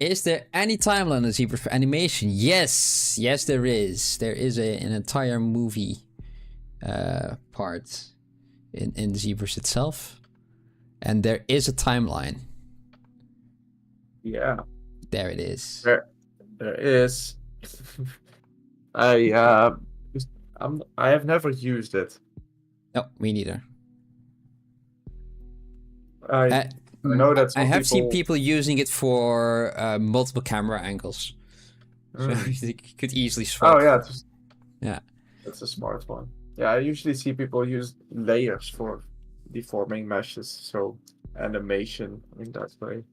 Is there any timeline on Zebra for animation? Yes, there is. There is an entire movie part in ZBrush itself, and there is a timeline. Yeah, there it is. There is. I have never used it. No, me neither. I know that I some have seen people. people using it for multiple camera angles. So you could easily swap. Oh yeah, Yeah. that's a smart one. Yeah, I usually see people use layers for deforming meshes, so animation in that way.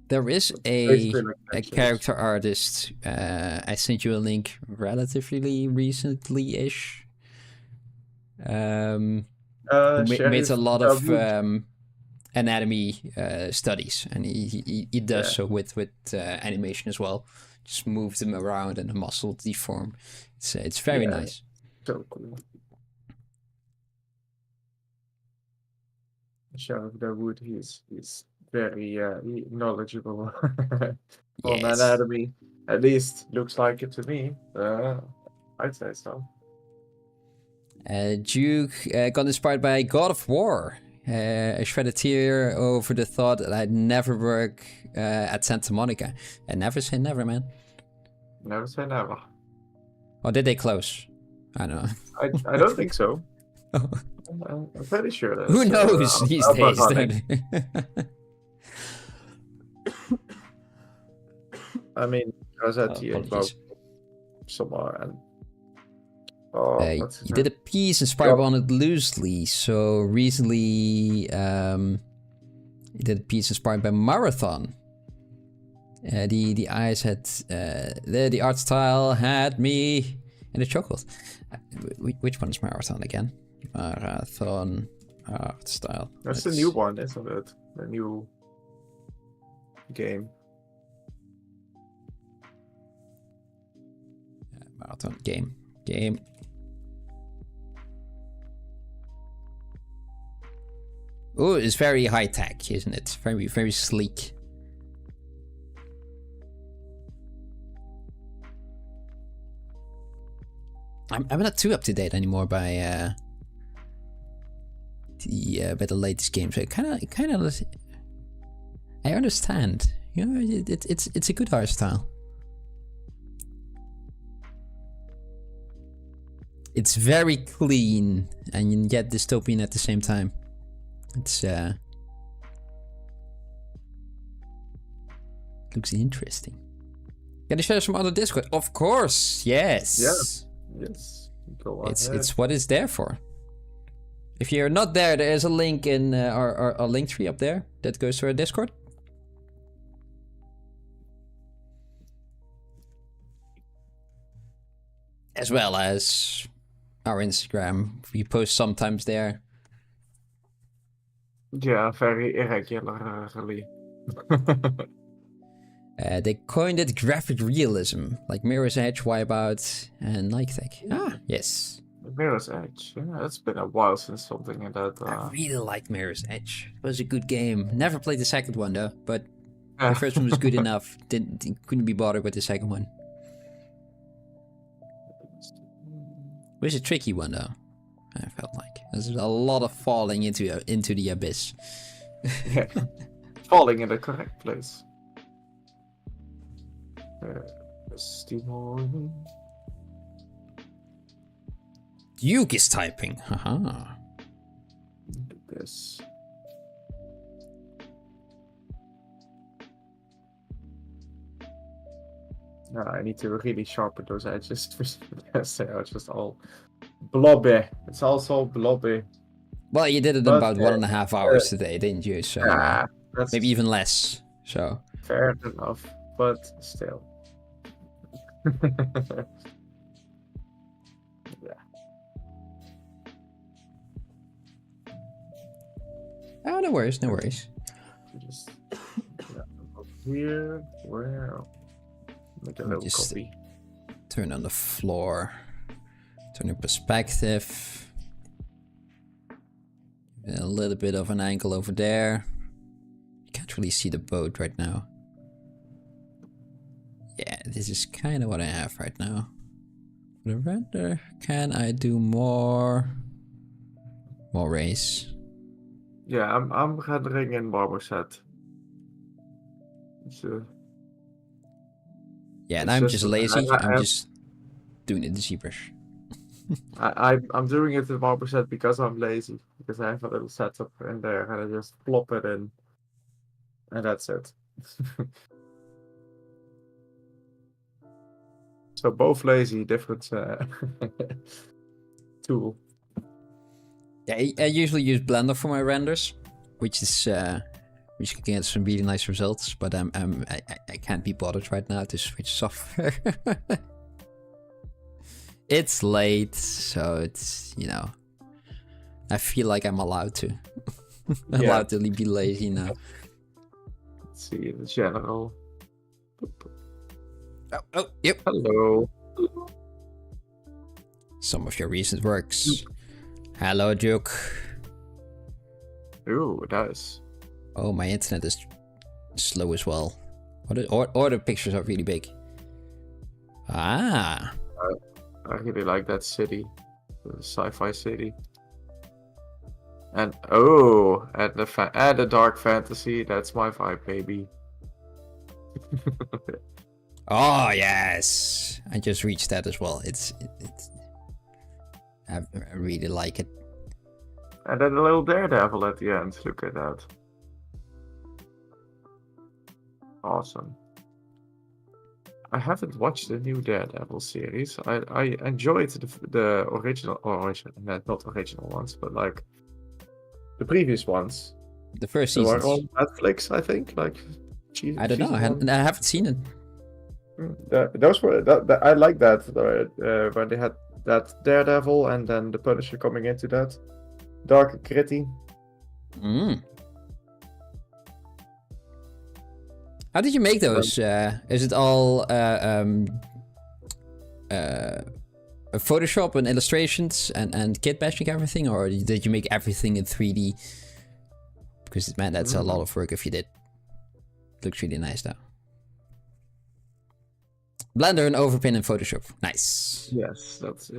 There is Basically like a textures. character artist. I sent you a link relatively recently-ish. Who made a lot of anatomy studies, and he does so with animation as well. Just move them around and the muscle deform. It's very nice. So cool. Sheriff Dawood, he's very knowledgeable on anatomy. At least looks like it to me. I'd say so. Duke got inspired by God of War. I shed a tear over the thought that I'd never work at Santa Monica. And never say never, man. Never say never. Or did they close? I don't know. I don't think so. I'm pretty sure that. Who knows these days? I mean, Rossetti about somewhere and. You did a piece inspired on it loosely. So recently, you did a piece inspired by Marathon. The eyes had the art style had me in the chocolate. Which one is Marathon again? Marathon art style. That's the new one, isn't it? The new game. Marathon game. Oh, it's very high tech, isn't it? Very, very sleek. I'm not too up to date anymore by the latest games. I kind of I understand. You know, it's a good art style. It's very clean and yet dystopian at the same time. It's looks interesting. Can you share some other Discord? Of course, yes. Yes. Go on. It's what it's there for. If you're not there, there is a link in our link tree up there that goes to our Discord. As well as our Instagram. We post sometimes there. Yeah, very irregularly. They coined it graphic realism, like Mirror's Edge, Wipeout, and Nike. Ah, yes. Mirror's Edge. Yeah, it's been a while since something in that. I really liked Mirror's Edge. It was a good game. Never played the second one though, but the first one was good enough. Couldn't be bothered with the second one. It was a tricky one though. I felt like there's a lot of falling into the abyss. Yeah, falling in the correct place. Duke is typing. Haha. Look at this. No, I need to really sharpen those edges. Yes, they are just all blobby. It's also blobby. Well, you did it in about 1.5 hours today, didn't you? So maybe even less. So fair enough, but still. Yeah. Oh, no worries, no worries. Just here, where? Make a little just copy. Turn on the floor. Turn your perspective. A little bit of an angle over there. You can't really see the boat right now. Yeah, this is kind of what I have right now. For the render, can I do more race? Yeah, I'm rendering in Marmoset. Yeah, and It's I'm just lazy. I'm I, just doing it in the ZBrush. I'm doing it in 1% because I'm lazy. Because I have a little setup in there and I just plop it in. And that's it. So both lazy, different tool. Yeah, I usually use Blender for my renders, which can get some really nice results. But I can't be bothered right now to switch software. It's late, so it's, you know, I feel like I'm allowed to. Allowed to be lazy now. Let's see the general. Oh, yep. Hello. Some of your recent works. Hello, Duke. Ooh, nice. Oh, my internet is slow as well. Or the pictures are really big. Ah. I really like that city, the sci-fi city. And the dark fantasy. That's my vibe, baby. Oh yes, I just reached that as well. I really like it. And then a little daredevil at the end. Look at that. Awesome. I haven't watched the new Daredevil series. I enjoyed the original, not original ones, but like the previous ones. The first They season. were on Netflix, I think. Like, I don't know. I haven't seen it. Those were I like that when they had that Daredevil and then the Punisher coming into that dark and gritty. How did you make those? Is it all Photoshop and illustrations and kit bashing everything, or did you make everything in 3D? Because man, that's a lot of work if you did. Looks really nice though. Blender and overpin in Photoshop. Nice. Yes, that's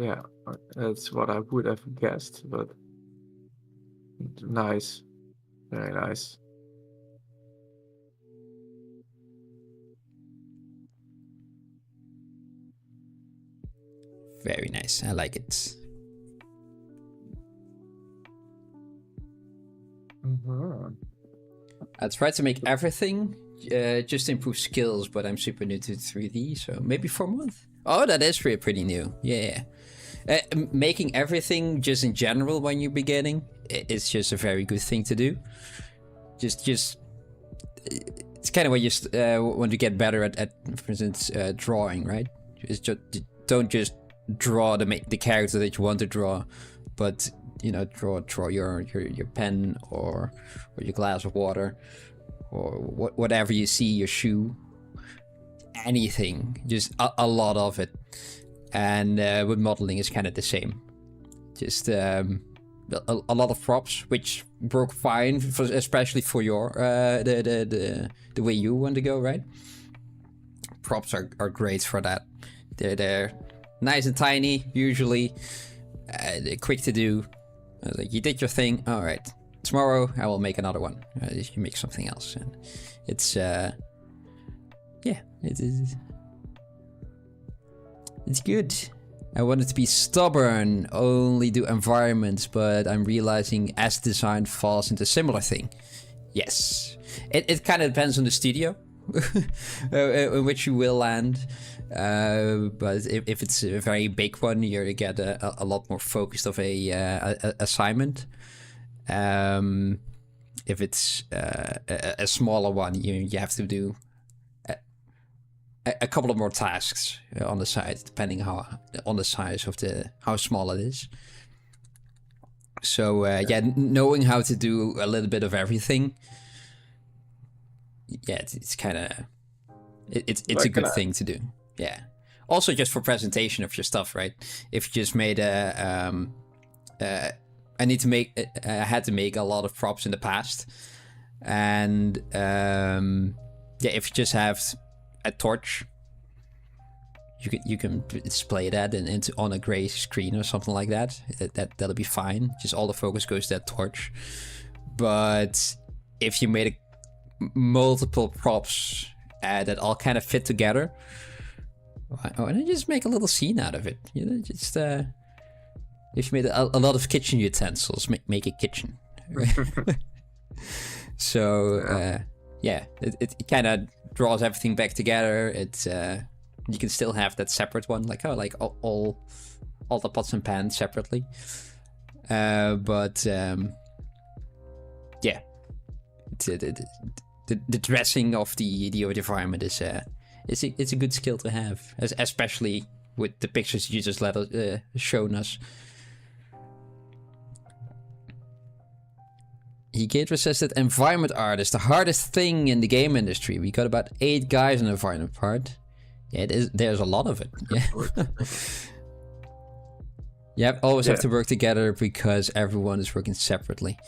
what I would have guessed, but nice, very nice. Very nice. I like it. I tried to make everything just to improve skills, but I'm super new to 3D, so maybe 4 months. Oh, that is pretty new. Yeah. Making everything just in general when you're beginning, it's just a very good thing to do. Just it's kind of when you want to get better at for instance, drawing, right? Don't just draw the character that you want to draw, but you know, draw your pen or your glass of water or whatever you see, your shoe, anything, just a lot of it. And with modeling is kind of the same, just a lot of props, which work fine especially for your the way you want to go, right? Props are great for that. They're nice and tiny, usually. They're quick to do. Like, you did your thing. All right. Tomorrow I will make another one. You make something else, and it's yeah, it is. It's good. I wanted to be stubborn, only do environments, but I'm realizing as design falls into a similar thing. Yes, it kind of depends on the studio in which you will land. But if it's a very big one, you get a lot more focused of a assignment. If it's a smaller one, you have to do a couple of more tasks on the side, depending on the size of how small it is. So yeah, knowing how to do a little bit of everything, yeah, it's kind of it's like a good thing to do. Yeah. Also, just for presentation of your stuff, right? If you just made I had to make a lot of props in the past, and yeah, if you just have a torch, you can display that on a gray screen or something like that. That'll be fine. Just all the focus goes to that torch. But if you made multiple props that all kind of fit together, Why don't you just make a little scene out of it? You know, just if you made a lot of kitchen utensils, make a kitchen. So yeah, it kind of draws everything back together. It's you can still have that separate one, like all the pots and pans separately. But yeah, the dressing of the environment is it's a good skill to have, especially with the pictures you just shown us. Higedra says that environment art is the hardest thing in the game industry. We got about 8 guys in environment part. Yeah, there's a lot of it. Yeah. You always have to work together because everyone is working separately.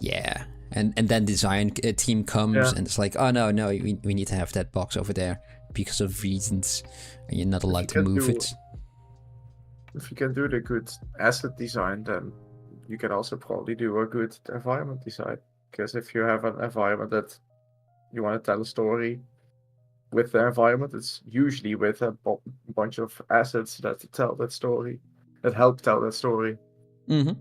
Yeah. And then design team comes and it's like, oh no, we need to have that box over there because of reasons, and you're not allowed to move it. If you can do the good asset design, then you can also probably do a good environment design. Because if you have an environment that you want to tell a story with the environment, it's usually with a bunch of assets that tell that story, that help tell that story. Mm-hmm.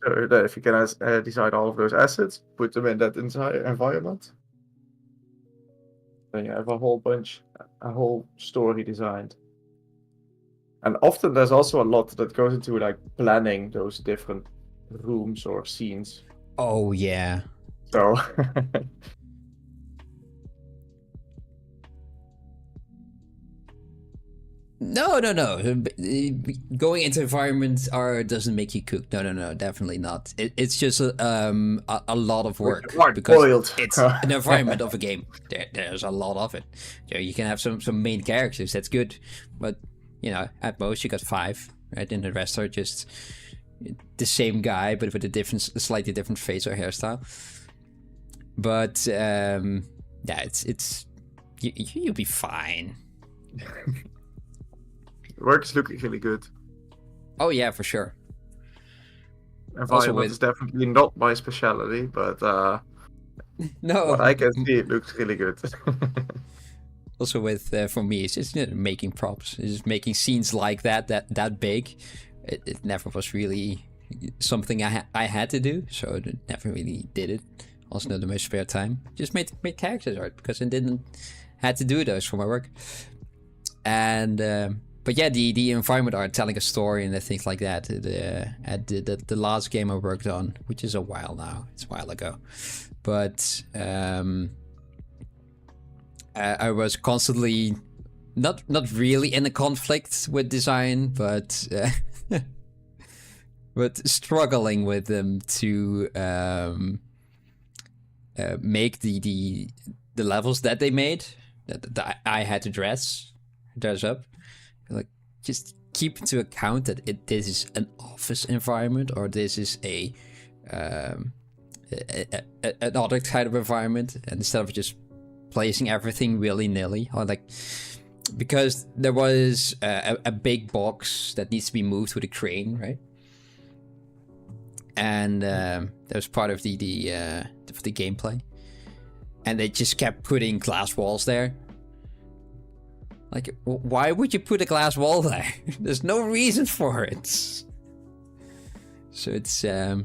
So that if you can design all of those assets, put them in that entire environment, then you have a whole story designed. And often there's also a lot that goes into like planning those different rooms or scenes. Oh yeah. So No. Going into environments doesn't make you cook. No, definitely not. It's just a lot of work because it's an environment of a game. There's a lot of it. You can have some main characters. That's good, but at most you got 5, right? And the rest are just the same guy, but with a slightly different face or hairstyle. But it's you'll be fine. Work is looking really good. Oh yeah, for sure. Environment is definitely not my specialty, but no, what I can see, it looks really good. Also with for me, it's just making props, it's just making scenes like that big. It never was really something I had to do, so I never really did it. Also, not in my spare time. Just made characters art because I didn't had to do those for my work. And but yeah, the environment art, telling a story and things like that. At the last game I worked on, which is a while now, it's a while ago, but I was constantly not really in a conflict with design, but but struggling with them to make the levels that they made that I had to dress up. Like, just keep into account that this is an office environment, or this is another kind of environment, and instead of just placing everything willy-nilly, or like, because there was a big box that needs to be moved with a crane, right? And that was part of the gameplay, and they just kept putting glass walls there. Like, why would you put a glass wall there? There's no reason for it. So it's yeah,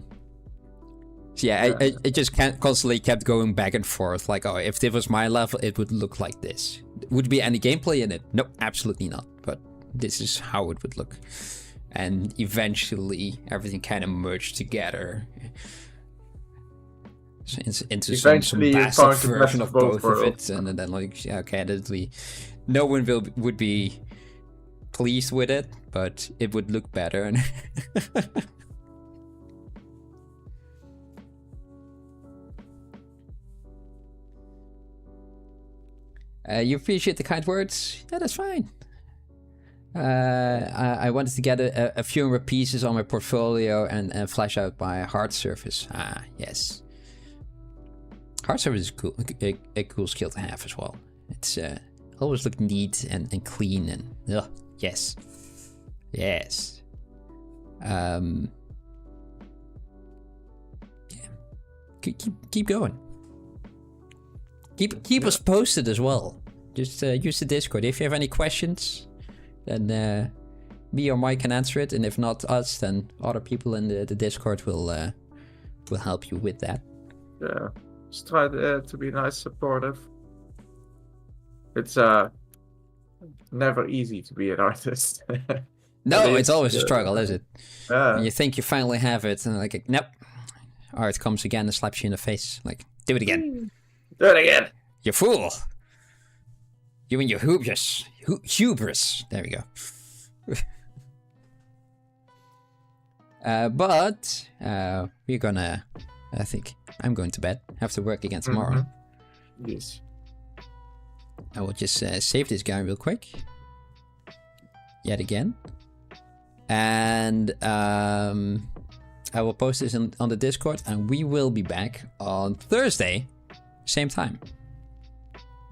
I just constantly kept going back and forth. Like, oh, if this was my level, it would look like this. Would be any gameplay in it? No, absolutely not. But this is how it would look. And eventually, everything kind of merged together into some bastard version of both of it. And then, like, yeah, okay, admittedly, no one would be pleased with it, but it would look better. You appreciate the kind words? Yeah, that's fine. I wanted to get a few more pieces on my portfolio and flesh out my hard surface. Ah, yes. Hard surface is cool, a cool skill to have as well. It's always look neat and clean and yes. Yeah. Keep going. Keep us posted as well. Just use the Discord if you have any questions. then me or Mike can answer it, and if not us, then other people in the Discord will help you with that. Yeah, just try to be nice, supportive. It's never easy to be an artist. No, it's always a struggle, is it? Yeah. When you think you finally have it, and like, nope. Art comes again and slaps you in the face. Like, do it again. Do it again. You fool. You and your hubris. Hubris. There we go. But we're gonna... I think I'm going to bed. Have to work again tomorrow. Yes. I will just save this guy real quick. Yet again. And I will post this on the Discord, and we will be back on Thursday, same time.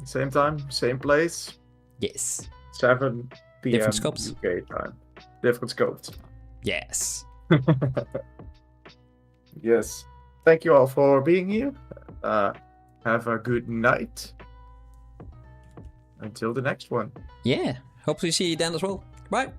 Same time, same place. Yes. 7 p.m. Different scopes. UK time. Different scopes. Yes. Yes. Thank you all for being here. Have a good night. Until the next one. Yeah. Hopefully see you then as well. Bye.